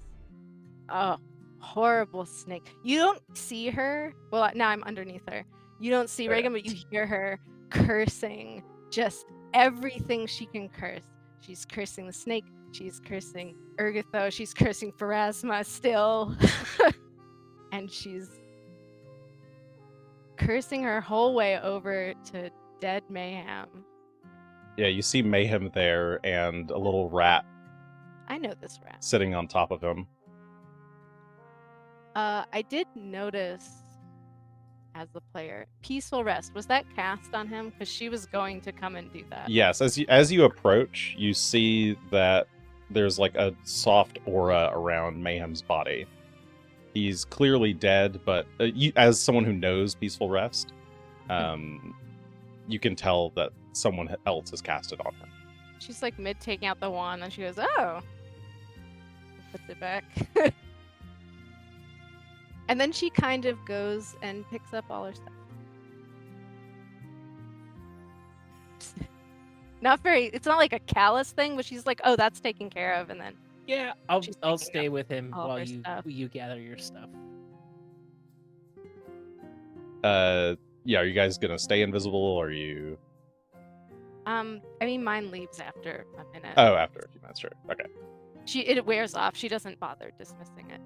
Oh, horrible snake. You don't see her. Well, now I'm underneath her. You don't see Regan, but you hear her cursing just everything she can curse. She's cursing the snake. She's cursing Urgatho. She's cursing Pharasma still. And she's cursing her whole way over to dead Mayhem. Yeah, you see Mayhem there and a little rat. I know this rat. Sitting on top of him. I did notice as the player, Peaceful Rest, was that cast on him? Because she was going to come and do that. Yes, as you approach, you see that there's like a soft aura around Mayhem's body. He's clearly dead, but as someone who knows Peaceful Rest, you can tell that someone else has cast it on him. She's like mid taking out the wand, and she goes, "Oh," puts it back. And then she kind of goes and picks up all her stuff. Not very. It's not like a callous thing, but she's like, "Oh, that's taken care of," and then yeah, I'll stay with him while you gather your stuff. Yeah, are you guys gonna stay invisible, or are you? I mean, mine leaves after a minute. Oh, after a few minutes, sure. Okay. It wears off. She doesn't bother dismissing it.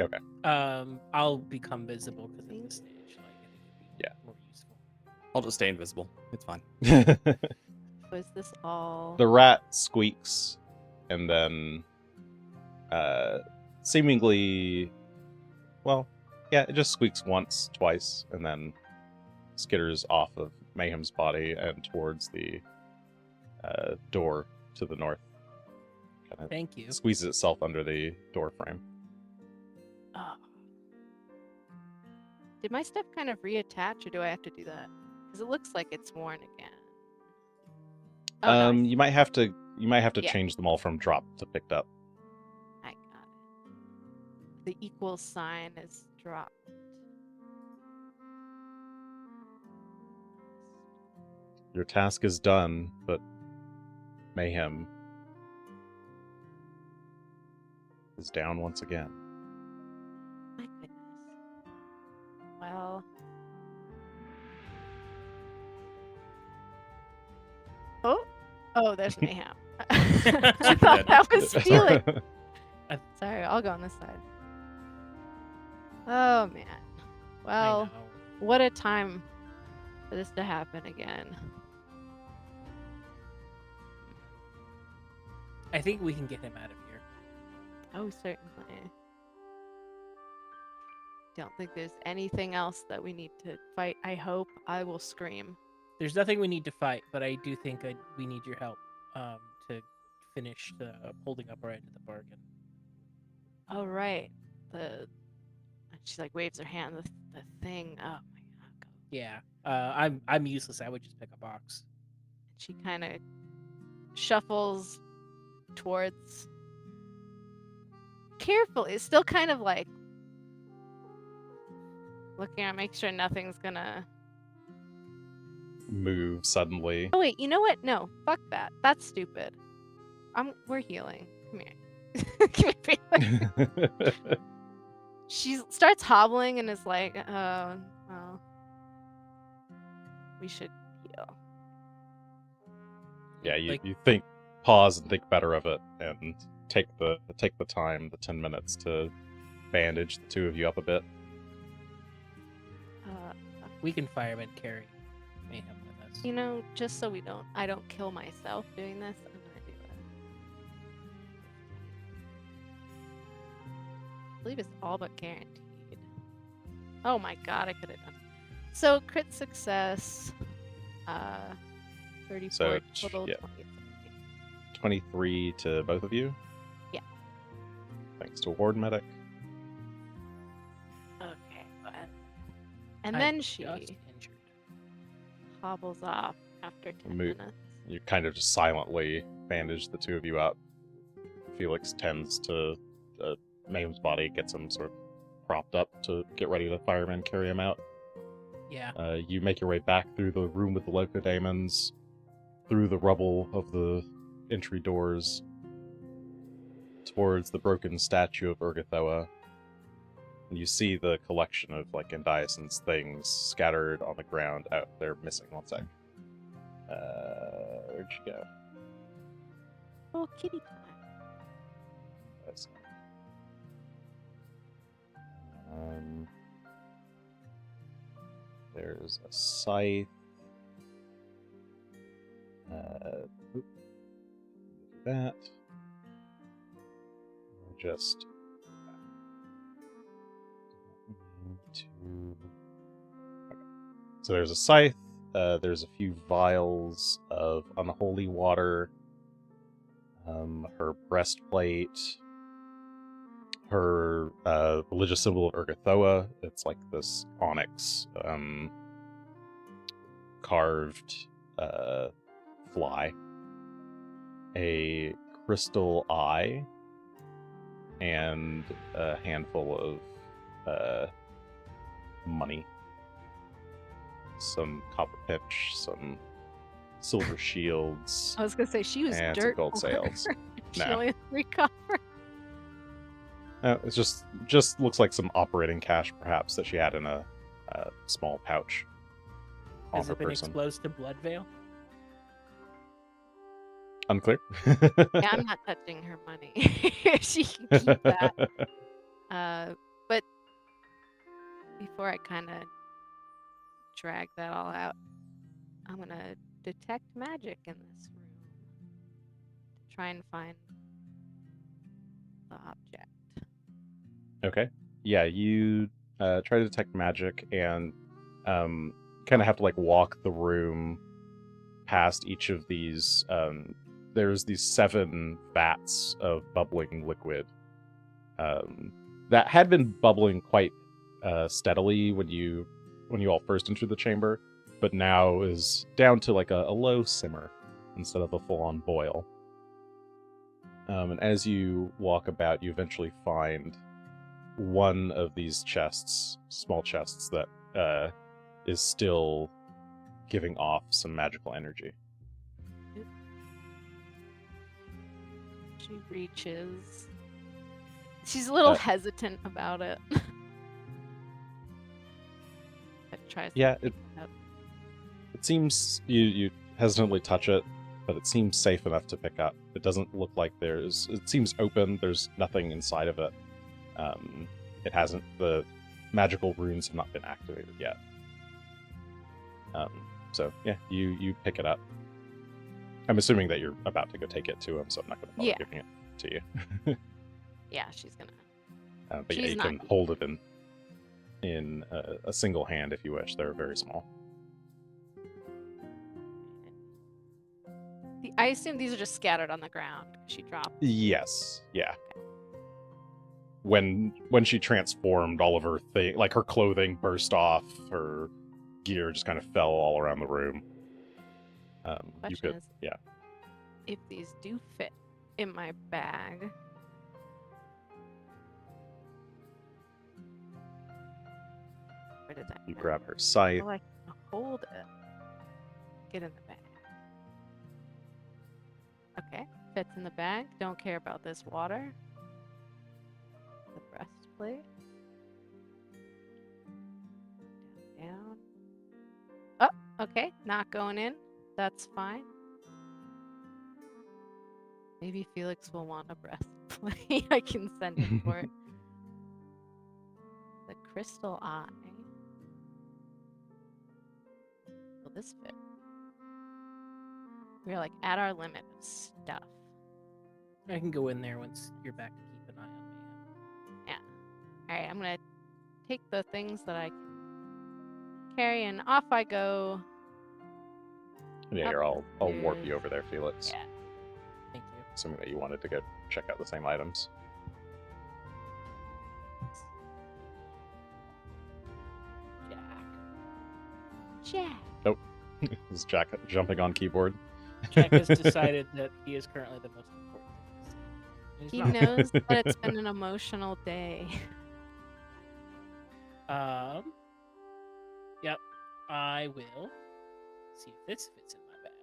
Okay. I'll become visible because at this stage, yeah, more useful. I'll just stay invisible. It's fine. Was this all? The rat squeaks, and then, seemingly, well, yeah, it just squeaks once, twice, and then skitters off of Mayhem's body and towards the door to the north. Kinda Thank you. Squeezes itself under the door frame. Oh. Did my stuff kind of reattach, or do I have to do that? Because it looks like it's worn again. Oh, nice. You might have to change them all from dropped to picked up. I got it. The equal sign is dropped. Your task is done, but Mayhem is down once again. My goodness. Well. Oh, there's Mayhem. I thought that was Felix. Sorry, I'll go on this side. Oh man. Well, what a time for this to happen again. I think we can get him out of here. Oh, certainly. Don't think there's anything else that we need to fight. I hope. I will scream. There's nothing we need to fight, but I do think we need your help to finish the holding up our end of the bargain. Oh, right. She like waves her hand. The thing. Oh my god. Yeah. I'm useless. I would just pick a box. She kind of shuffles towards carefully. It's still kind of like looking at, make sure nothing's gonna move suddenly. Oh wait, you know what? No, fuck that. That's stupid. We're healing. Come here. Give me feeling. She starts hobbling and is like, oh, well, we should heal. Yeah, you think, pause and think better of it, and take the time, the 10 minutes to bandage the two of you up a bit. We can fireman carry Mayhem with us. You know, just so I don't kill myself doing this, I'm gonna do it. I believe it's all but guaranteed. Oh my god, I could have done it. So crit success, 34 So, total, yeah. 20. 23 to both of you. Yeah. Thanks to Ward Medic. Okay, and then she injured. hobbles off after 10 Move. minutes. You kind of just silently bandage the two of you up. Felix tends to Mayhem's body, gets him sort of propped up to get ready to fireman carry him out. Yeah. You make your way back through the room with the Locodamons, through the rubble of the entry doors, towards the broken statue of Urgathoa. And you see the collection of Andaisin's things scattered on the ground. Oh, they're missing. One sec. Where'd she go? Oh, kitty time. There's a scythe. That. Just okay. So there's a scythe. There's a few vials of unholy water. Her breastplate. Her religious symbol of Urgathoa. It's like this onyx carved fly. A crystal eye. And a handful of money. Some copper pitch, some silver shields. I was gonna say she was and dirt some gold sails. She No. only has 3 copper. It's just looks like some operating cash, perhaps, that she had in a small pouch on Has her it been person. exposed to blood veil? Unclear. Yeah, I'm not touching her money. She can keep that. But before I kind of drag that all out, I'm gonna detect magic in this room to try and find the object. Okay. Yeah, you try to detect magic and kind of have to walk the room past each of these. There's these 7 vats of bubbling liquid that had been bubbling quite steadily when you all first entered the chamber, but now is down to a low simmer instead of a full-on boil. And as you walk about, you eventually find one of these chests, small chests, that is still giving off some magical energy. She reaches. She's a little hesitant about it. But tries to Yeah, pick it up. It seems you hesitantly touch it, but it seems safe enough to pick up. It doesn't look like it seems open. There's nothing inside of it. It hasn't. The magical runes have not been activated yet. So yeah, you pick it up. I'm assuming that you're about to go take it to him, so I'm not going to bother giving it to you. Yeah, she's gonna. But yeah, you can hold it in a single hand if you wish. They're very small. I assume these are just scattered on the ground. She dropped. Yes. Yeah. When she transformed, all of her her clothing burst off, her gear just kind of fell all around the room. Question is, if these do fit in my bag, Where did that You go? grab her scythe. Oh, I can hold it. Get in the bag. Okay, fits in the bag. Don't care about this water. The breastplate. Down. Oh, okay, not going in. That's fine. Maybe Felix will want a breastplate. I can send him for it. The crystal eye. Will this fit? We're like at our limit of stuff. I can go in there once you're back to keep an eye on Mayhem. Yeah. Alright, I'm gonna take the things that I can carry and off I go. Yeah, here, I'll warp you over there, Felix. Yeah. Thank you. Assuming that you wanted to go check out the same items. Jack. Nope. Is Jack jumping on keyboard? Jack has decided that he is currently the most important thing. He's He not. knows that it's been an emotional day. Yep. I will see if this fits in my bag.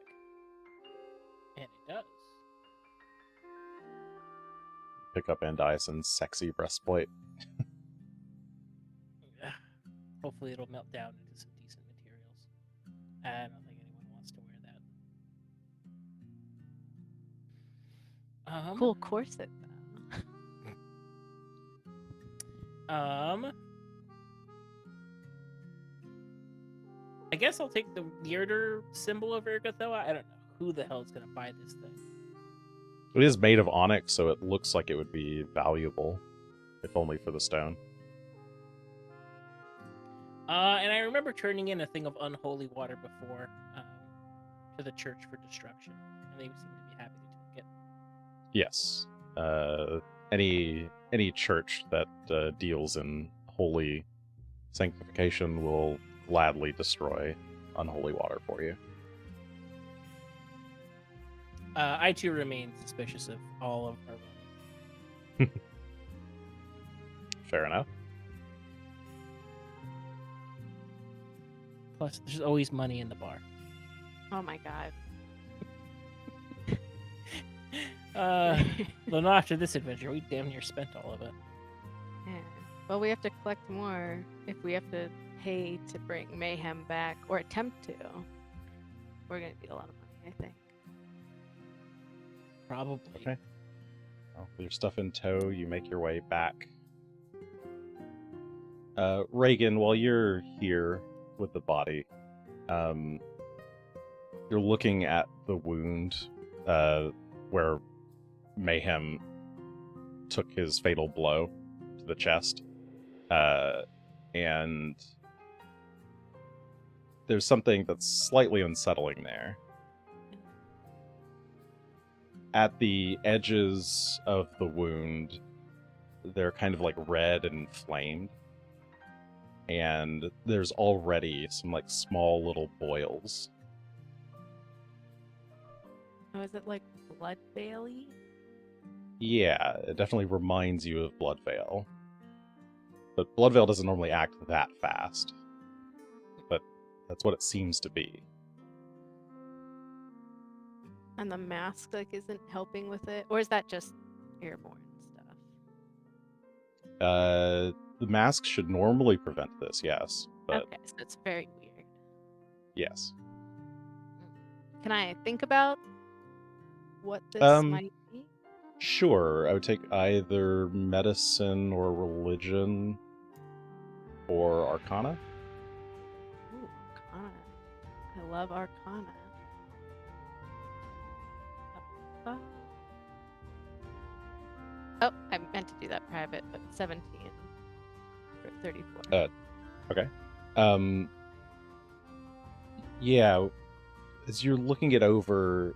And it does. Pick up Andaisin's sexy breastplate. Hopefully it'll melt down into some decent materials. I don't think anyone wants to wear that. Cool corset though. I guess I'll take the weirder symbol of Ergothoa. I don't know who the hell is going to buy this thing. It is made of onyx, so it looks like it would be valuable, if only for the stone. And I remember turning in a thing of unholy water before to the church for destruction, and they seem to be happy to take it. Yes. Any church that deals in holy sanctification will gladly destroy unholy water for you. I too remain suspicious of all of our. Fair enough. Plus, there's always money in the bar. Oh my god. Though not after this adventure, we damn near spent all of it. Yeah. Well, we have to collect more if we have to pay to bring Mayhem back, or attempt to. We're gonna need a lot of money, I think. Probably. Okay. Well, with your stuff in tow, you make your way back. Regan, while you're here with the body, you're looking at the wound where Mayhem took his fatal blow to the chest. And there's something that's slightly unsettling there. At the edges of the wound, they're kind of like red and inflamed. And there's already some like small little boils. Oh, is it like blood veil-y? Yeah, it definitely reminds you of Blood Veil. But Blood Veil doesn't normally act that fast. But that's what it seems to be. And the mask like isn't helping with it? Or is that just airborne stuff? The mask should normally prevent this, yes. But Okay, so it's very weird. yes. Can I think about what this might be? Sure, I would take either medicine or religion or arcana. Ooh, Arcana. I love Arcana. Oh, I meant to do that private, but 17 for 34. Okay. Yeah, as you're looking it over,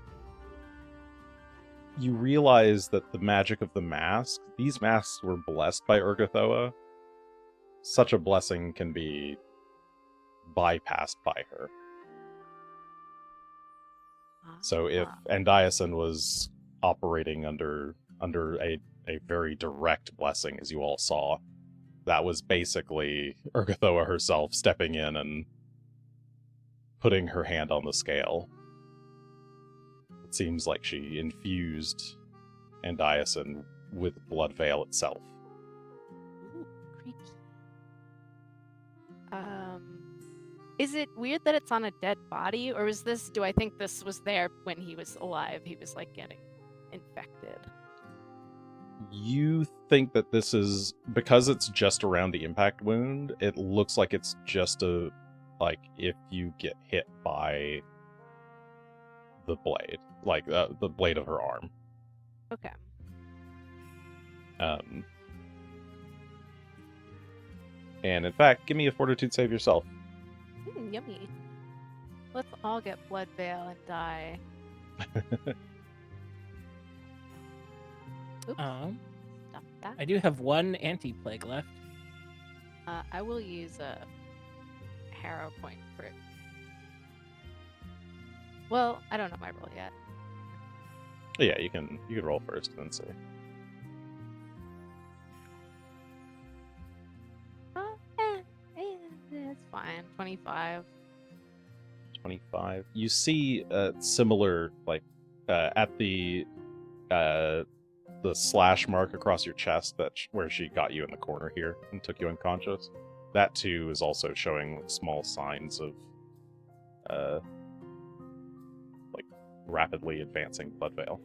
you realize that the magic of the mask, these masks were blessed by Ergothoa. Such a blessing can be bypassed by her. So if Andaisin was operating under a very direct blessing, as you all saw, that was basically Urgathoa herself stepping in and putting her hand on the scale. It seems like she infused Andaisin with Blood Veil itself. Ooh, creepy. Is it weird that it's on a dead body, or do I think this was there when he was alive? He was like getting infected. You think that this is, because it's just around the impact wound, it looks like it's just if you get hit by the blade, the blade of her arm. Okay. And in fact, give me a fortitude save yourself. Yummy. Let's all get Blood Veil and die. Oops. Stop that. I do have one anti-plague left. I will use a Harrow point for it. Well, I don't know my roll yet. Yeah, you can roll first and then see. It's fine. 25. 25. You see similar, at the slash mark across your chest where she got you in the corner here and took you unconscious. That too is also showing small signs of rapidly advancing blood veil.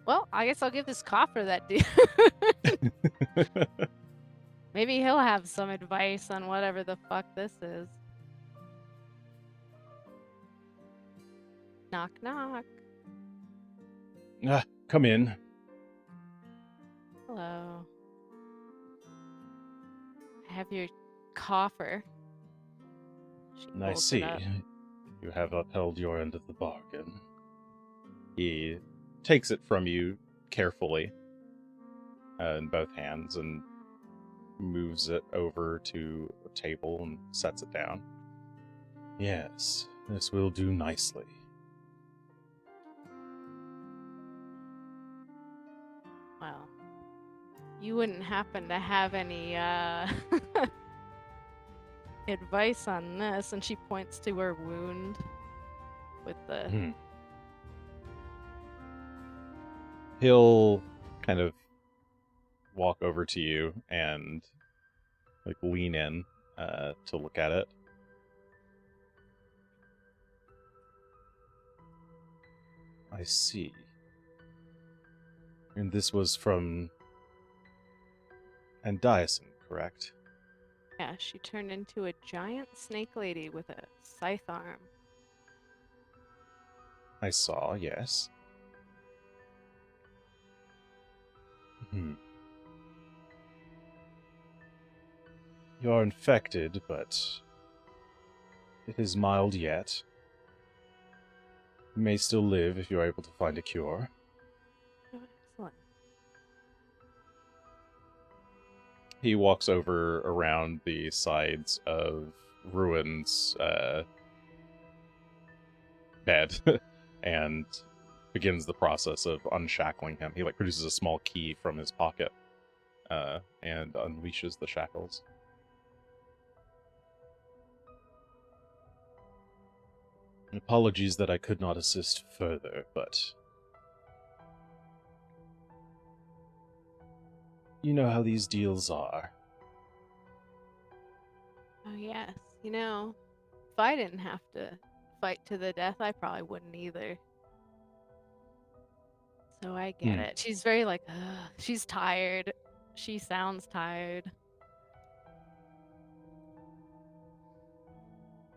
Well, I guess I'll give this coffer that dude. Maybe he'll have some advice on whatever the fuck this is. Knock, knock. Come in. Hello. I have your coffer. I holds it see. up. You have upheld your end of the bargain. He takes it from you carefully in both hands and moves it over to a table and sets it down. Yes, this will do nicely. Well, you wouldn't happen to have any advice on this? And she points to her wound with the... He'll kind of walk over to you and lean in to look at it. I see. And this was from Andaisin, correct? Yeah, she turned into a giant snake lady with a scythe arm. I saw, yes. You are infected, but it is mild yet. You may still live if you are able to find a cure. Oh, excellent. He walks over around the sides of Ruin's bed and begins the process of unshackling him. He produces a small key from his pocket and unleashes the shackles. Apologies that I could not assist further, but you know how these deals are. Oh, yes. You know, if I didn't have to fight to the death, I probably wouldn't either. So I get it. She's very ugh. She's tired. She sounds tired.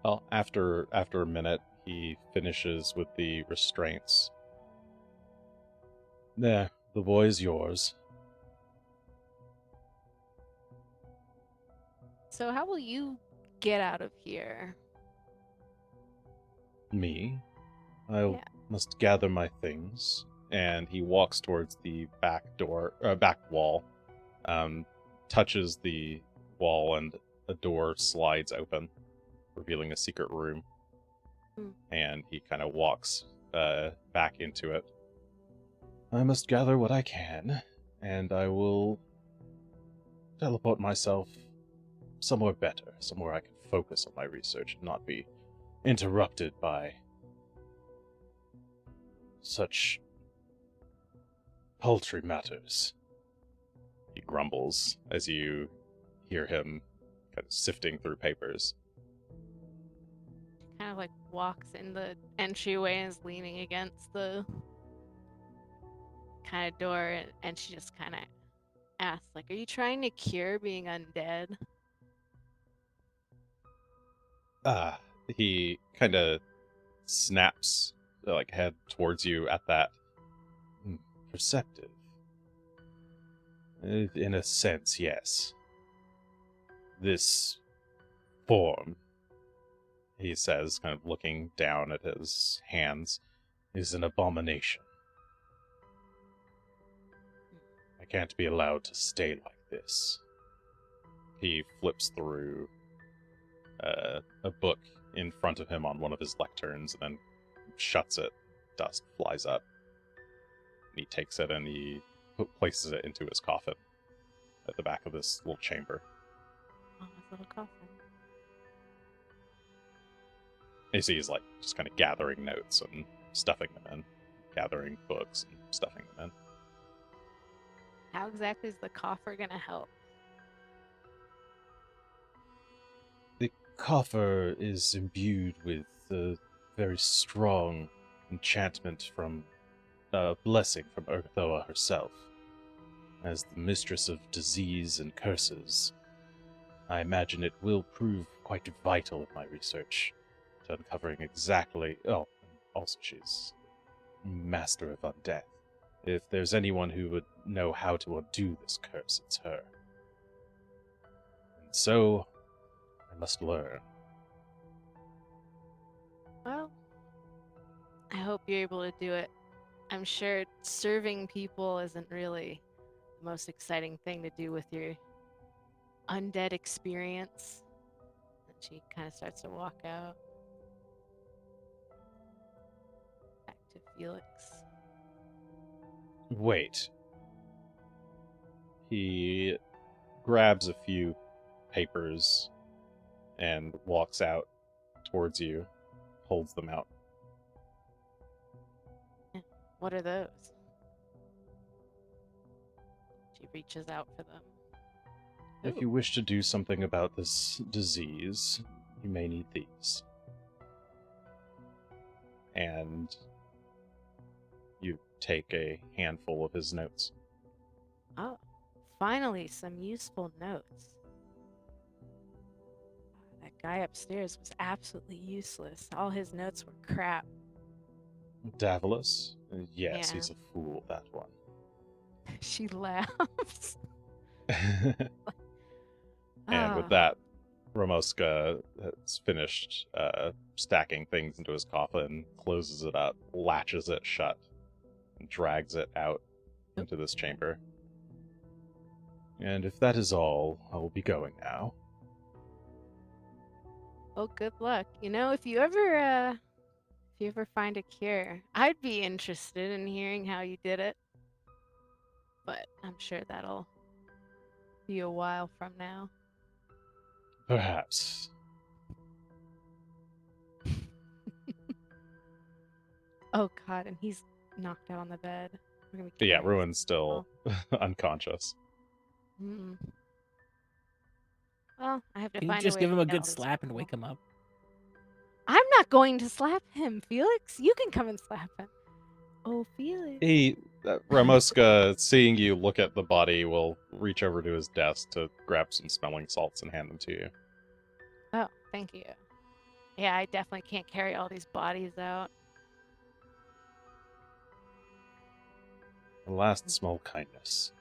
Well, after a minute, he finishes with the restraints. There, the boy is yours. So how will you get out of here? Me? I must gather my things. And he walks towards the back wall, touches the wall, and a door slides open. revealing a secret room. Hmm. And he kind of walks back into it. I must gather what I can, and I will teleport myself somewhere better, somewhere I can focus on my research and not be interrupted by such paltry matters. He grumbles as you hear him kind of sifting through papers. Kind of like walks in the entryway and is leaning against the kind of door, and she just kind of asks, like, "Are you trying to cure being undead?" He kind of snaps like head towards you at that. Perceptive. In a sense, yes. This form, he says, kind of looking down at his hands, is an abomination. I can't be allowed to stay like this. He flips through a book in front of him on one of his lecterns and then shuts it. Dust flies up. He takes it and he places it into his coffin at the back of this little chamber. Oh, his little coffin. You see he's like just kind of gathering notes and stuffing them in, gathering books and stuffing them in. How exactly is the coffer gonna help? The coffer is imbued with a very strong enchantment from a blessing from Urthoa herself. As the mistress of disease and curses, I imagine it will prove quite vital in my research to uncovering exactly... Oh, also she's master of undeath. If there's anyone who would know how to undo this curse, it's her. And so, I must learn. Well, I hope you're able to do it. I'm sure serving people isn't really the most exciting thing to do with your undead experience. And she kind of starts to walk out. Back to Felix. Wait. He grabs a few papers and walks out towards you, holds them out. What are those? She reaches out for them. If Ooh. you wish to do something about this disease, you may need these. And you take a handful of his notes. Oh, finally, some useful notes. That guy upstairs was absolutely useless. All his notes were crap. Davos? Yes, Yeah. he's a fool, that one. She laughs. And with that, Ramoska has finished stacking things into his coffin, closes it up, latches it shut, and drags it out into this chamber. And if that is all, I will be going now. Well, good luck. You know, if you ever find a cure, I'd be interested in hearing how you did it. But I'm sure that'll be a while from now. Perhaps. Oh God, and he's knocked out on the bed. We're gonna be Yeah, carrying Ruin's still unconscious. Mm. Well, I have to Can you find just a way give to him a get all good these slap and people. wake him up? I'm not going to slap him, Felix. You can come and slap him. Oh, Felix. Ramoska, seeing you look at the body, will reach over to his desk to grab some smelling salts and hand them to you. Oh, thank you. Yeah, I definitely can't carry all these bodies out. A last small kindness.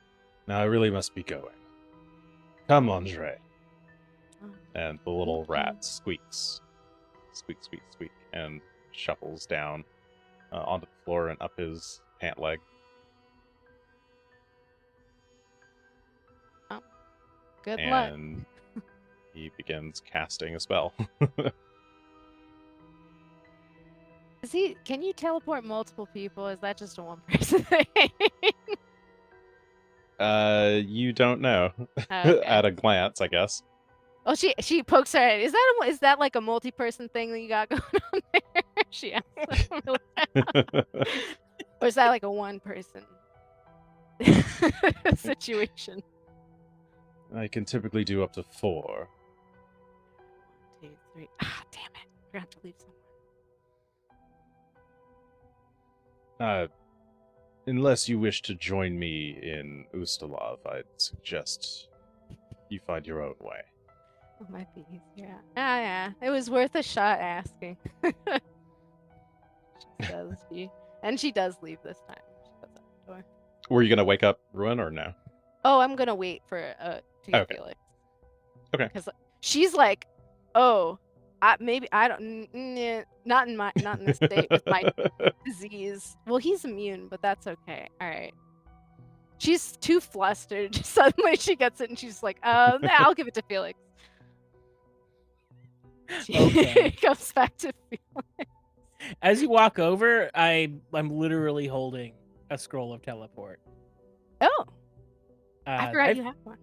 Now I really must be going. Come, Andre. Oh, And the little thank you. rat squeaks. Squeak, squeak, squeak. And shuffles down onto the floor and up his pant leg. Good luck. And he begins casting a spell. Can you teleport multiple people? Is that just a one person thing? You don't know. Okay. At a glance, I guess. Oh, she pokes her head. Is that like a multi-person thing that you got going on there? She asks. Or is that like a one-person situation? I can typically do up to 4. 1, 2, 3. Ah, damn it! I forgot to leave someone. Unless you wish to join me in Ustalov, I'd suggest you find your own way. It might be easier. Ah, yeah. It was worth a shot asking. She does leave this time. She goes out the door. Were you gonna wake up Ruin or no? Oh, I'm gonna wait for to get Okay. Felix. Okay. Because she's like, oh, maybe I don't, not in this state with my disease. Well, he's immune, but that's okay. All right. She's too flustered. Suddenly she gets it and she's like, I'll give it to Felix. She comes back to Felix. As you walk over, I'm literally holding a scroll of teleport. Oh. I forgot you have one.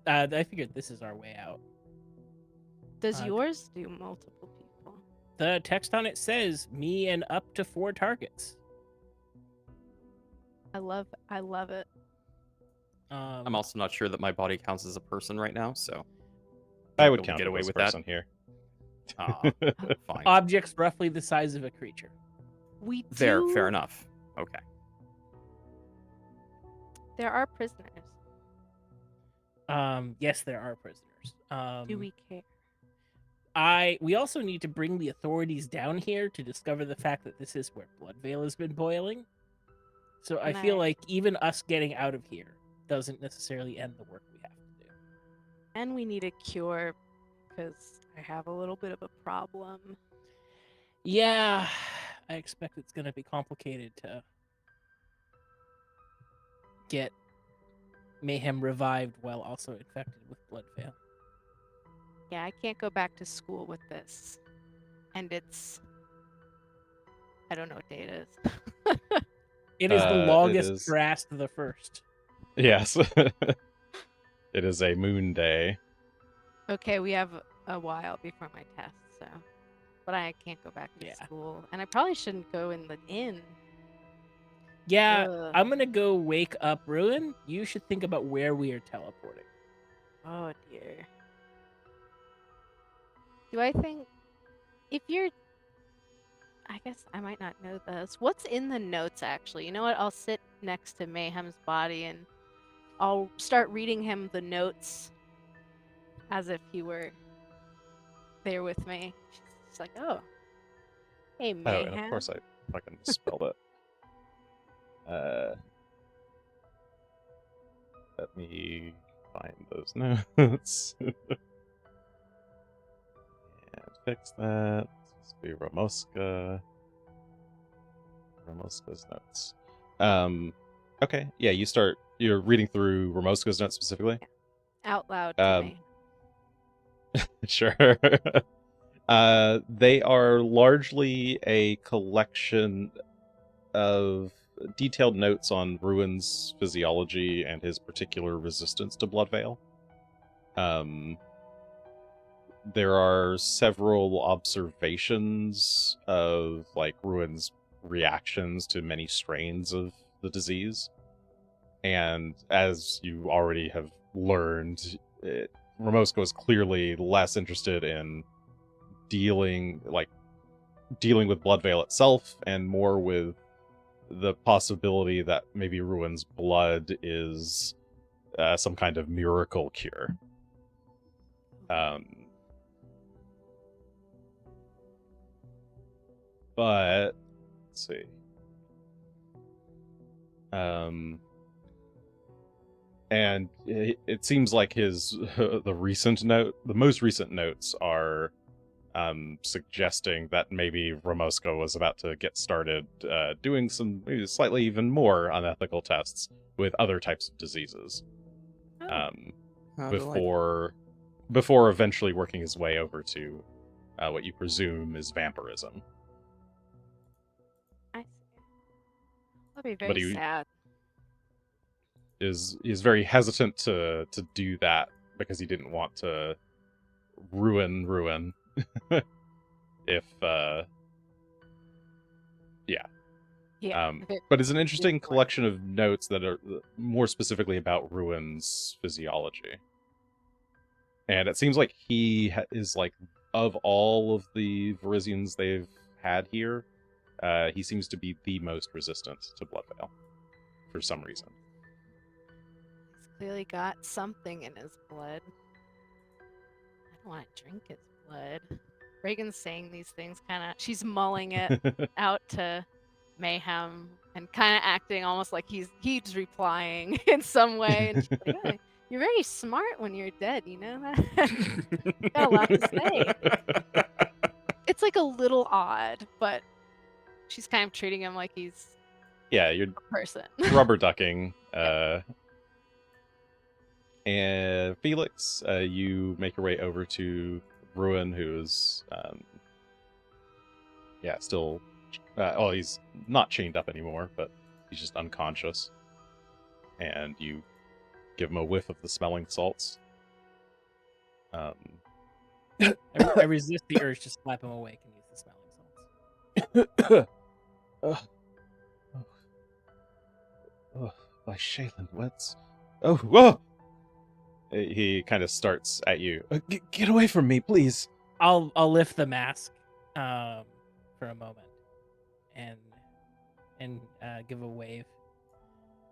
I figured this is our way out. Does yours do multiple people? The text on it says me and up to 4 targets. I love it. I'm also not sure that my body counts as a person right now, so I would count get away this with person that here. Fine. Objects roughly the size of a creature. We do... Fair enough. Okay. There are prisoners. Yes, there are prisoners. Do we care? We also need to bring the authorities down here to discover the fact that this is where Bloodveil has been boiling. So I feel like even us getting out of here doesn't necessarily end the work we have to do. And we need a cure because I have a little bit of a problem. Yeah, I expect it's going to be complicated to get Mayhem revived while also infected with Bloodveil. Yeah, I can't go back to school with this. And it's... I don't know what day it is. It is the longest Drast the First. Yes. It is a moon day. Okay, we have a while before my test, so... But I can't go back to school. And I probably shouldn't go in the inn. Yeah, Ugh. I'm going to go wake up Ruin. You should think about where we are teleporting. Oh, dear. Do I think... If you're... I guess I might not know this. What's in the notes, actually? You know what? I'll sit next to Mayhem's body and I'll start reading him the notes as if he were there with me. She's like, oh. Hey, Mayhem. Oh, and of course I fucking spelled it. Let me find those notes. And fix that. This will be Ramoska. Ramoska's notes. Okay, yeah, you're reading through Ramoska's notes specifically? Yeah. Out loud to me. Sure. They are largely a collection of detailed notes on Ruin's physiology and his particular resistance to Bloodveil. There are several observations of like Ruin's reactions to many strains of the disease. And as you already have learned, Ramoska was clearly less interested in dealing with Bloodveil itself and more with the possibility that maybe Ruin's blood is some kind of miracle cure. But let's see. And it seems like the most recent notes are suggesting that maybe Ramoska was about to get started doing some maybe slightly even more unethical tests with other types of diseases. Before before eventually working his way over to what you presume is vampirism. I see. That'd be But very he sad. is very hesitant to do that because he didn't want to ruin if Yeah. but it's an interesting collection of notes that are more specifically about Ruin's physiology. And it seems like he is like, of all of the Varisians they've had here, he seems to be the most resistant to Bloodveil for some reason. He's clearly got something in his blood. I don't want to drink his blood. Regan's saying these things she's mulling it out to Mayhem and kind of acting almost like he's replying in some way. And she's like, oh, you're very smart when you're dead, you know that? Got a lot to say. It's like a little odd, but she's kind of treating him like he's you're a person. rubber ducking. And Felix, you make your way over to Ruin, who's still he's not chained up anymore, but he's just unconscious. And you give him a whiff of the smelling salts. I resist the urge to slap him awake and use the smelling salts. My Shaylin, what's... Oh, whoa! He kind of starts at you. Get away from me, please! I'll lift the mask for a moment and give a wave.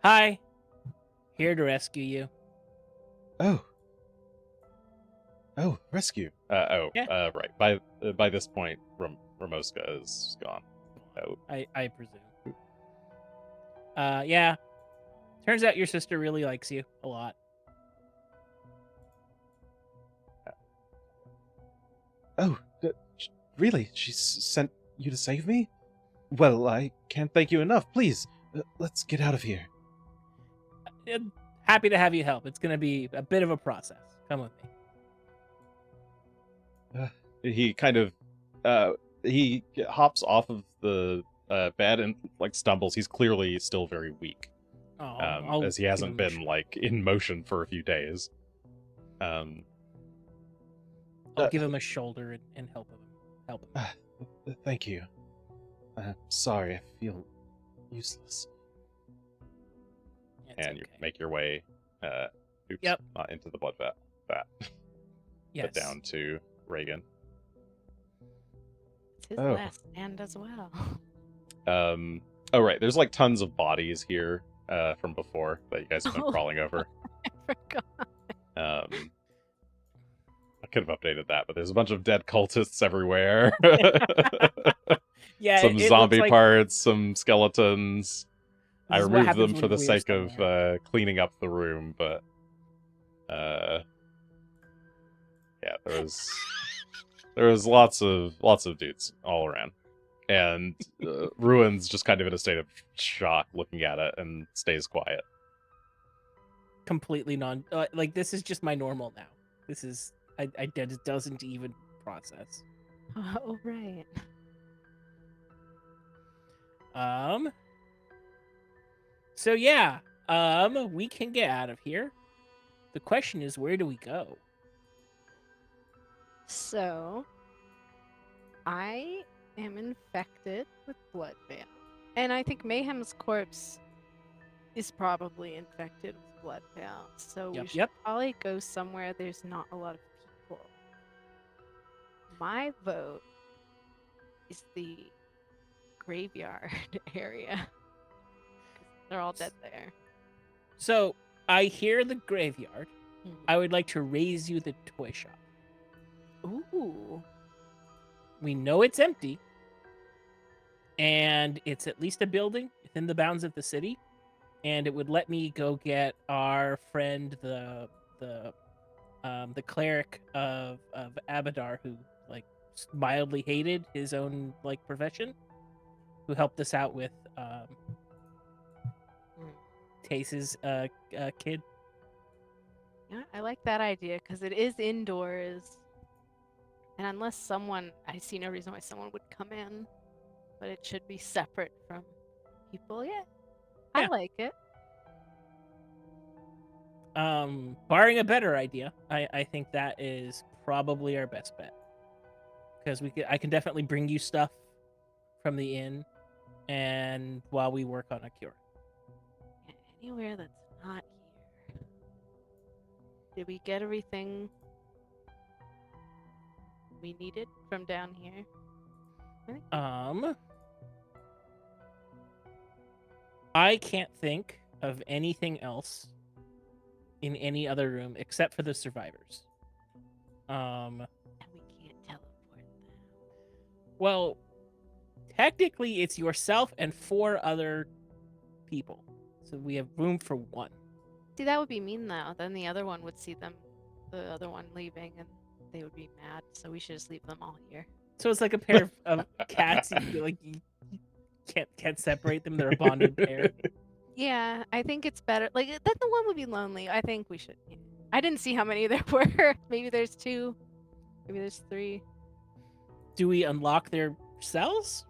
Hi, here to rescue you. Oh, rescue. Yeah. Right. By this point, Ramoska is gone. Oh. I presume. Yeah. Turns out your sister really likes you a lot. Oh, really? She sent you to save me? Well, I can't thank you enough. Please, let's get out of here. Happy to have you help. It's going to be a bit of a process. Come with me. He kind of, he hops off of the bed and like stumbles. He's clearly still very weak, as he hasn't been like in motion for a few days. I'll give him a shoulder and help him. Thank you. Sorry, I feel useless. And you make your way, not into the blood vat, yes. but down to Regan. It's his last stand as well. Oh right, there's like tons of bodies here from before that you guys have been crawling over. I forgot. I could have updated that, but there's a bunch of dead cultists everywhere. Yeah, some zombie parts, some skeletons. I removed them for the sake of cleaning up the room, but there was lots of dudes all around, and Ruin's just kind of in a state of shock, looking at it, and stays quiet. Completely like this is just my normal now. This is it doesn't even process. Oh right. So yeah, we can get out of here. The question is, where do we go? So, I am infected with Bloodveil, and I think Mayhem's corpse is probably infected with Bloodveil. So we should probably go somewhere there's not a lot of people. My vote is the graveyard area. They're all dead there. So I hear the graveyard. I would like to raise you the toy shop. Ooh. We know it's empty. And it's at least a building within the bounds of the city. And it would let me go get our friend, the cleric of Abadar, who like mildly hated his own like profession, who helped us out with Tace's kid. Yeah, I like that idea because it is indoors. And unless someone, I see no reason why someone would come in, but it should be separate from people. Yeah, I like it. Barring a better idea, I think that is probably our best bet. Because I can definitely bring you stuff from the inn, and while we work on a cure. Yeah, anywhere that's not here. Did we get everything we needed from down here? I can't think of anything else in any other room except for the survivors. And we can't teleport them. Well, technically it's yourself and 4 other people. So we have room for 1. See, that would be mean though. Then the other one would see them, the other one leaving, and they would be mad. So we should just leave them all here. So it's like a pair of cats. You can't separate them. They're a bonded pair. Yeah, I think it's better. Like that, the one would be lonely. I think we should. Yeah. I didn't see how many there were. Maybe there's 2. Maybe there's 3. Do we unlock their cells?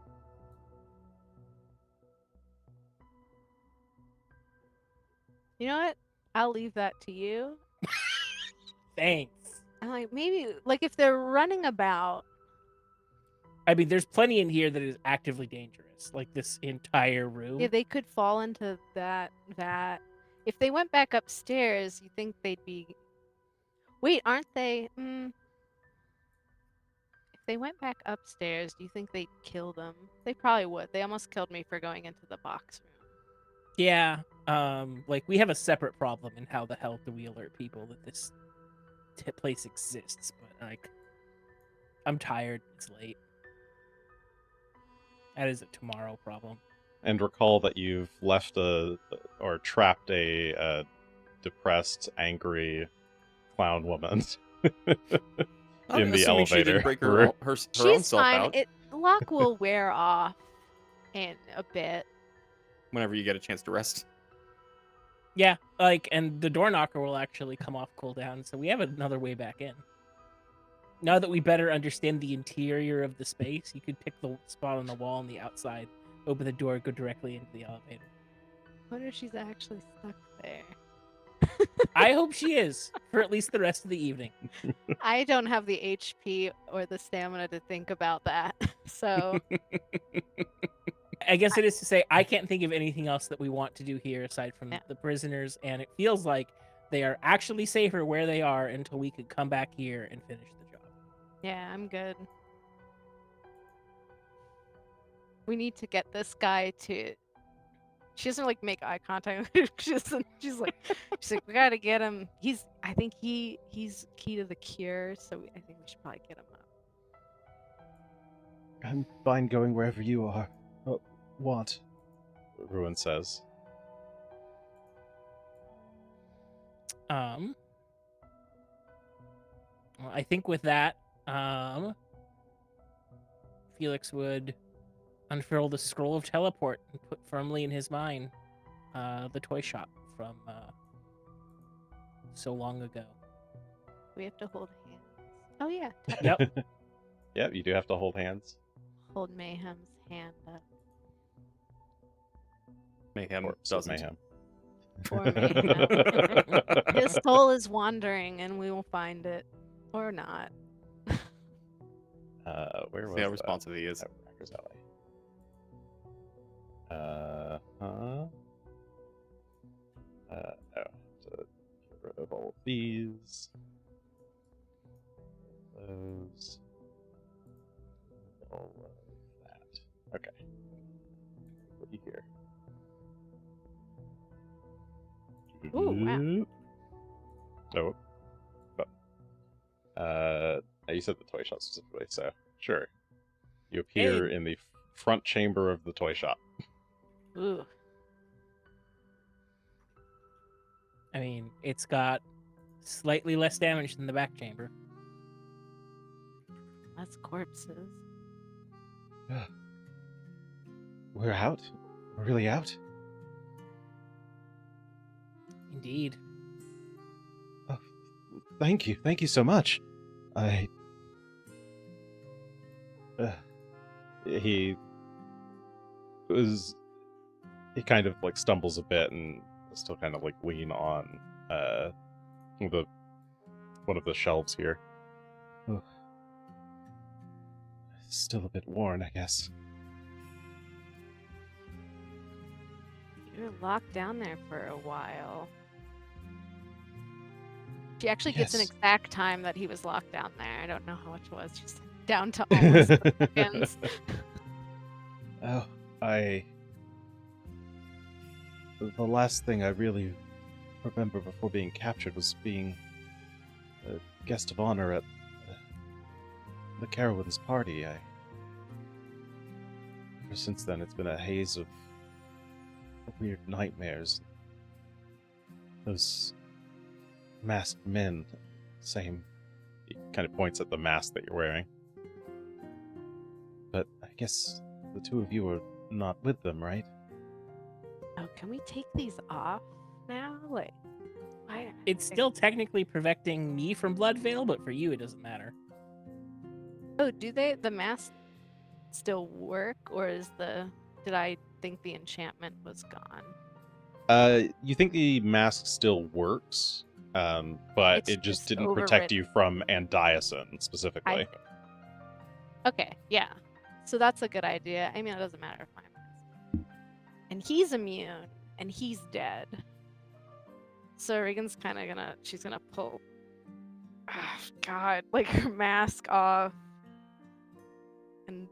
You know what? I'll leave that to you. Thanks. I'm like, maybe, like, if they're running about. I mean, there's plenty in here that is actively dangerous, like this entire room. Yeah, they could fall into that. If they went back upstairs, you think they'd be. Wait, aren't they? If they went back upstairs, do you think they'd kill them? They probably would. They almost killed me for going into the box room. Yeah. Like we have a separate problem in how the hell do we alert people that this place exists, but like, I'm tired. It's late. That is a tomorrow problem. And recall that you've left or trapped a depressed, angry clown woman in the elevator. She didn't break her own She's self fine. out. Lock will wear off in a bit. Whenever you get a chance to rest. Yeah, like, and the door knocker will actually come off cooldown, so we have another way back in. Now that we better understand the interior of the space, you could pick the spot on the wall on the outside, open the door, go directly into the elevator. I wonder if she's actually stuck there. I hope she is, for at least the rest of the evening. I don't have the HP or the stamina to think about that, so... I guess it is to say, I can't think of anything else that we want to do here aside from the prisoners, and it feels like they are actually safer where they are until we could come back here and finish the job. Yeah, I'm good. We need to get this guy to... She doesn't, like, make eye contact. she's like, we gotta get him. I think he's key to the cure, so I think we should probably get him up. I'm fine going wherever you are. Want? Ruin says. Well, I think with that, Felix would unfurl the scroll of teleport and put firmly in his mind the toy shop from so long ago. We have to hold hands. Oh yeah. Yep. Yep, you do have to hold hands. Hold Mayhem's hand up. Mayhem Or doesn't. Mayhem. Or Mayhem. His soul is wandering, and we will find it, or not. Where was See how that? responsive he is. Oh, Racker's Alley. Oh, to get rid of all of these. Those. All of that. Okay. Put you here. Ooh, wow. Oh. You said the toy shop specifically, so sure. You appear in the front chamber of the toy shop. Ooh. I mean, it's got slightly less damage than the back chamber. That's corpses. We're out? We're really out? Indeed. Oh, Thank you so much. He kind of like stumbles a bit and still kind of like lean on one of the shelves here. Oh. Still a bit worn, I guess. You were locked down there for a while. She actually gets an Yes. exact time that he was locked down there. I don't know how much it was. She's down to almost the seconds. Oh, the last thing I really remember before being captured was being a guest of honor at the Carowinds party. Ever since then, it's been a haze of weird nightmares. Those masked men, same. He kind of points at the mask that you're wearing. But I guess the two of you are not with them, right? Oh, can we take these off now? Like, why? It's still technically preventing me from Blood Veil, but for you, it doesn't matter. Oh, do the masks still work, or did I think the enchantment was gone? You think the mask still works, but It's it just just didn't protect overridden. you from Andaisin specifically. Okay, yeah. So that's a good idea. I mean, it doesn't matter if my mask. And he's immune, and he's dead. So Regan's kind of she's gonna pull, like her mask off and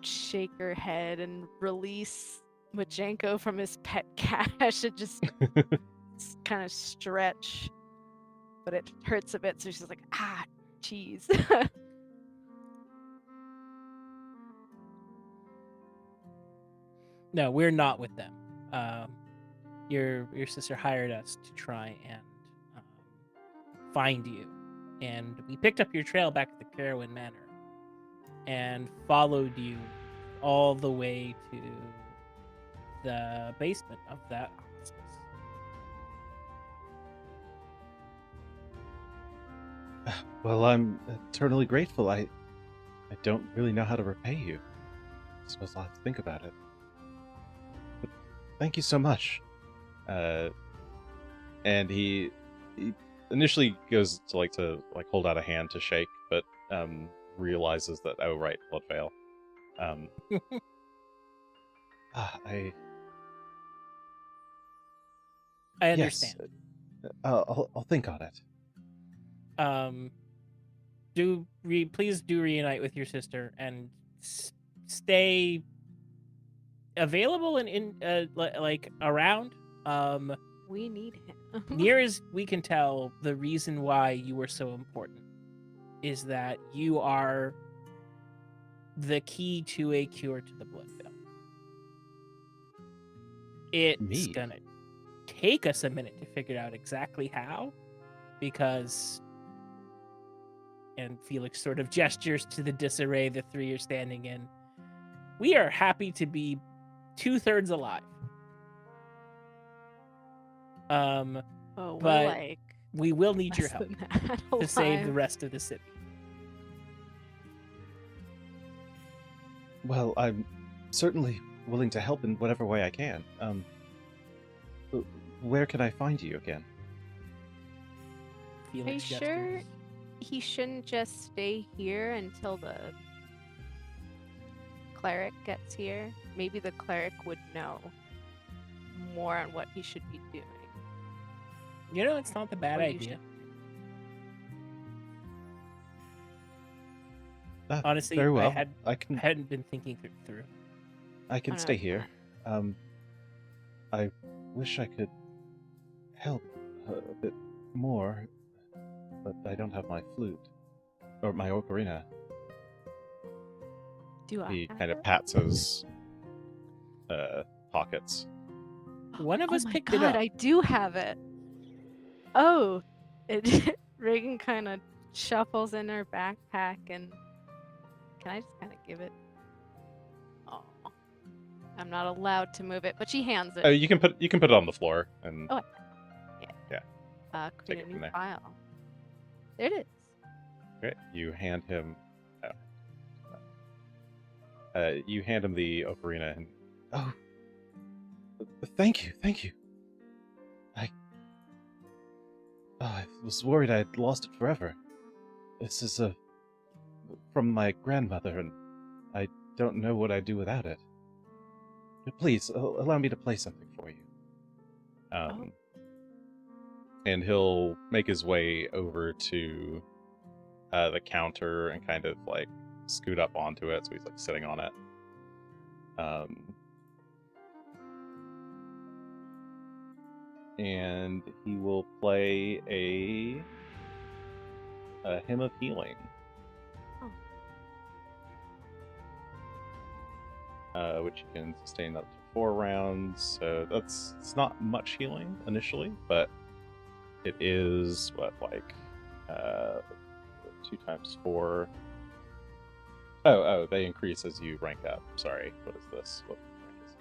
shake her head and release Majenko from his pet cache and just kind of stretch, but it hurts a bit. So she's like, cheese. No, we're not with them. Your sister hired us to try and find you, and we picked up your trail back at the Carowin Manor and followed you all the way to the basement of that hospice. Well, I'm eternally grateful. I don't really know how to repay you. I suppose I'll have to think about it. But thank you so much. And he initially goes to hold out a hand to shake, but realizes that, oh right, Blood Veil. I understand. Yes, I'll think on it. Please do reunite with your sister and stay available and in around. We need him. Near as we can tell, the reason why you were so important is that you are the key to a cure to the Blood Veil. It's gonna take us a minute to figure out exactly how, because, and Felix sort of gestures to the disarray the three are standing in, we are happy to be 2/3 alive. But we will need your help to save the rest of the city. Well, I'm certainly willing to help in whatever way I can. Where can I find you again? Are you sure he shouldn't just stay here until the cleric gets here? Maybe the cleric would know more on what he should be doing. You know, it's not the bad idea. Honestly, very well. I hadn't been thinking through. I can stay here. I wish I could help a bit more, but I don't have my flute or my ocarina. He kind of pats his pockets. One of us picked it up. I do have it. Oh, Regan kind of shuffles in her backpack, and can I just kind of give it? Oh, I'm not allowed to move it, but she hands it. Oh, you can put it on the floor and. Oh, yeah. Create a new file. There it is. Okay, you hand him. You hand him the ocarina, and thank you. I was worried I'd lost it forever. This is from my grandmother, and I don't know what I'd do without it. Please allow me to play something for you. And he'll make his way over to the counter and kind of like scoot up onto it, so he's like sitting on it. And he will play a Hymn of Healing. Which you can sustain up to 4 rounds. So it's not much healing initially, but it is like 2 times 4. Oh, they increase as you rank up. Sorry, what is this? What rank is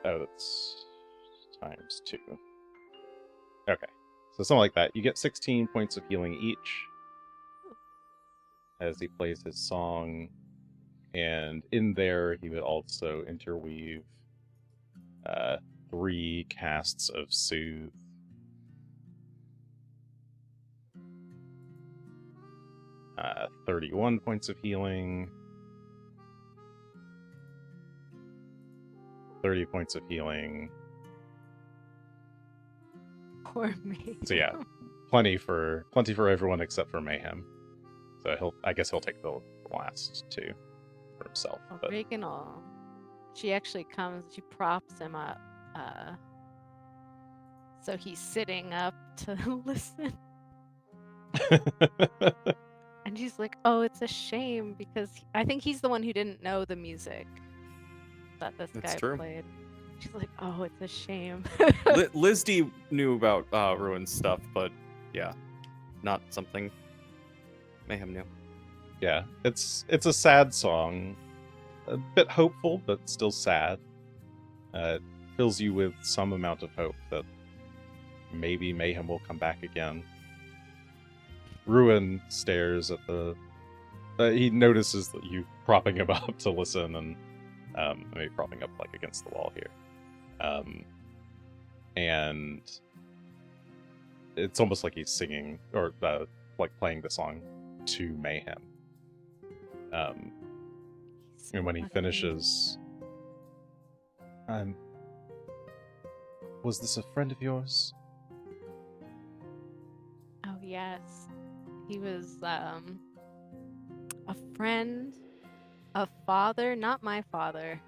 it? Oh, that's times 2. Okay, so something like that. You get 16 points of healing each as he plays his song, and in there he would also interweave 3 casts of Soothe. Uh, 31 points of healing, 30 points of healing. Poor me. So yeah, plenty for everyone except for Mayhem. So I guess he'll take the last 2 for himself. But Regan she actually comes, she props him up, so he's sitting up to listen. And she's like, "Oh, it's a shame because I think he's the one who didn't know the music that this guy played." She's like, "Oh, it's a shame." Liz D knew about Ruin stuff, but yeah, not something Mayhem knew. Yeah, it's a sad song, a bit hopeful, but still sad. It fills you with some amount of hope that maybe Mayhem will come back again. Ruin stares at the... he notices that you propping him up to listen, and maybe propping up like against the wall here. And it's almost like he's singing, or like playing the song to Mayhem. And when he finishes... was this a friend of yours? Oh, yes. He was a friend, a father, not my father,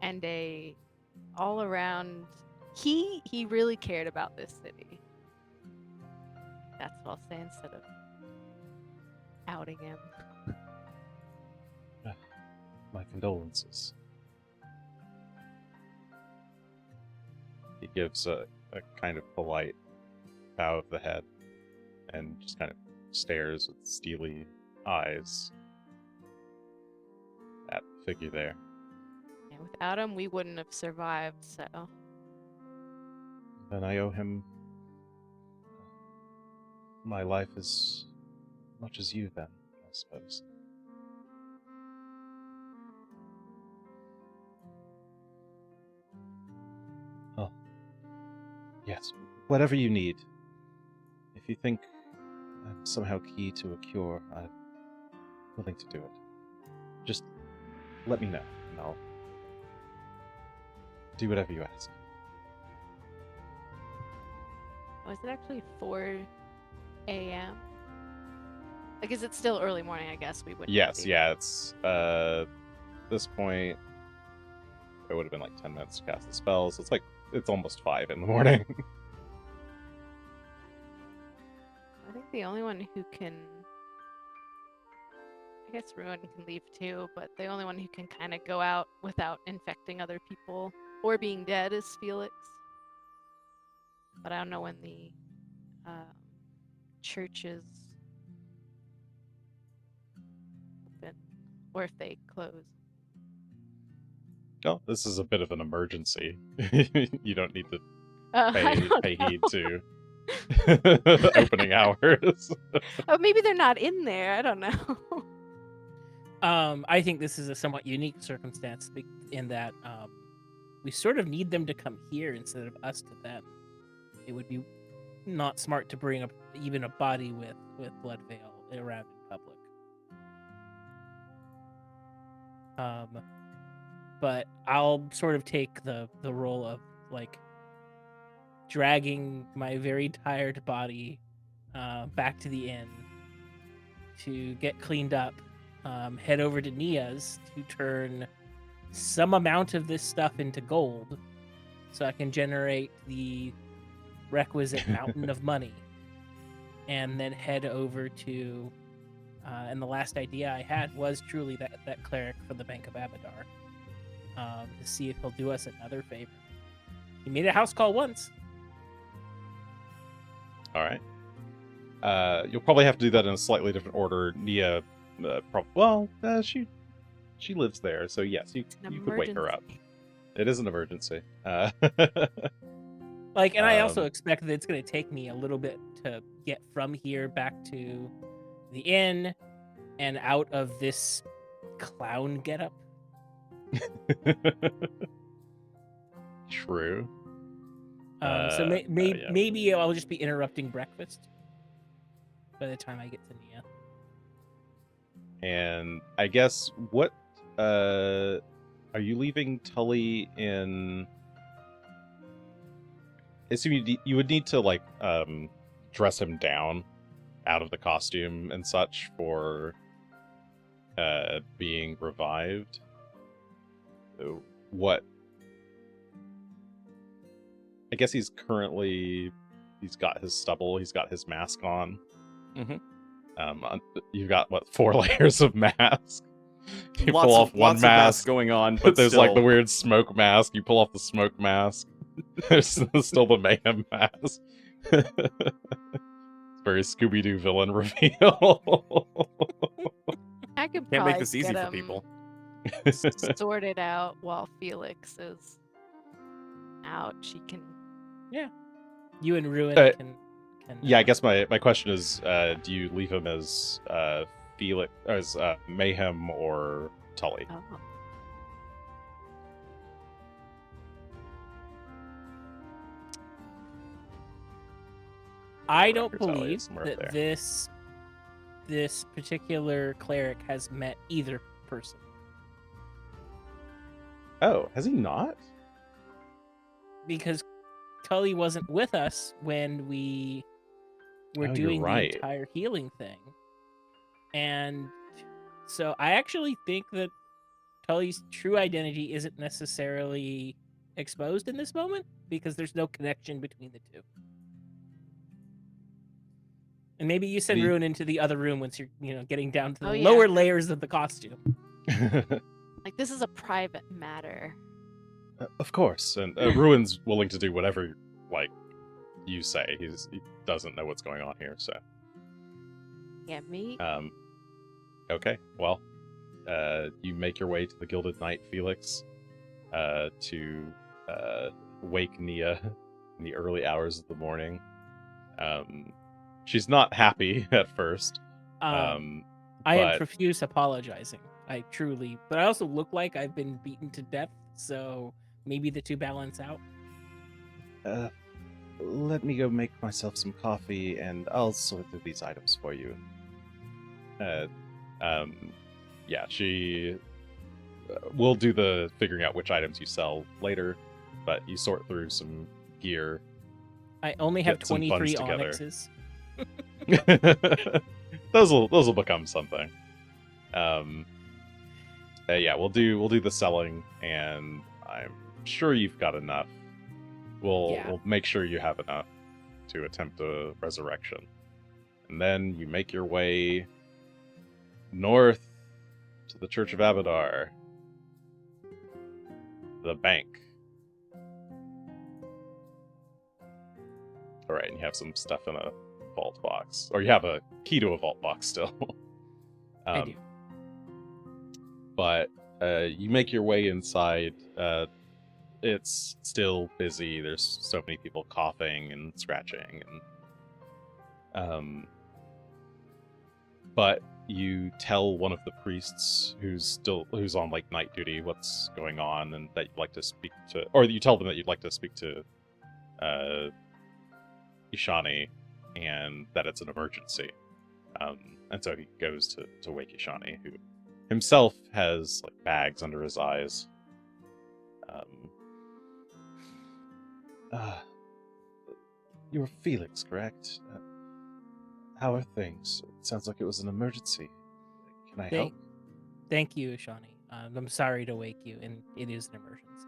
and a all-around... He really cared about this city. That's what I'll say instead of outing him. My condolences. He gives a kind of polite bow of the head and just kind of stares with steely eyes at the figure there. Yeah, without him, we wouldn't have survived, so... Then I owe him my life as much as you then, I suppose. Oh. Yes, whatever you need. If you think I'm somehow key to a cure, I'm willing to do it. Just let me know, and I'll do whatever you ask. Was it actually 4 a.m.? Like, is it still early morning? I guess we would. Yes, yeah, it's this point it would have been like 10 minutes to cast the spell, so it's almost 5 in the morning. I think the only one who can... I guess Ruin can leave too, but the only one who can kind of go out without infecting other people or being dead is Felix. But I don't know when the churches open or if they close. Oh, this is a bit of an emergency. You don't need to pay heed to opening hours. Oh, maybe they're not in there. I don't know. I think this is a somewhat unique circumstance in that we sort of need them to come here instead of us to them. It would be not smart to bring even a body with blood veil around in public. But I'll sort of take the role of like dragging my very tired body back to the inn to get cleaned up, head over to Nia's to turn some amount of this stuff into gold so I can generate the requisite mountain of money, and then head over to and the last idea I had was truly that cleric from the Bank of Abadar, to see if he'll do us another favor. He made a house call once. All right. You'll probably have to do that in a slightly different order. Nia, she lives there, so yes, you could wake her up. It is an emergency. And I also expect that it's going to take me a little bit to get from here back to the inn and out of this clown getup. True. So maybe I'll just be interrupting breakfast by the time I get to Nia. And I guess what are you leaving Tully in? I assume you would need to like dress him down out of the costume and such for being revived. What? I guess he's got his stubble, he's got his mask on. Mm-hmm. You've got 4 layers of mask. You pull off one mask going on, but there's like the weird smoke mask. You pull off the smoke mask. There's still the mayhem mask. It's very Scooby-Doo villain reveal. I could Can't probably make this easy get for people. sorted out while Felix is out. She can. Yeah. You and Ruin can. Yeah, I guess my question is, do you leave him as Felix, as Mayhem, or Tully? Oh. I don't believe that this particular cleric has met either person. Oh, has he not? Because Tully wasn't with us when we were doing the entire healing thing. And so I actually think that Tully's true identity isn't necessarily exposed in this moment because there's no connection between the two. And maybe you send Ruin into the other room once you're, getting down to the lower layers of the costume. Like, this is a private matter. Of course, and Ruin's willing to do whatever, like, you say. He doesn't know what's going on here, so. Yeah, me. Okay, well, you make your way to the Gilded Knight, Felix, to wake Nia in the early hours of the morning. She's not happy at first. I am profuse apologizing. But I also look like I've been beaten to death, so maybe the two balance out. Let me go make myself some coffee, and I'll sort through these items for you. She will do the figuring out which items you sell later, but you sort through some gear. I only have 23 onyxes. Those will become something. We'll do the selling, and I'm sure you've got enough. We'll make sure you have enough to attempt a resurrection. And then you make your way north to the Church of Abadar. The bank. Alright, and you have some stuff in a vault box. Or you have a key to a vault box still. I do. But you make your way inside. it's still busy. There's so many people coughing and scratching, and but you tell one of the priests who's on like night duty what's going on, and that you'd like to speak to, or you tell them that you'd like to speak to Ishani, and that it's an emergency. And so he goes to wake Ishani, who himself has like bags under his eyes. You're Felix, correct? How are things? It sounds like it was an emergency. Can I help? Thank you, Ishani. I'm sorry to wake you, and it is an emergency.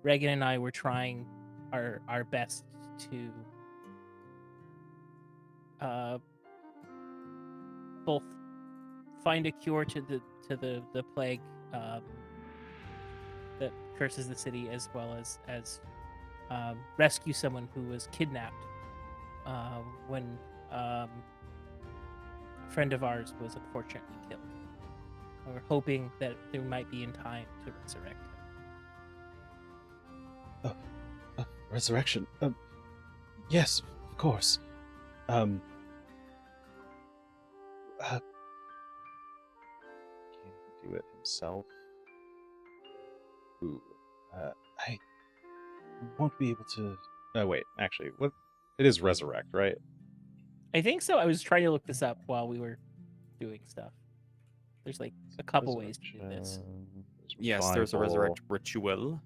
Regan and I were trying our best to both find a cure to the plague that curses the city, as well as rescue someone who was kidnapped when a friend of ours was unfortunately killed. We're hoping that there might be in time to resurrect him. Resurrection? Yes, of course. Can he do it himself? Ooh. I won't be able to... Oh, wait. Actually, what? It is resurrect, right? I think so. I was trying to look this up while we were doing stuff. There's like a couple ways to do this. Yes, there's a resurrect ritual.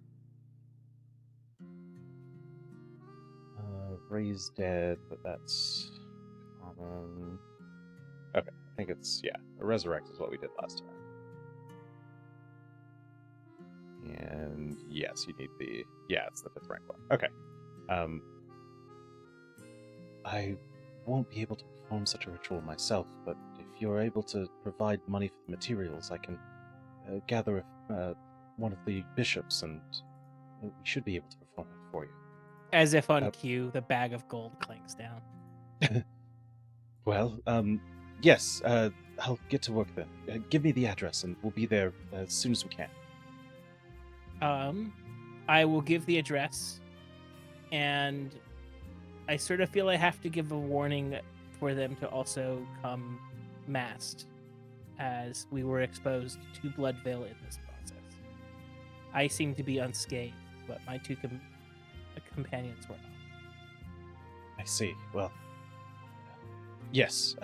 Raise dead, but that's common. Okay, I think it's, yeah, a resurrect is what we did last time. And yes, you need the, yeah, it's the 5th rank one. Okay. I won't be able to perform such a ritual myself, but if you're able to provide money for the materials, I can gather one of the bishops, and we should be able to perform it for you. As if on cue, the bag of gold clanks down. Well, yes, I'll get to work then. Give me the address, and we'll be there as soon as we can. I will give the address, and I sort of feel I have to give a warning for them to also come masked, as we were exposed to Bloodveil in this process. I seem to be unscathed, but my two companions were not. I see. Well, yes,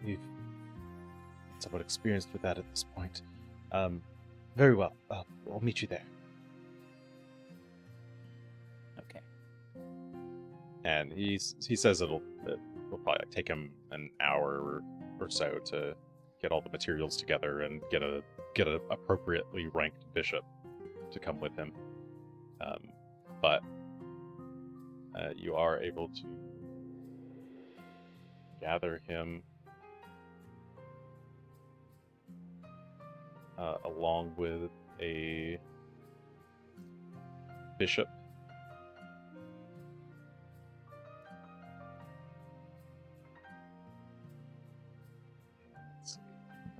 we've somewhat experienced with that at this point. Very well. I'll meet you there. Okay. And he says it'll probably take him an hour or so to get all the materials together and get a appropriately ranked bishop to come with him. But you are able to gather him along with a bishop. Let's see.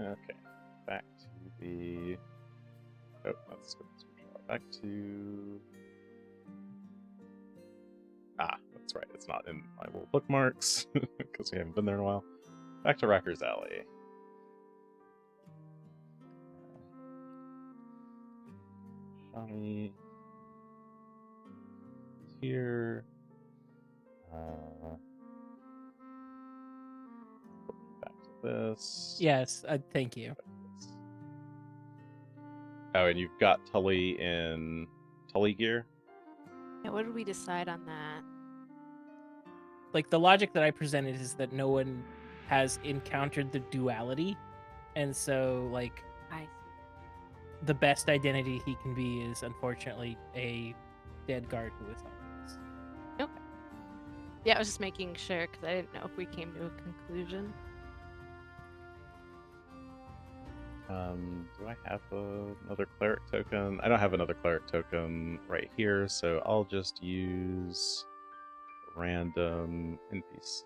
Okay, back to the... Oh, that's good. Back to... That's right. It's not in my little bookmarks because we haven't been there in a while. Back to Racker's Alley. Shani is here. Back to this. Yes, thank you. Oh, and you've got Tully in Tully gear? Yeah, what did we decide on that? Like, the logic that I presented is that no one has encountered the duality, and so, like, the best identity he can be is, unfortunately, a dead guard who is on this. Okay. Yeah, I was just making sure, because I didn't know if we came to a conclusion. Do I have another cleric token? I don't have another cleric token right here, so I'll just use random NPC.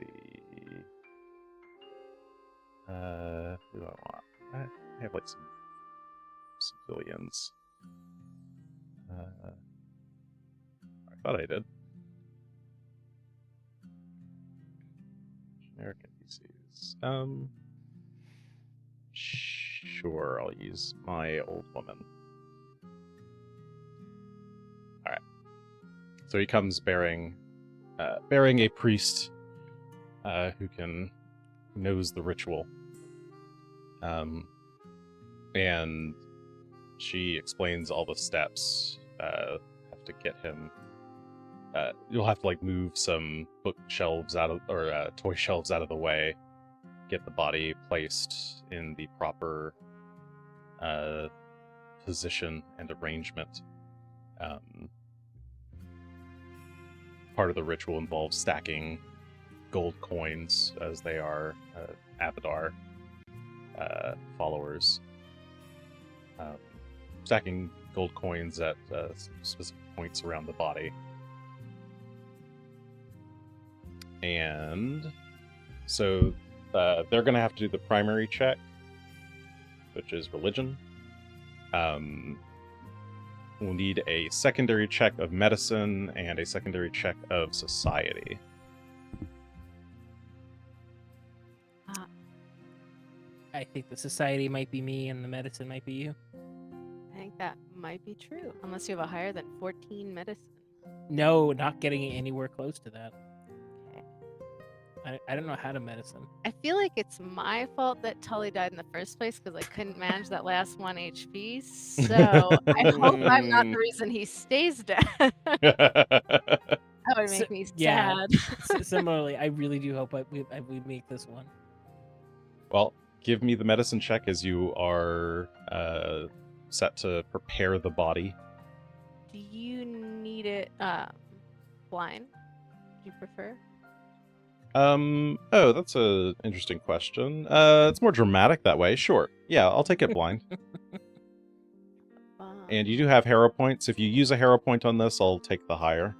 Who do I want? I have like some civilians. I thought I did. Generic NPCs. Sure, I'll use my old woman. Alright. So he comes bearing a priest who knows the ritual. And she explains all the steps. Have to get him. You'll have to like move some bookshelves toy shelves out of the way. Get the body placed in the proper position and arrangement. Part of the ritual involves stacking gold coins, as they are Abadar followers. Stacking gold coins at specific points around the body. And so they're going to have to do the primary check, which is religion. We'll need a secondary check of medicine and a secondary check of society. I think the society might be me and the medicine might be you. I think that might be true, unless you have a higher than 14 medicine. No, not getting anywhere close to that. I don't know how to medicine. I feel like it's my fault that Tully died in the first place because I couldn't manage that last 1 HP. So I hope I'm not the reason he stays dead. That would make me sad. Yeah, similarly, I really do hope we make this one. Well, give me the medicine check as you are set to prepare the body. Do you need it blind? Do you prefer? Oh, that's a interesting question. It's more dramatic that way. Sure. Yeah, I'll take it blind. And you do have hero points. If you use a hero point on this, I'll take the higher.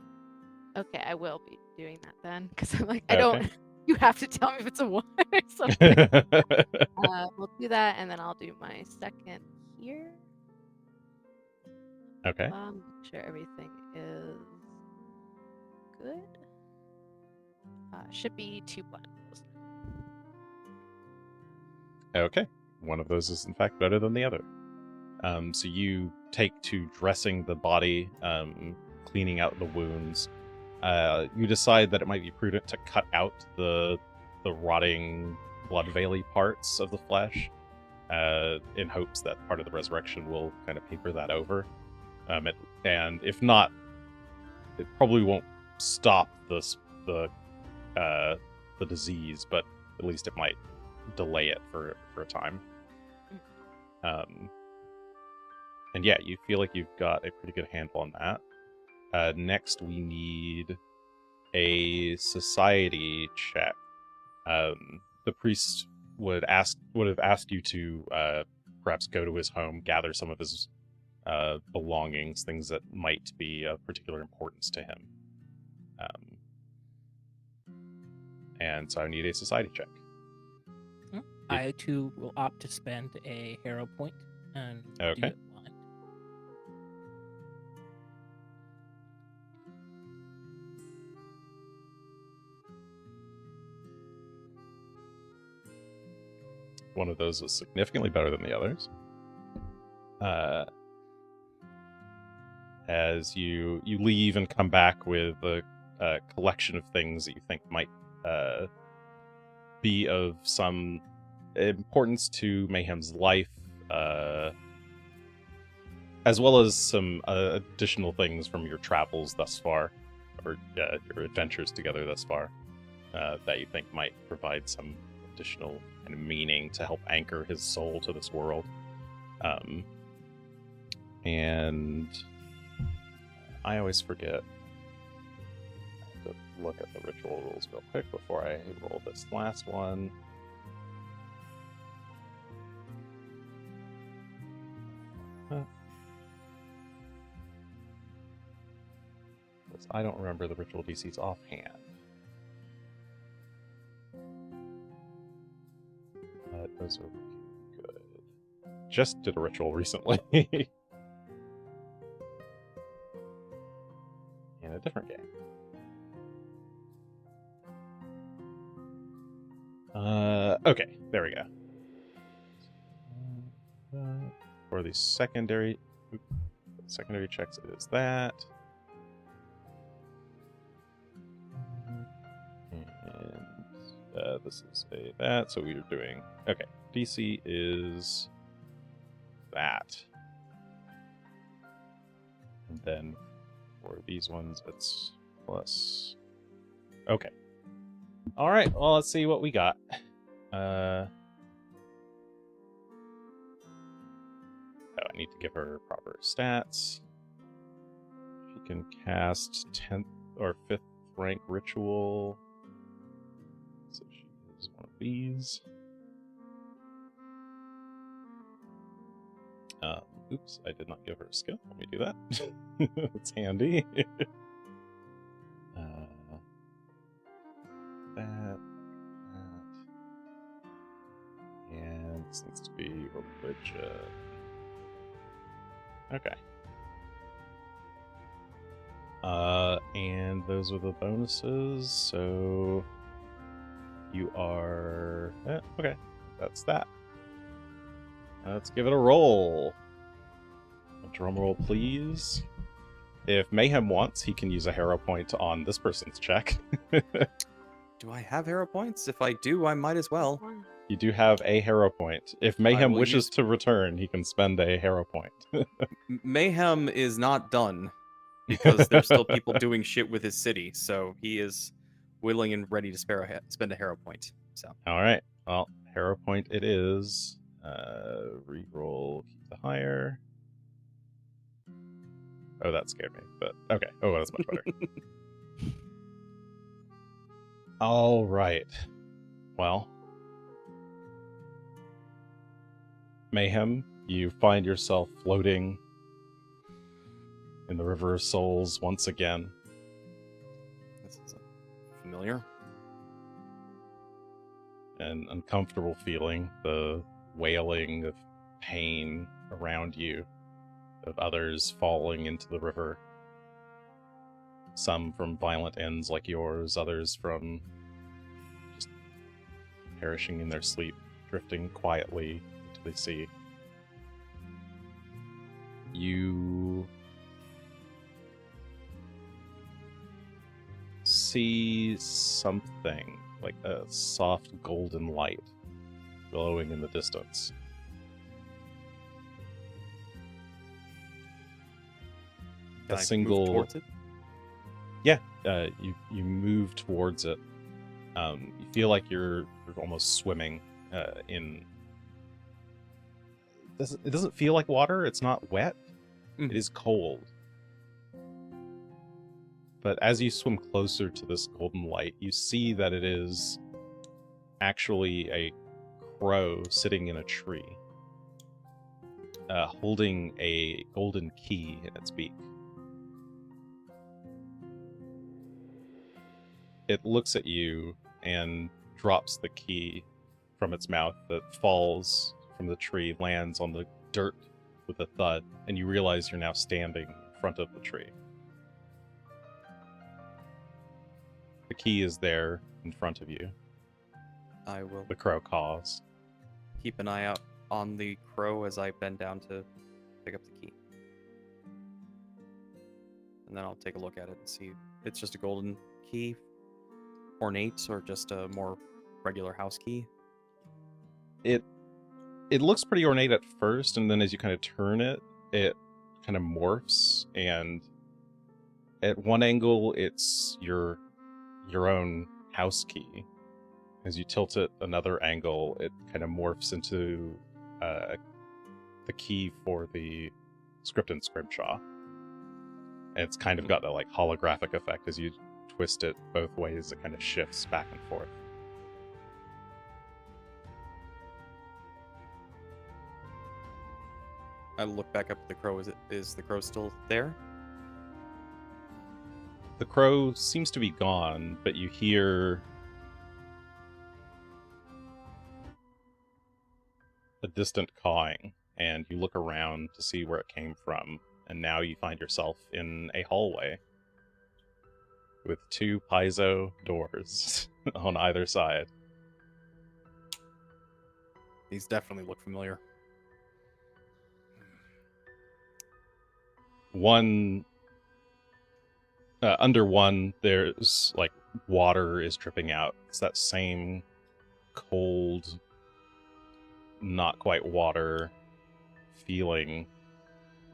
Okay, I will be doing that then, because I'm like, I don't. You have to tell me if it's a 1 or something. We'll do that, and then I'll do my second here. Okay. Make sure everything is good. Should be 2 blind rolls. Okay. One of those is in fact better than the other. So you take to dressing the body, cleaning out the wounds. You decide that it might be prudent to cut out the rotting, blood-veily parts of the flesh, in hopes that part of the resurrection will kind of paper that over. And if not, it probably won't stop the disease, but at least it might delay it for a time. And yeah, you feel like you've got a pretty good handle on that. Next, we need a society check. The priest would have asked you to perhaps go to his home, gather some of his belongings, things that might be of particular importance to him. And so I need a society check. I too will opt to spend a hero point and do it blind. One of those is significantly better than the others. As you leave and come back with a collection of things that you think might be of some importance to Mayhem's life, as well as some additional things from your travels thus far, or your adventures together thus far, that you think might provide some additional kind of meaning to help anchor his soul to this world. And I always forget to look at the ritual rules real quick before I roll this last one. I don't remember the ritual DCs offhand. Those are good. just did a ritual recently. In a different game. Okay, there we go. For the secondary checks, it is that. And this is a that, so we are doing... Okay, DC is that. And then for these ones, it's plus... Okay. Alright, well, let's see what we got. Oh, I need to give her proper stats. She can cast 10th or 5th rank ritual. So she is one of these. Oops, I did not give her a skill. Let me do that. It's handy. That. And this needs to be religion. Okay. And those are the bonuses, so you are... okay, that's that. Let's give it a roll. A drum roll, please. If Mayhem wants, he can use a hero point on this person's check. Do I have hero points? If I do, I might as well. You do have a hero point. If Mayhem wishes to return, he can spend a hero point. Mayhem is not done, because there's still people doing shit with his city, so he is willing and ready to spend a hero point. So. All right. Well, hero point it is. Reroll, keep the higher. Oh, that scared me, but okay. Oh, that's much better. All right. Well, Mayhem, you find yourself floating in the River of Souls once again. This is familiar. An uncomfortable feeling, the wailing of pain around you, of others falling into the river. Some from violent ends like yours, others from just perishing in their sleep, drifting quietly into the sea. You see something like a soft golden light glowing in the distance. Can I move towards it? Yeah, you move towards it. You feel like you're almost swimming in... It doesn't feel like water. It's not wet. It is cold. But as you swim closer to this golden light, you see that it is actually a crow sitting in a tree, holding a golden key in its beak. It looks at you and drops the key from its mouth that falls from the tree, lands on the dirt with a thud, and you realize you're now standing in front of the tree. The key is there in front of you. I will. The crow caws. Keep an eye out on the crow as I bend down to pick up the key. And then I'll take a look at it and see if it's just a golden key, ornate, or just a more regular house key. It looks pretty ornate at first, and then as you kind of turn it, it kind of morphs, and at one angle it's your own house key. As you tilt it another angle, it kind of morphs into the key for the script and scrimshaw. And it's kind of got that like holographic effect. As you twist it both ways, it kind of shifts back and forth. I look back up at the crow. Is the crow still there? The crow seems to be gone, but you hear a distant cawing, and you look around to see where it came from, and now you find yourself in a hallway with 2 paizo doors on either side. These definitely look familiar. One under one, there's like water is dripping out. It's that same cold, not quite water feeling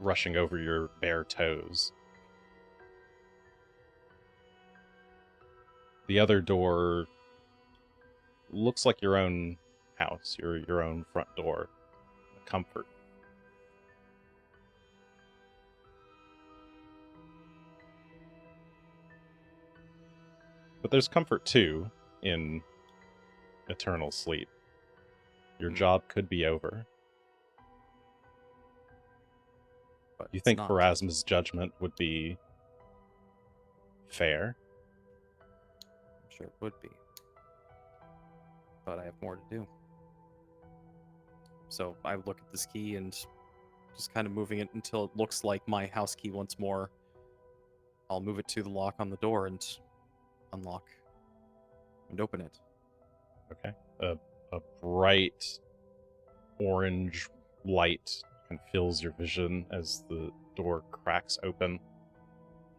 rushing over your bare toes. The other door looks like your own house, your own front door. Comfort. But there's comfort too in eternal sleep. Your job could be over. But You think not. Pharasma's judgment would be fair? I'm sure it would be. But I have more to do. So I look at this key and just kind of moving it until it looks like my house key once more. I'll move it to the lock on the door and unlock and open it. Okay. A bright orange light kind of fills your vision as the door cracks open,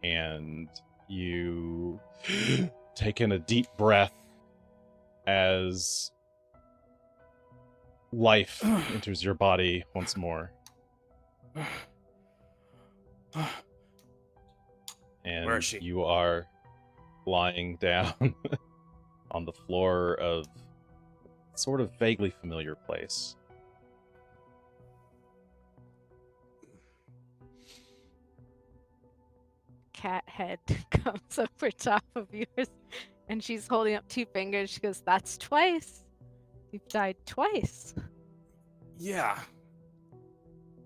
and you take in a deep breath as life enters your body once more. And Where is she? you are lying down on the floor of sort of vaguely familiar place. Cat head comes over top of yours, and she's holding up 2 fingers. She goes, "That's twice. You've died twice." Yeah.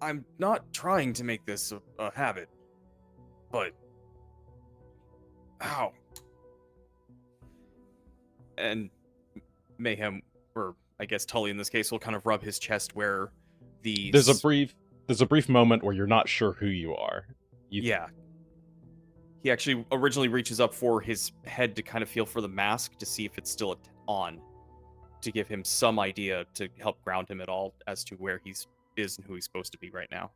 I'm not trying to make this a habit, but... Ow. And Mayhem, or I guess Tully in this case, will kind of rub his chest where the... There's a brief moment where you're not sure who you are. Yeah. He actually originally reaches up for his head to kind of feel for the mask to see if it's still on, to give him some idea to help ground him at all as to where he is and who he's supposed to be right now.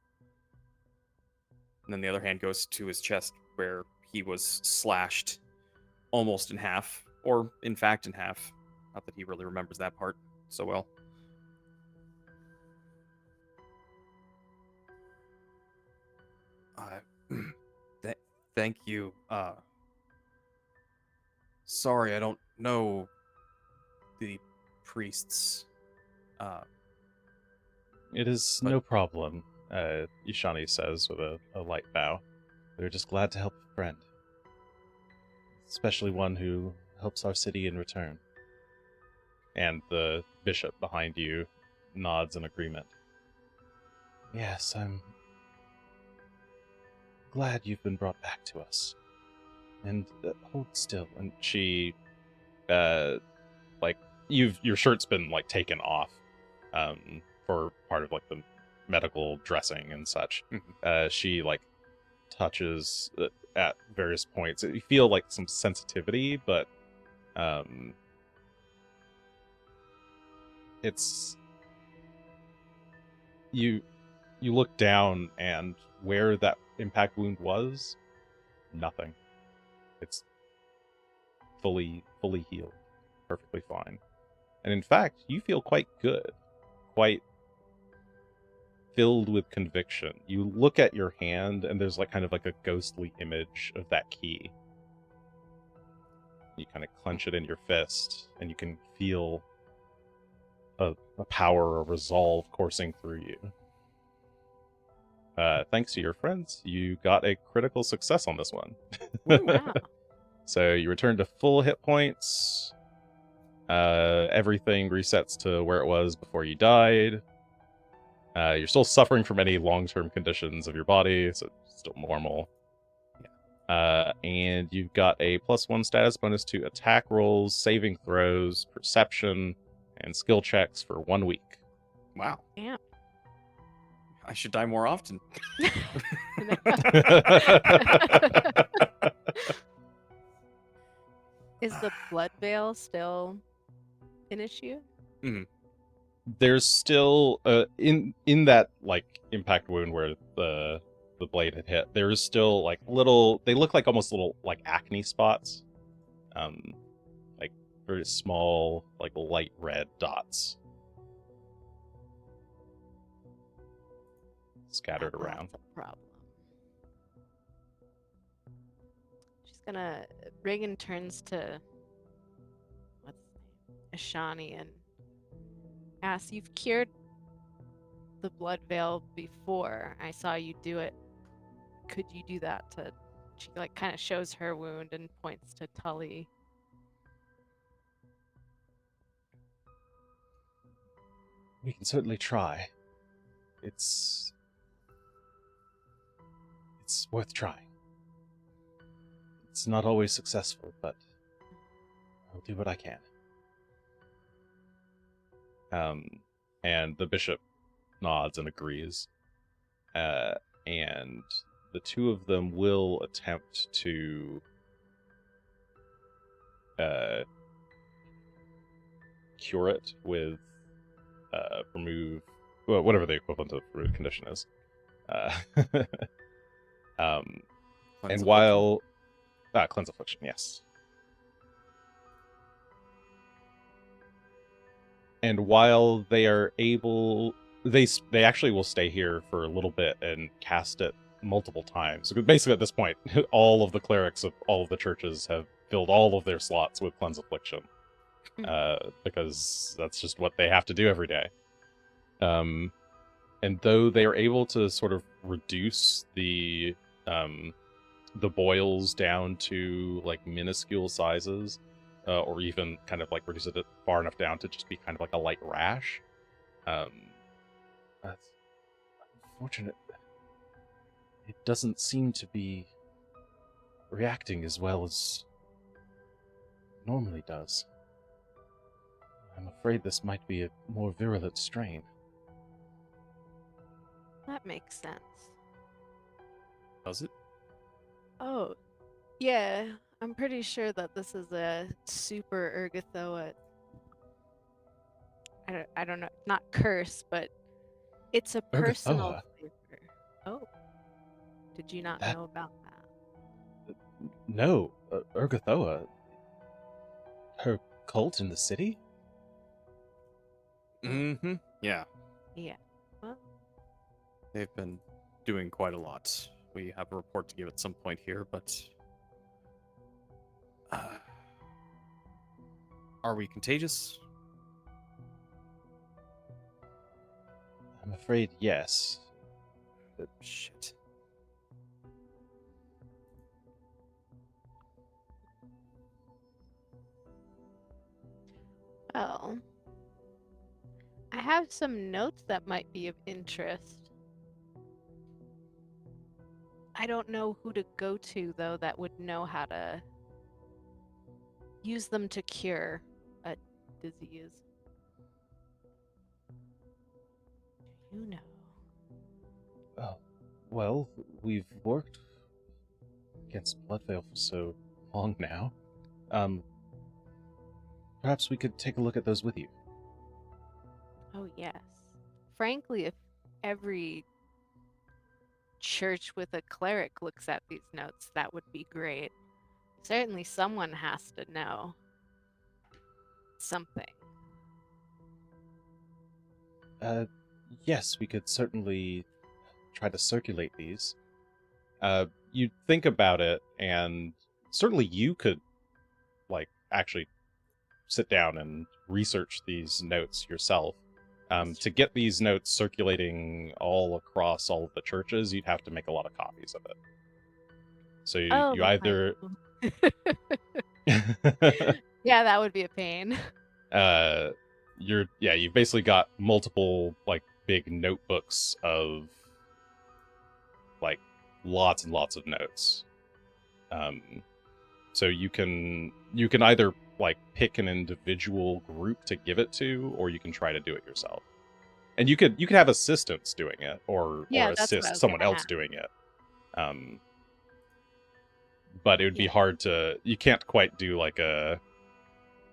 And then the other hand goes to his chest where he was slashed almost in half, or in fact in half. Not that he really remembers that part so well. Thank you. Sorry, I don't know the priests. It is no problem, Ishani says with a light bow. We're just glad to help a friend. Especially one who helps our city in return. And the bishop behind you nods in agreement. Yes, I'm glad you've been brought back to us. And hold still. And she, your shirt's been taken off, for part of the medical dressing and such. Mm-hmm. She touches at various points. You feel some sensitivity, but it's you look down, and where that impact wound was, nothing. It's fully healed, perfectly fine. And in fact, you feel quite good, quite filled with conviction. You look at your hand, and there's kind of a ghostly image of that key. You kind of clench it in your fist, and you can feel a power, a resolve coursing through you. Thanks to your friends, you got a critical success on this one. Wow. So you return to full hit points. Everything resets to where it was before you died. You're still suffering from any long-term conditions of your body, so it's still normal. Yeah. And you've got a +1 status bonus to attack rolls, saving throws, perception, and skill checks for 1 week. Wow. Yeah. I should die more often. Is the blood veil still an issue? Mm-hmm. There's still in that like impact wound where the blade had hit. There is still like little. They look like almost little like acne spots, like very small, like light red dots scattered around. That's a problem. She's gonna. Regan turns to what's his name? Ashani and asks, "You've cured the blood veil before. I saw you do it. Could you do that to?" She like kind of shows her wound and points to Tully. We can certainly try. It's worth trying. It's not always successful, but I'll do what I can. And the bishop nods and agrees. And the two of them will attempt to cure it with remove, well, whatever the equivalent of remove condition is. And while cleanse affliction, yes. And while they are able, they actually will stay here for a little bit and cast it multiple times. Basically, at this point, all of the clerics of all of the churches have filled all of their slots with cleanse affliction, because that's just what they have to do every day. And though they are able to sort of reduce the boils down to like minuscule sizes, or even kind of like reduce it far enough down to just be kind of like a light rash. That's unfortunate. It doesn't seem to be reacting as well as it normally does. I'm afraid this might be a more virulent strain. That makes sense. Does it? Oh, yeah. I'm pretty sure that this is a super Ergothoa. I don't know, not curse, but it's a personal Ergothoa? flavor. Oh, did you not know about that? No, Ergothoa. Her cult in the city? Mm-hmm. Yeah. Yeah. Well, They've been doing quite a lot. We have a report to give at some point here, but are we contagious? I'm afraid yes. Shit. well, I have some notes that might be of interest. I don't know who to go to, though, that would know how to use them to cure a disease. Do you know? Oh, well, we've worked against Bloodveil for so long now. Perhaps we could take a look at those with you. Oh, yes. Frankly, if every church with a cleric looks at these notes, that would be great. Certainly someone has to know something. Yes, we could certainly try to circulate these. You think about it, and certainly you could, like, actually sit down and research these notes yourself. To get these notes circulating all across all of the churches, you'd have to make a lot of copies of it. So you either... Yeah, that would be a pain. You've basically got multiple, like, big notebooks of, like, lots and lots of notes. So you can either, like, pick an individual group to give it to, or you can try to do it yourself. And you could have assistants doing it, or Yeah, that's what I assist was someone gonna else ask. doing it. But it would be hard to. You can't quite do like a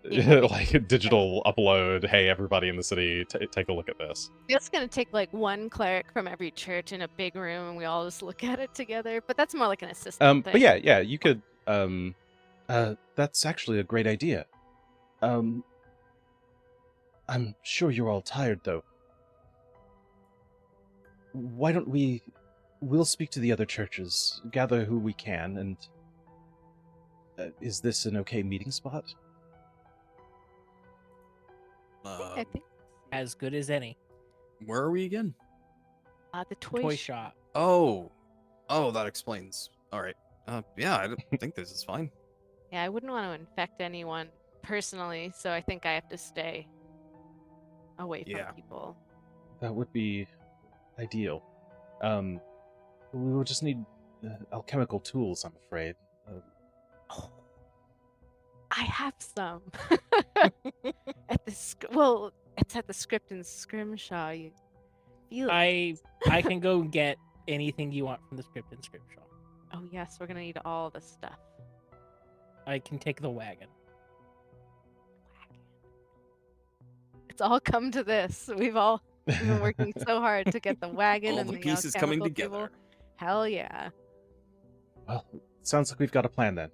like a digital upload. Hey, everybody in the city, take a look at this. It's gonna take like one cleric from every church in a big room, and we all just look at it together. But that's more like an assistant thing. But yeah, you could. That's actually a great idea. I'm sure you're all tired though. Why don't we'll speak to the other churches, gather who we can, and is this an okay meeting spot? I think As good as any. Where are we again? the Toy shop. Oh, that explains. All right. Yeah, I don't think this is fine. Yeah, I wouldn't want to infect anyone personally, so I think I have to stay away from people. That would be ideal. We will just need alchemical tools, I'm afraid. I have some. At the it's at the Script and Scrimshaw. I can go get anything you want from the Script and Scrimshaw. Oh yes, we're gonna need all the stuff. I can take the wagon. It's all come to this. We've been working so hard to get the wagon All and the pieces coming alchemical together. table. Hell yeah. Well, sounds like we've got a plan then.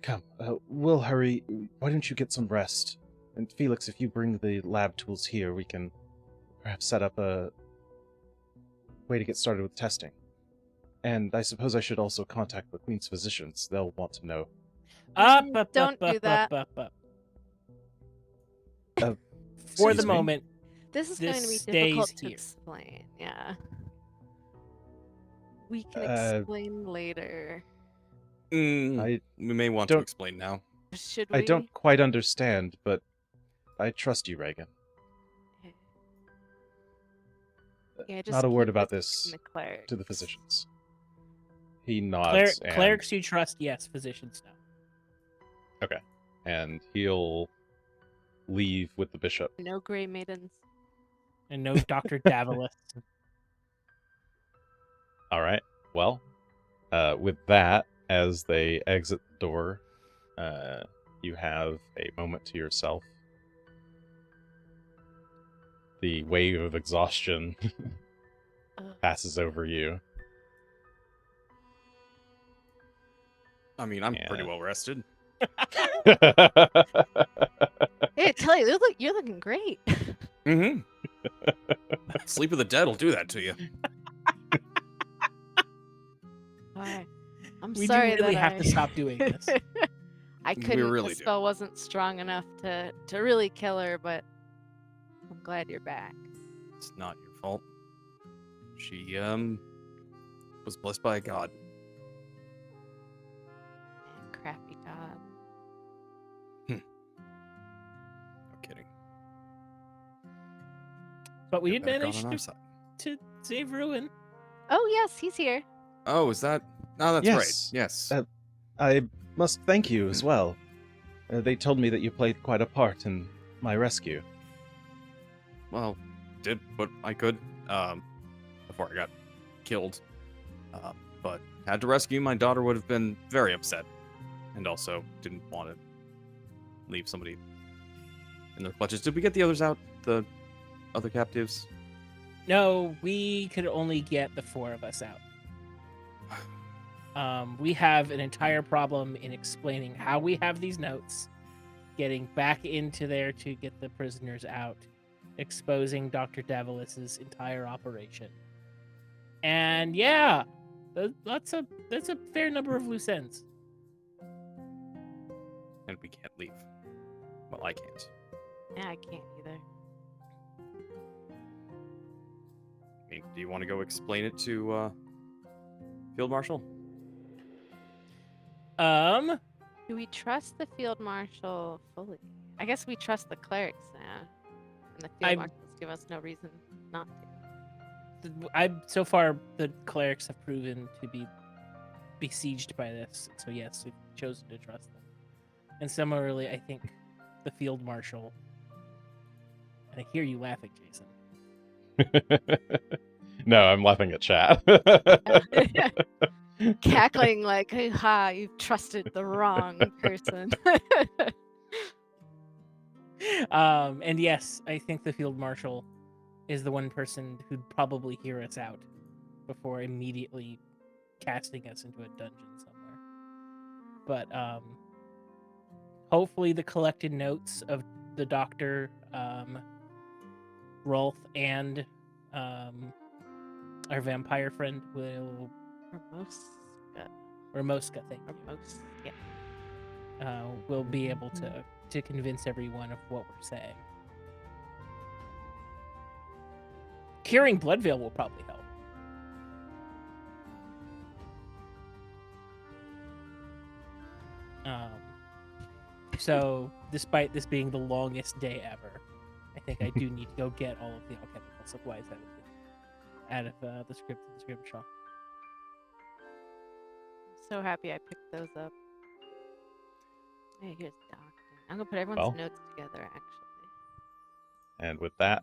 Come, we'll hurry. Why don't you get some rest? And Felix, if you bring the lab tools here, we can perhaps set up a way to get started with testing. And I suppose I should also contact the Queen's physicians. They'll want to know. Don't do that. For the Excuse me? moment, This is This going to be stays difficult to here. explain. Yeah. We can explain later. I We may want to don't- explain now. Should we? I don't quite understand, but I trust you, Regan. Yeah, just Not a word keep about this this in the clerics. to the physicians. He nods and, clerics you trust, yes. Physicians, no. and he'll leave with the bishop. No gray maidens. And no Dr. Davilis. All right. Well, with that, as they exit the door, you have a moment to yourself. The wave of exhaustion passes over you. I mean, I'm pretty Yeah. well rested. Hey, I tell you, you're looking great. Mm-hmm. Sleep of the Dead will do that to you. Alright. I'm We sorry do really that have to stop doing this. I couldn't. really The do. spell wasn't strong enough to really kill her, but I'm glad you're back. It's not your fault. She was blessed by a god. Crappy god. No kidding. But we Got did better god manage on our side. to save Ruin. Oh yes, he's here. Oh, is that? No, that's Yes. right. Yes. I must thank you as well. They told me that you played quite a part in my rescue. Well, did what I could before I got killed. But had to rescue. My daughter would have been very upset, and also didn't want to leave somebody in their clutches. Did we get the others out? The other captives? No, we could only get the 4 of us out. We have an entire problem in explaining how we have these notes, getting back into there to get the prisoners out, exposing Dr. Davilis's entire operation. And yeah, that's a fair number of loose ends. And we can't leave. Well, I can't. Yeah, I can't either. I mean, do you want to go explain it to Field Marshal? Do we trust the field marshal fully? I guess we trust the clerics now, and the field marshals give us no reason not to. So far the clerics have proven to be besieged by this, so yes, we've chosen to trust them. And similarly, I think the field marshal And I hear you laughing, Jason. No, I'm laughing at chat. Cackling like, ha, you've trusted the wrong person. And yes, I think the field marshal is the one person who'd probably hear us out before immediately casting us into a dungeon somewhere. But hopefully the collected notes of the doctor, Rolf, and our vampire friend will... Ramoska, thank you. Yeah. We'll be able to convince everyone of what we're saying. Curing Bloodveil will probably help. So, despite this being the longest day ever, I think I do need to go get all of the alchemical supplies out of the script shop. So happy I picked those up. Hey, here's doctor. I'm gonna put everyone's notes together, actually. And with that,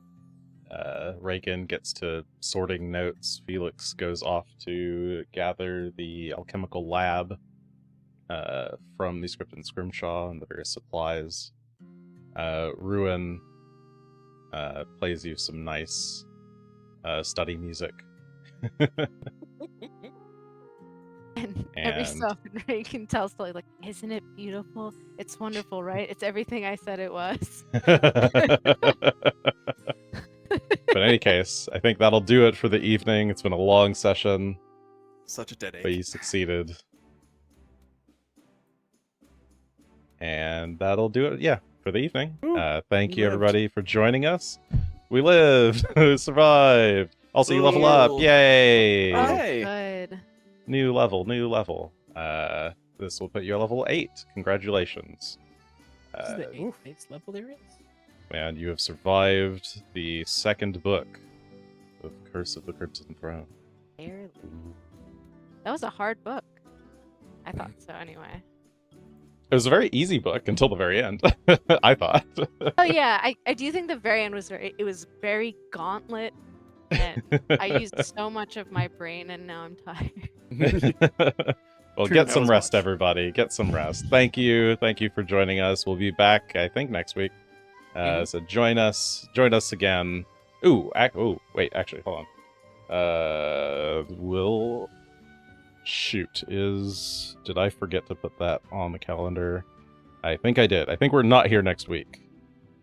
Regan gets to sorting notes. Felix goes off to gather the alchemical lab from the script and scrimshaw and the various supplies. Ruin plays you some nice study music. And every so often Regan tells Tully, like, isn't it beautiful? It's wonderful, right? It's everything I said it was. But in any case, I think that'll do it for the evening. It's been a long session. Such a dead ache. But you succeeded. And that'll do it, for the evening. Thank you, everybody, for joining us. We lived! We survived! Also, you level up! Yay! Good. New level. This will put you at level 8. Congratulations. This is the 8th base level there is? And you have survived the second book of Curse of the Crimson Throne. Barely. That was a hard book. I thought so, anyway. It was a very easy book until the very end, I thought. Oh yeah, I do think the very end was very gauntlet, and I used so much of my brain, and now I'm tired. Well, True, get some rest, everybody. Get some rest. Thank you for joining us. We'll be back, I think, next week. So join us again. Wait, actually, hold on. Did I forget to put that on the calendar? I think I did. I think we're not here next week.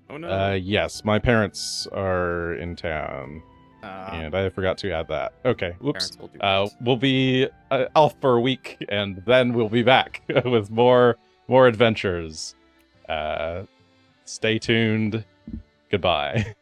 Oh no. Yes, my parents are in town. And I forgot to add that. Okay, whoops. We'll be off for a week, and then we'll be back with more adventures. Stay tuned. Goodbye.